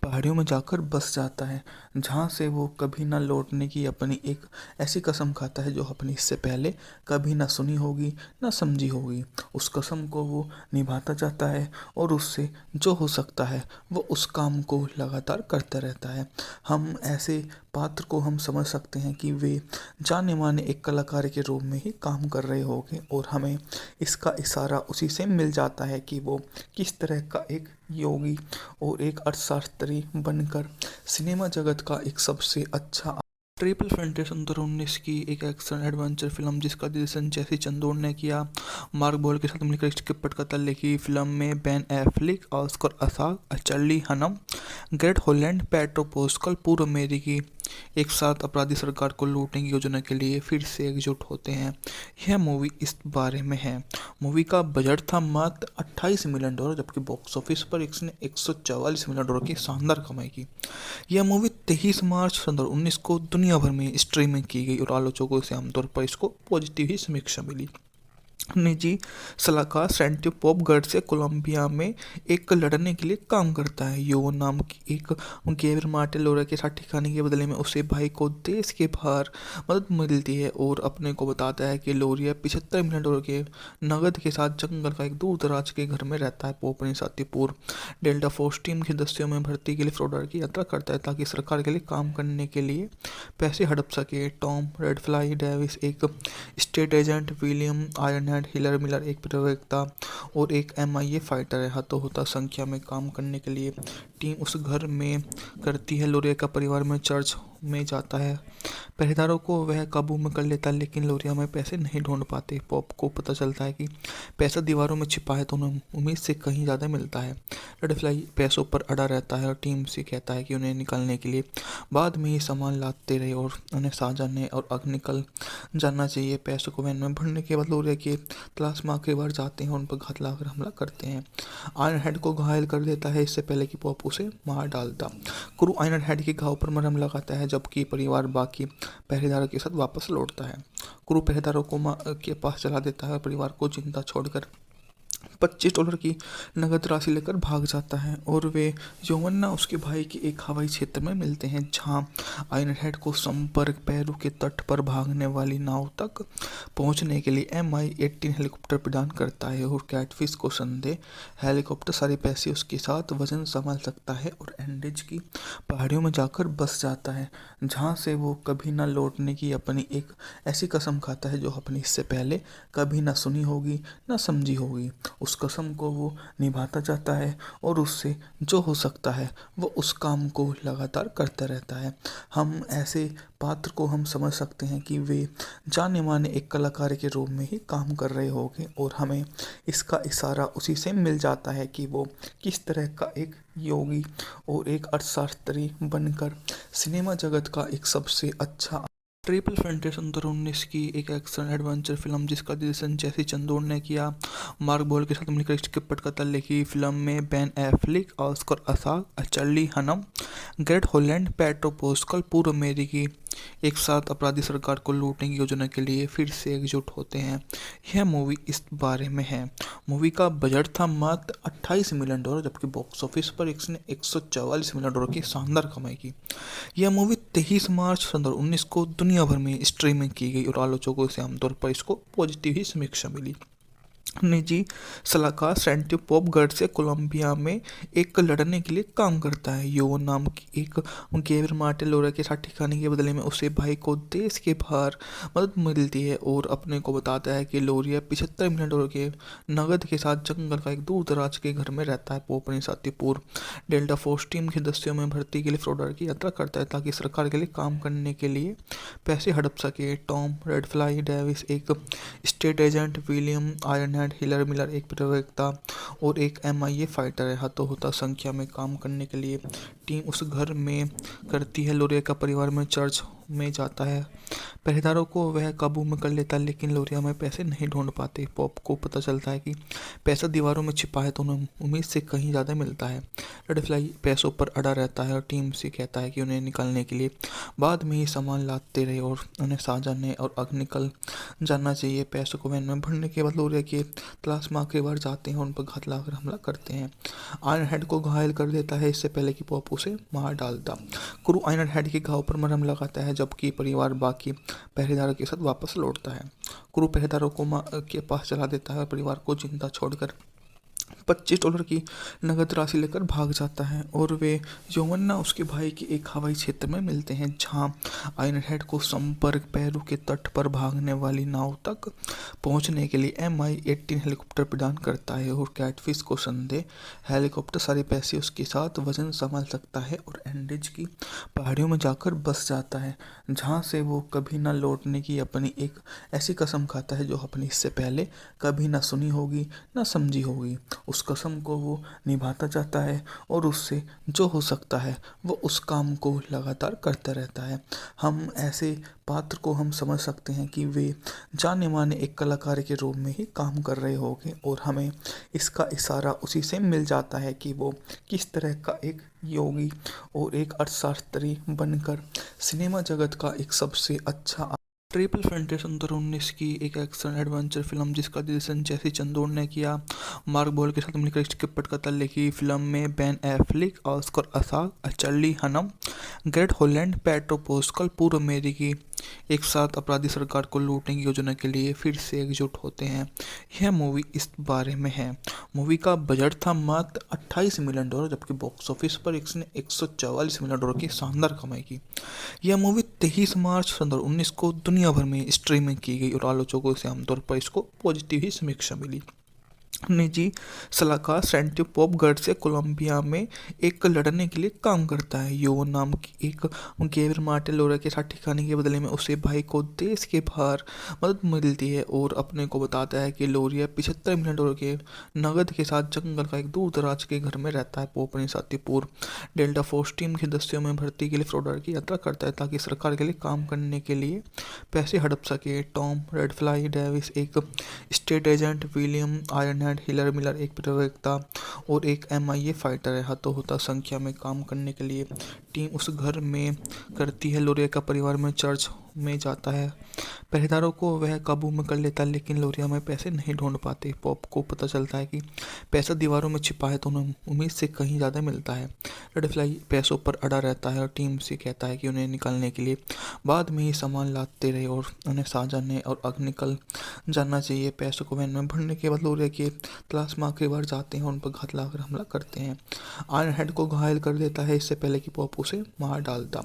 पहाड़ियों में जाकर बस जाता है जहां से वो कभी न लौटने की अपनी एक ऐसी कसम खाता है जो अपनी इससे पहले कभी न सुनी होगी न समझी होगी। उस कसम को वो निभाता जाता है और उससे जो हो सकता है वो उस काम को लगातार करता रहता है। हम ऐसे पात्र को हम समझ सकते हैं कि वे जाने माने एक कलाकार के रूप में ही काम कर रहे होंगे और हमें इसका इशारा उसी से मिल जाता है कि वो किस तरह का एक योगी और एक अर्थशास्त्री बनकर सिनेमा जगत का एक सबसे अच्छा ट्रिपल फैंटेसी 2019 की एक एक्शन एडवेंचर फिल्म जिसका निर्देशन जेसी चंदोर ने किया। मार्क बोल के साथ मिलकर स्क्रिप्ट कथा लिखी। फिल्म में Ben Affleck, Oscar Isaac, Charlie Hunnam, Garrett Hedlund, Pedro Pascal पूर्व अमेरिकी एक साथ अपराधी सरकार को लूटने की योजना के लिए फिर से एकजुट होते हैं। यह मूवी इस बारे में है। मूवी का बजट था मात्र $28 मिलियन, जबकि बॉक्स ऑफिस पर इसने $144 मिलियन की शानदार कमाई की। यह मूवी 23 मार्च 2019 को दुनिया भर में स्ट्रीमिंग की गई और आलोचकों से आमतौर पर इसको पॉजिटिव ही समीक्षा मिली। निजी सलाहकार सैंटी पॉप गर्ड से कोलंबिया में एक लड़ने के लिए काम करता है। यो नाम की एक गेवर मार्टिन लोरा के साथ ठिकाने के बदले में उसे भाई को देश के बाहर मदद मिलती है और अपने को बताता है कि लोरिया $75 मिलियन के नगद के साथ जंगल का एक दूर दराज के घर में रहता है। पॉप अपने साथी पूर्व डेल्टा फोर्स टीम के सदस्यों में भर्ती के लिए फ्लोरिडा की यात्रा करता है ताकि सरकार के लिए काम करने के लिए पैसे हड़प सके। टॉम रेडफ्लाई डेविस एक state agent, William Iron Hiller Miller एक प्रवक्ता और एक MIA फाइटर है। हाथों संख्या में काम करने के लिए टीम उस घर में करती है। लोरिया का परिवार में चर्च में जाता है। पहरेदारों को वह काबू में कर लेता है, लेकिन लोरिया में पैसे नहीं ढूंढ पाते। पॉप को पता चलता है कि पैसा दीवारों में छिपा है तो उन्हें उम्मीद से कहीं ज़्यादा मिलता है। रेडफ्लाई पैसों पर अड़ा रहता है और टीम से कहता है कि उन्हें निकालने के लिए बाद में ही सामान लाते रहे और उन्हें साझाने और आग निकल जाना चाहिए। पैसों को वैन में भरने के बाद लोरिया के तलाश में आखिरी बार जाते हैं और उन पर घात लगाकर हमला करते हैं। आयरन हेड को घायल कर देता है इससे पहले कि पॉप उसे मार डालता। क्रू आयरन हेड के घाव पर मरहम लगाता है जबकि परिवार बाकी पहरेदारों के साथ वापस लौटता है। क्रू पहरेदारों को के पास चला देता है और परिवार को जिंदा छोड़कर $25 की नगद राशि लेकर भाग जाता है और वे योवन्ना उसके भाई के एक हवाई क्षेत्र में मिलते हैं जहां आयरन हेड को संपर्क पेरू के तट पर भागने वाली नाव तक पहुंचने के लिए MI-18 हेलीकॉप्टर प्रदान करता है और कैटफिश को संदेह हेलीकॉप्टर सारे पैसे उसके साथ वजन संभाल सकता है और एंडेज की पहाड़ियों में जाकर बस जाता है जहां से वो कभी न लौटने की अपनी एक ऐसी कसम खाता है जो अपनी इससे पहले कभी न सुनी होगी न समझी होगी। उस कसम को वो निभाता जाता है और उससे जो हो सकता है वो उस काम को लगातार करता रहता है। हम ऐसे पात्र को हम समझ सकते हैं कि वे जाने माने एक कलाकार के रूप में ही काम कर रहे होंगे और हमें इसका इशारा उसी से मिल जाता है कि वो किस तरह का एक योगी और एक अर्थशास्त्री बनकर सिनेमा जगत का एक सबसे अच्छा ट्रिपल फैंटेसी 2019 की एक एक्शन एडवेंचर फिल्म जिसका निर्देशन जेसी चंदोर ने किया। मार्क बोल के साथ मिलकर स्क्रिप्ट कथा लिखी। फिल्म में Ben Affleck, Oscar Isaac, Charlie Hunnam, Garrett Hedlund, Pedro Pascal पूर्व अमेरिकी एक साथ अपराधी सरकार को लूटने की योजना के लिए फिर से एकजुट होते हैं। यह मूवी इस बारे में है। मूवी का बजट था मात्र $28 मिलियन, जबकि बॉक्स ऑफिस पर इसने $144 मिलियन की शानदार कमाई की। यह मूवी 23 मार्च 2019 को दुनिया भर में स्ट्रीमिंग की गई और आलोचकों से आमतौर पर इसको पॉजिटिव ही समीक्षा मिली। निजी सलाहकार सैंटी पॉप गर्ड से कोलंबिया में एक लड़ने के लिए काम करता है। यो नाम की एक गेवर मार्टिन लोरा के साथ ठिकाने के बदले में उसे भाई को देश के बाहर मदद मिलती है और अपने को बताता है कि लोरिया $75 मिलियन के नगद के साथ जंगल का एक दूर दराज के घर में रहता है। पॉप अपने साथी पूर्व डेल्टा फोर्स टीम के सदस्यों में भर्ती के लिए फ्लोरिडा की यात्रा करता है ताकि सरकार के लिए काम करने के लिए पैसे हड़प सके। टॉम रेडफ्लाई डेविस एक state agent, William Iron Hiller Miller एक प्रवक्ता और एक MIA फाइटर है। हाथों संख्या में काम करने के लिए टीम उस घर में करती है। लोरिया का परिवार में चर्च में जाता है। पहरेदारों को वह काबू में कर लेता है, लेकिन लोरिया में पैसे नहीं ढूंढ पाते। पॉप को पता चलता है कि पैसा दीवारों में छिपा है तो उन्हें उम्मीद से कहीं ज़्यादा मिलता है। रेडफ्लाई पैसों पर अड़ा रहता है और टीम से कहता है कि उन्हें निकालने के लिए बाद में ही सामान लाते रहे और उन्हें साझाने और आग निकल जाना चाहिए। पैसों को वैन में भरने के बाद लोरिया के तलाश में आखिरी बार जाते हैं और उन पर घात लगाकर हमला करते हैं। आयरन हेड को घायल कर देता है इससे पहले कि पॉप उसे मार डालता। क्रू आयरन हेड के घाव पर मरहम लगाता है जबकि परिवार बाकी पहरेदारों के साथ वापस लौटता है। क्रू पहरेदारों को के पास चला देता है और परिवार को जिंदा छोड़कर $25 की नगद राशि लेकर भाग जाता है और वे यौवन्ना उसके भाई के एक हवाई क्षेत्र में मिलते हैं, जहां आयरनहेड को संपर्क पेरू के तट पर भागने वाली नाव तक पहुंचने के लिए MI-18 हेलीकॉप्टर प्रदान करता है और कैटफिश को संदेह हेलीकॉप्टर सारे पैसे उसके साथ वजन संभाल सकता है और एंडीज की पहाड़ियों में जाकर बस जाता है, जहां से वो कभी न लौटने की अपनी एक ऐसी कसम खाता है जो अपनी इससे पहले कभी न सुनी होगी न समझी होगी। उस कसम को वो निभाता जाता है और उससे जो हो सकता है वो उस काम को लगातार करता रहता है। हम ऐसे पात्र को हम समझ सकते हैं कि वे जाने माने एक कलाकार के रूप में ही काम कर रहे होंगे और हमें इसका इशारा उसी से मिल जाता है कि वो किस तरह का एक योगी और एक अर्थशास्त्री बनकर सिनेमा जगत का एक सबसे अच्छा ट्रिपल फैंटेसी 2019 की एक एक्शन एडवेंचर फिल्म जिसका निर्देशन जेसी चंदोर ने किया। मार्क बोल के साथ मिलकर स्क्रिप्ट पटकथा लिखी। फिल्म में Ben Affleck, Oscar Isaac, Charlie Hunnam, Garrett Hedlund, Pedro Pascal पूर्व अमेरिकी एक साथ अपराधी सरकार को लूटने की योजना के लिए फिर से एकजुट होते हैं। यह मूवी इस बारे में है। मूवी का बजट था मात्र $28 मिलियन, जबकि बॉक्स ऑफिस पर इसने $144 मिलियन की शानदार कमाई की। यह मूवी 23 मार्च 2019 को दुनिया भर में स्ट्रीमिंग की गई और आलोचकों से आमतौर पर इसको पॉजिटिव ही समीक्षा मिली। निजी सलाहकार सैंटी पॉप से कोलंबिया में एक लड़ने के लिए काम करता है। यो नाम की एक गेवर मार्टे लोरा के साथ ठिकाने के बदले में उसे भाई को देश के बाहर मदद मिलती है और अपने को बताता है कि लोरिया $75 मिलियन के नगद के साथ जंगल का एक दूर दराज के घर में रहता है। वो अपने साथी पूर्व डेल्टा फोर्स टीम के सदस्यों में भर्ती के लिए फ्लोरिडा की यात्रा करता है ताकि सरकार के लिए काम करने के लिए पैसे हड़प सके। टॉम रेडफ्लाई डेविस एक state agent, William Ironhead healer Miller एक प्रवक्ता और एक MIA फाइटर है। हाथों होता संख्या में काम करने के लिए टीम उस घर में करती है। लोरिया का परिवार में चर्च में जाता है। पहरेदारों को वह काबू में कर लेता है, लेकिन लोरिया में पैसे नहीं ढूंढ पाते। पॉप को पता चलता है कि पैसा दीवारों में छिपा है तो उन्हें उम्मीद से कहीं ज़्यादा मिलता है। रेडफ्लाई पैसों पर अड़ा रहता है और टीम से कहता है कि उन्हें निकालने के लिए बाद में ही सामान लाते रहे और उन्हें साजाने और आगे निकल जाना चाहिए। पैसों को वैन में भरने के बाद लोरिया के तलाश में आखिरी बार जाते हैं और उन पर घात लगाकर हमला करते हैं। आयरनहेड को घायल कर देता है इससे पहले कि पॉप उसे मार डालता।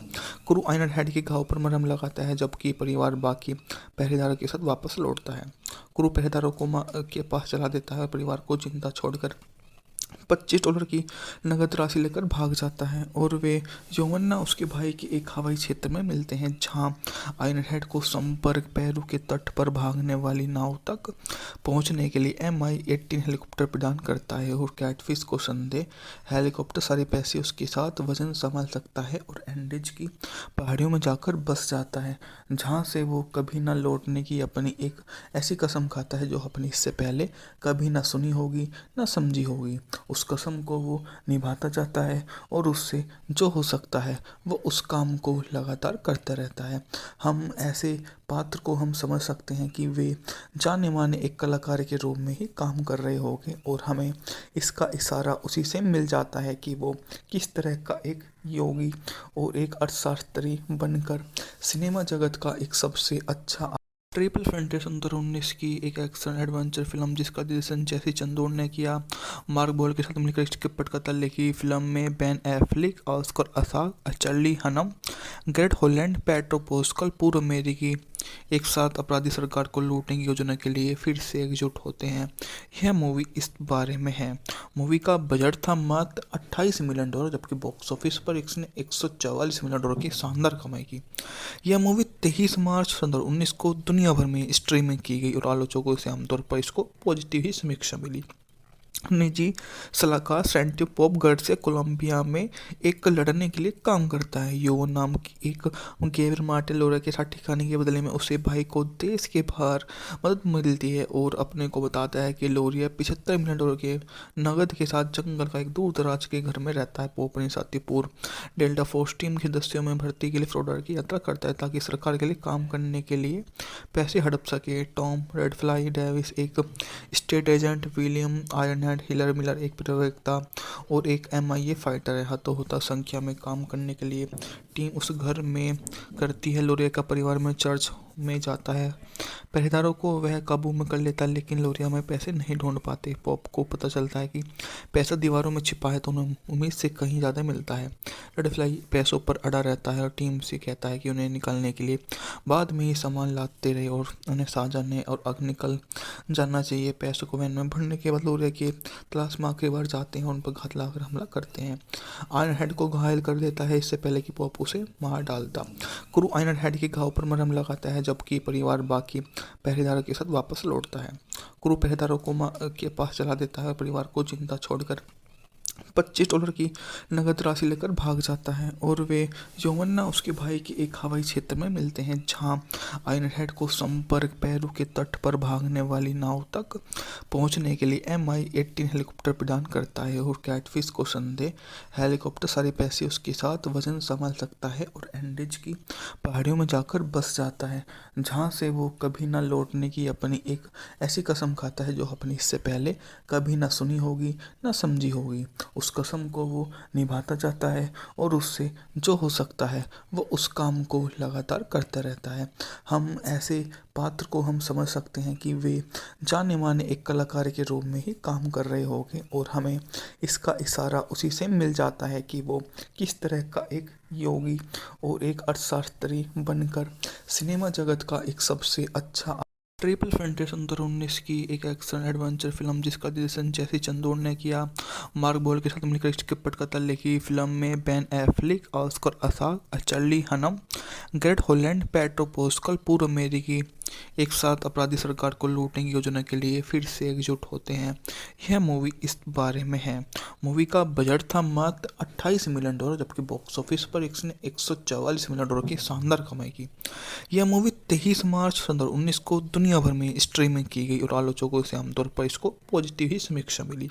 क्रू आयरनहेड के घाव पर मरहम लगाता है जबकि परिवार बाकी पहरेदारों के साथ वापस लौटता है। क्रू पहरेदारों को के पास चला देता है और परिवार को जिंदा छोड़कर $25 की नगद राशि लेकर भाग जाता है और वे यौवन्ना उसके भाई के एक हवाई क्षेत्र में मिलते हैं, जहां आयरनहेड को संपर्क पेरू के तट पर भागने वाली नाव तक पहुंचने के लिए MI-18 हेलीकॉप्टर प्रदान करता है और कैटफिश को संदेह हेलीकॉप्टर सारे पैसे उसके साथ वजन संभाल सकता है और एंडीज की पहाड़ियों में जाकर बस जाता है, जहां से वो कभी न लौटने की अपनी एक ऐसी कसम खाता है जो अपनी इससे पहले कभी न सुनी होगी न समझी होगी। उस कसम को वो निभाता जाता है और उससे जो हो सकता है वो उस काम को लगातार करता रहता है। हम ऐसे पात्र को हम समझ सकते हैं कि वे जाने माने एक कलाकार के रूप में ही काम कर रहे होंगे और हमें इसका इशारा उसी से मिल जाता है कि वो किस तरह का एक योगी और एक अर्थशास्त्री बनकर सिनेमा जगत का एक सबसे अच्छा ट्रिपल फैंटेसी 2019 की एक एक्शन एडवेंचर फिल्म जिसका निर्देशन जेसी चंदोर ने किया। मार्क बोल के साथ मिलकर स्क्रिप्ट पटकथा लिखी। फिल्म में Ben Affleck, Oscar Isaac, Charlie Hunnam, Garrett Hedlund, Pedro Pascal पूर्व अमेरिकी एक साथ अपराधी सरकार को लूटने की योजना के लिए फिर से एकजुट होते हैं। यह मूवी इस बारे में है। मूवी का बजट था मात्र $28 मिलियन, जबकि बॉक्स ऑफिस पर इसने $144 मिलियन की शानदार कमाई की। यह मूवी 23 मार्च 2019 को दुनिया भर में स्ट्रीमिंग की गई और आलोचकों से आमतौर पर इसको पॉजिटिव ही समीक्षा मिली। निजी सलाहकार सैंटी पॉप से कोलंबिया में एक लड़ने के लिए काम करता है। यो नाम की एक गेवर मार्टे लोरा के साथ ठिकाने के बदले में उसे भाई को देश के बाहर मदद मिलती है और अपने को बताता है कि लोरिया $75 मिलियन के नगद के साथ जंगल का एक दूर दराज के घर में रहता है। वो अपने साथी पूर्व डेल्टा फोर्स टीम के सदस्यों में भर्ती के लिए फ्लोरिडा की यात्रा करता है ताकि सरकार के लिए काम करने के लिए पैसे हड़प सके। टॉम रेडफ्लाई डेविस एक state agent, William Ironhead healer Miller एक प्रवक्ता और एक MIA फाइटर है। हाथों होता संख्या में काम करने के लिए टीम उस घर में करती है। लोरिया का परिवार में चर्च में जाता है। पहरेदारों को वह काबू में कर लेता है, लेकिन लोरिया में पैसे नहीं ढूंढ पाते। पॉप को पता चलता है कि पैसा दीवारों में छिपा है, तो उन्हें उम्मीद से कहीं ज़्यादा मिलता है। रेड फ्लाई पैसों पर अड़ा रहता है और टीम से कहता है कि उन्हें निकालने के लिए बाद में ही सामान लाते रहे और उन्हें साजाने और आग निकल जाना चाहिए। पैसों को वैन में भरने के बाद लोरिया की तलाश में आखिरी बार जाते हैं और उन पर घात लगाकर हमला करते हैं। आयरन हेड को घायल कर देता है इससे पहले कि पॉप उसे मार डालता। क्रू आयरन हेड के घाव पर मरहम लगाता है, जबकि परिवार बाकी पहरेदारों के साथ वापस लौटता है। क्रू पहरेदारों को के पास चला देता है और परिवार को जिंदा छोड़कर $25 की नगद राशि लेकर भाग जाता है और वे यौवन्ना उसके भाई के एक हवाई क्षेत्र में मिलते हैं, जहां आयरन हेड को संपर्क पेरू के तट पर भागने वाली नाव तक पहुंचने के लिए MI-18 हेलीकॉप्टर प्रदान करता है और कैटफिश को संदेह हेलीकॉप्टर सारे पैसे उसके साथ वजन संभाल सकता है और एंडीज की पहाड़ियों में जाकर बस जाता है, जहां से वो कभी न लौटने की अपनी एक ऐसी कसम खाता है जो अपनी इससे पहले कभी न सुनी होगी न समझी होगी। उस कसम को वो निभाता जाता है और उससे जो हो सकता है वो उस काम को लगातार करता रहता है। हम ऐसे पात्र को हम समझ सकते हैं कि वे जाने माने एक कलाकार के रूप में ही काम कर रहे होंगे और हमें इसका इशारा उसी से मिल जाता है कि वो किस तरह का एक योगी और एक अर्थशास्त्री बनकर सिनेमा जगत का एक सबसे अच्छा ट्रिपल फैंटेसी 2019 की एक एक्शन एडवेंचर फिल्म जिसका निर्देशन जेसी चंदोर ने किया। मार्क बोल के साथ मिलकर स्क्रिप्ट कथा लिखी। फिल्म में Ben Affleck, Oscar Isaac, Charlie Hunnam, Garrett Hedlund, Pedro Pascal पूर्व अमेरिकी एक साथ अपराधी सरकार को लूटने की योजना के लिए फिर से एकजुट होते हैं। यह मूवी इस बारे में है। मूवी का बजट था मात्र $28 मिलियन, जबकि बॉक्स ऑफिस पर इसने $144 मिलियन की शानदार कमाई की। यह मूवी 23 मार्च 2019 को दुनिया भर में स्ट्रीमिंग की गई और आलोचकों से आमतौर पर इसको पॉजिटिव ही समीक्षा मिली।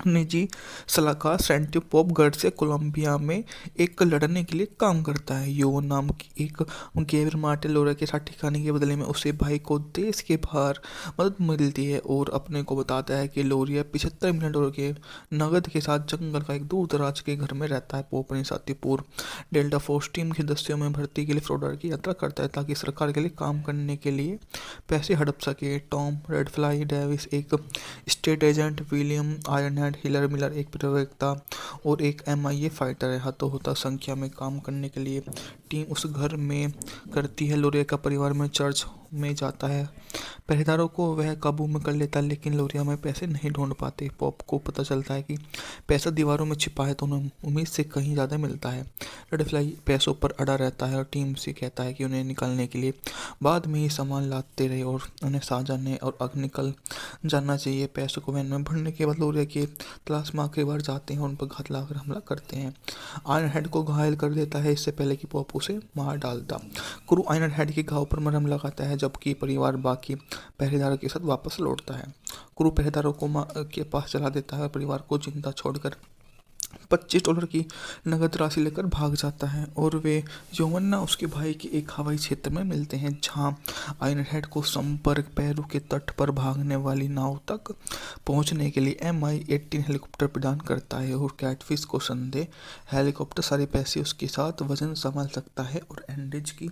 निजी सलाहकार सैंटी पॉप गर्ड से कोलंबिया में एक लड़ने के लिए काम करता है। योवन नाम की एक गैब्रियल मार्टिन लोरा के साथ ठिकाने के बदले में उसे भाई को देश के बाहर मदद मिलती है और अपने को बताता है कि लोरिया $75 मिलियन के नगद के साथ जंगल का एक दूर दराज के घर में रहता है। पॉप अपने साथी पूर्व डेल्टा फोर्स टीम के सदस्यों में भर्ती के लिए फ्लोरिडा की यात्रा करता है ताकि सरकार के लिए काम करने के लिए पैसे हड़प सके। टॉम रेडफ्लाई डेविस एक state agent, William Iron Hiller Miller एक प्रवक्ता और एक MIA फाइटर है। हाथों होता संख्या में काम करने के लिए टीम उस घर में करती है। लोरिया का परिवार में चर्च में जाता है। पहरेदारों को वह काबू में कर लेता है, लेकिन लोरिया में पैसे नहीं ढूंढ पाते। पॉप को पता चलता है कि पैसा दीवारों में छिपा है, तो उन्हें उम्मीद से कहीं ज़्यादा मिलता है। रेड फ्लाई पैसों पर अड़ा रहता है और टीम से कहता है कि उन्हें निकालने के लिए बाद में ही सामान लाते रहे और उन्हें साजाने और आग निकल जाना चाहिए। पैसों को वैन में भरने के बाद लोरिया की तलाश में आखिरी बार जाते हैं और उन पर घात लगाकर हमला करते हैं। आयरन हेड को घायल कर देता है इससे पहले कि पॉप उसे मार डालता। क्रू आयरन हेड के घाव पर मरहम लगाता है, जबकि परिवार बाकी पहरेदारों के साथ वापस लौटता है। क्रू पहरेदारों को के पास चला देता है और परिवार को जिंदा छोड़कर $25 की नगद राशि लेकर भाग जाता है और वे यौवन्ना उसके भाई के एक हवाई क्षेत्र में मिलते हैं, जहां आयरन हेड को संपर्क पेरू के तट पर भागने वाली नाव तक पहुंचने के लिए MI-18 हेलीकॉप्टर प्रदान करता है और कैटफिश को संदेह हेलीकॉप्टर सारे पैसे उसके साथ वजन संभाल सकता है और एंडीज की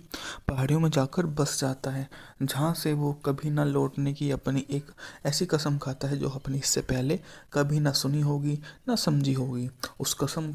पहाड़ियों में जाकर बस जाता है, जहां से वो कभी न लौटने की अपनी एक ऐसी कसम खाता है जो अपनी इससे पहले कभी न सुनी होगी न समझी होगी। उस कसम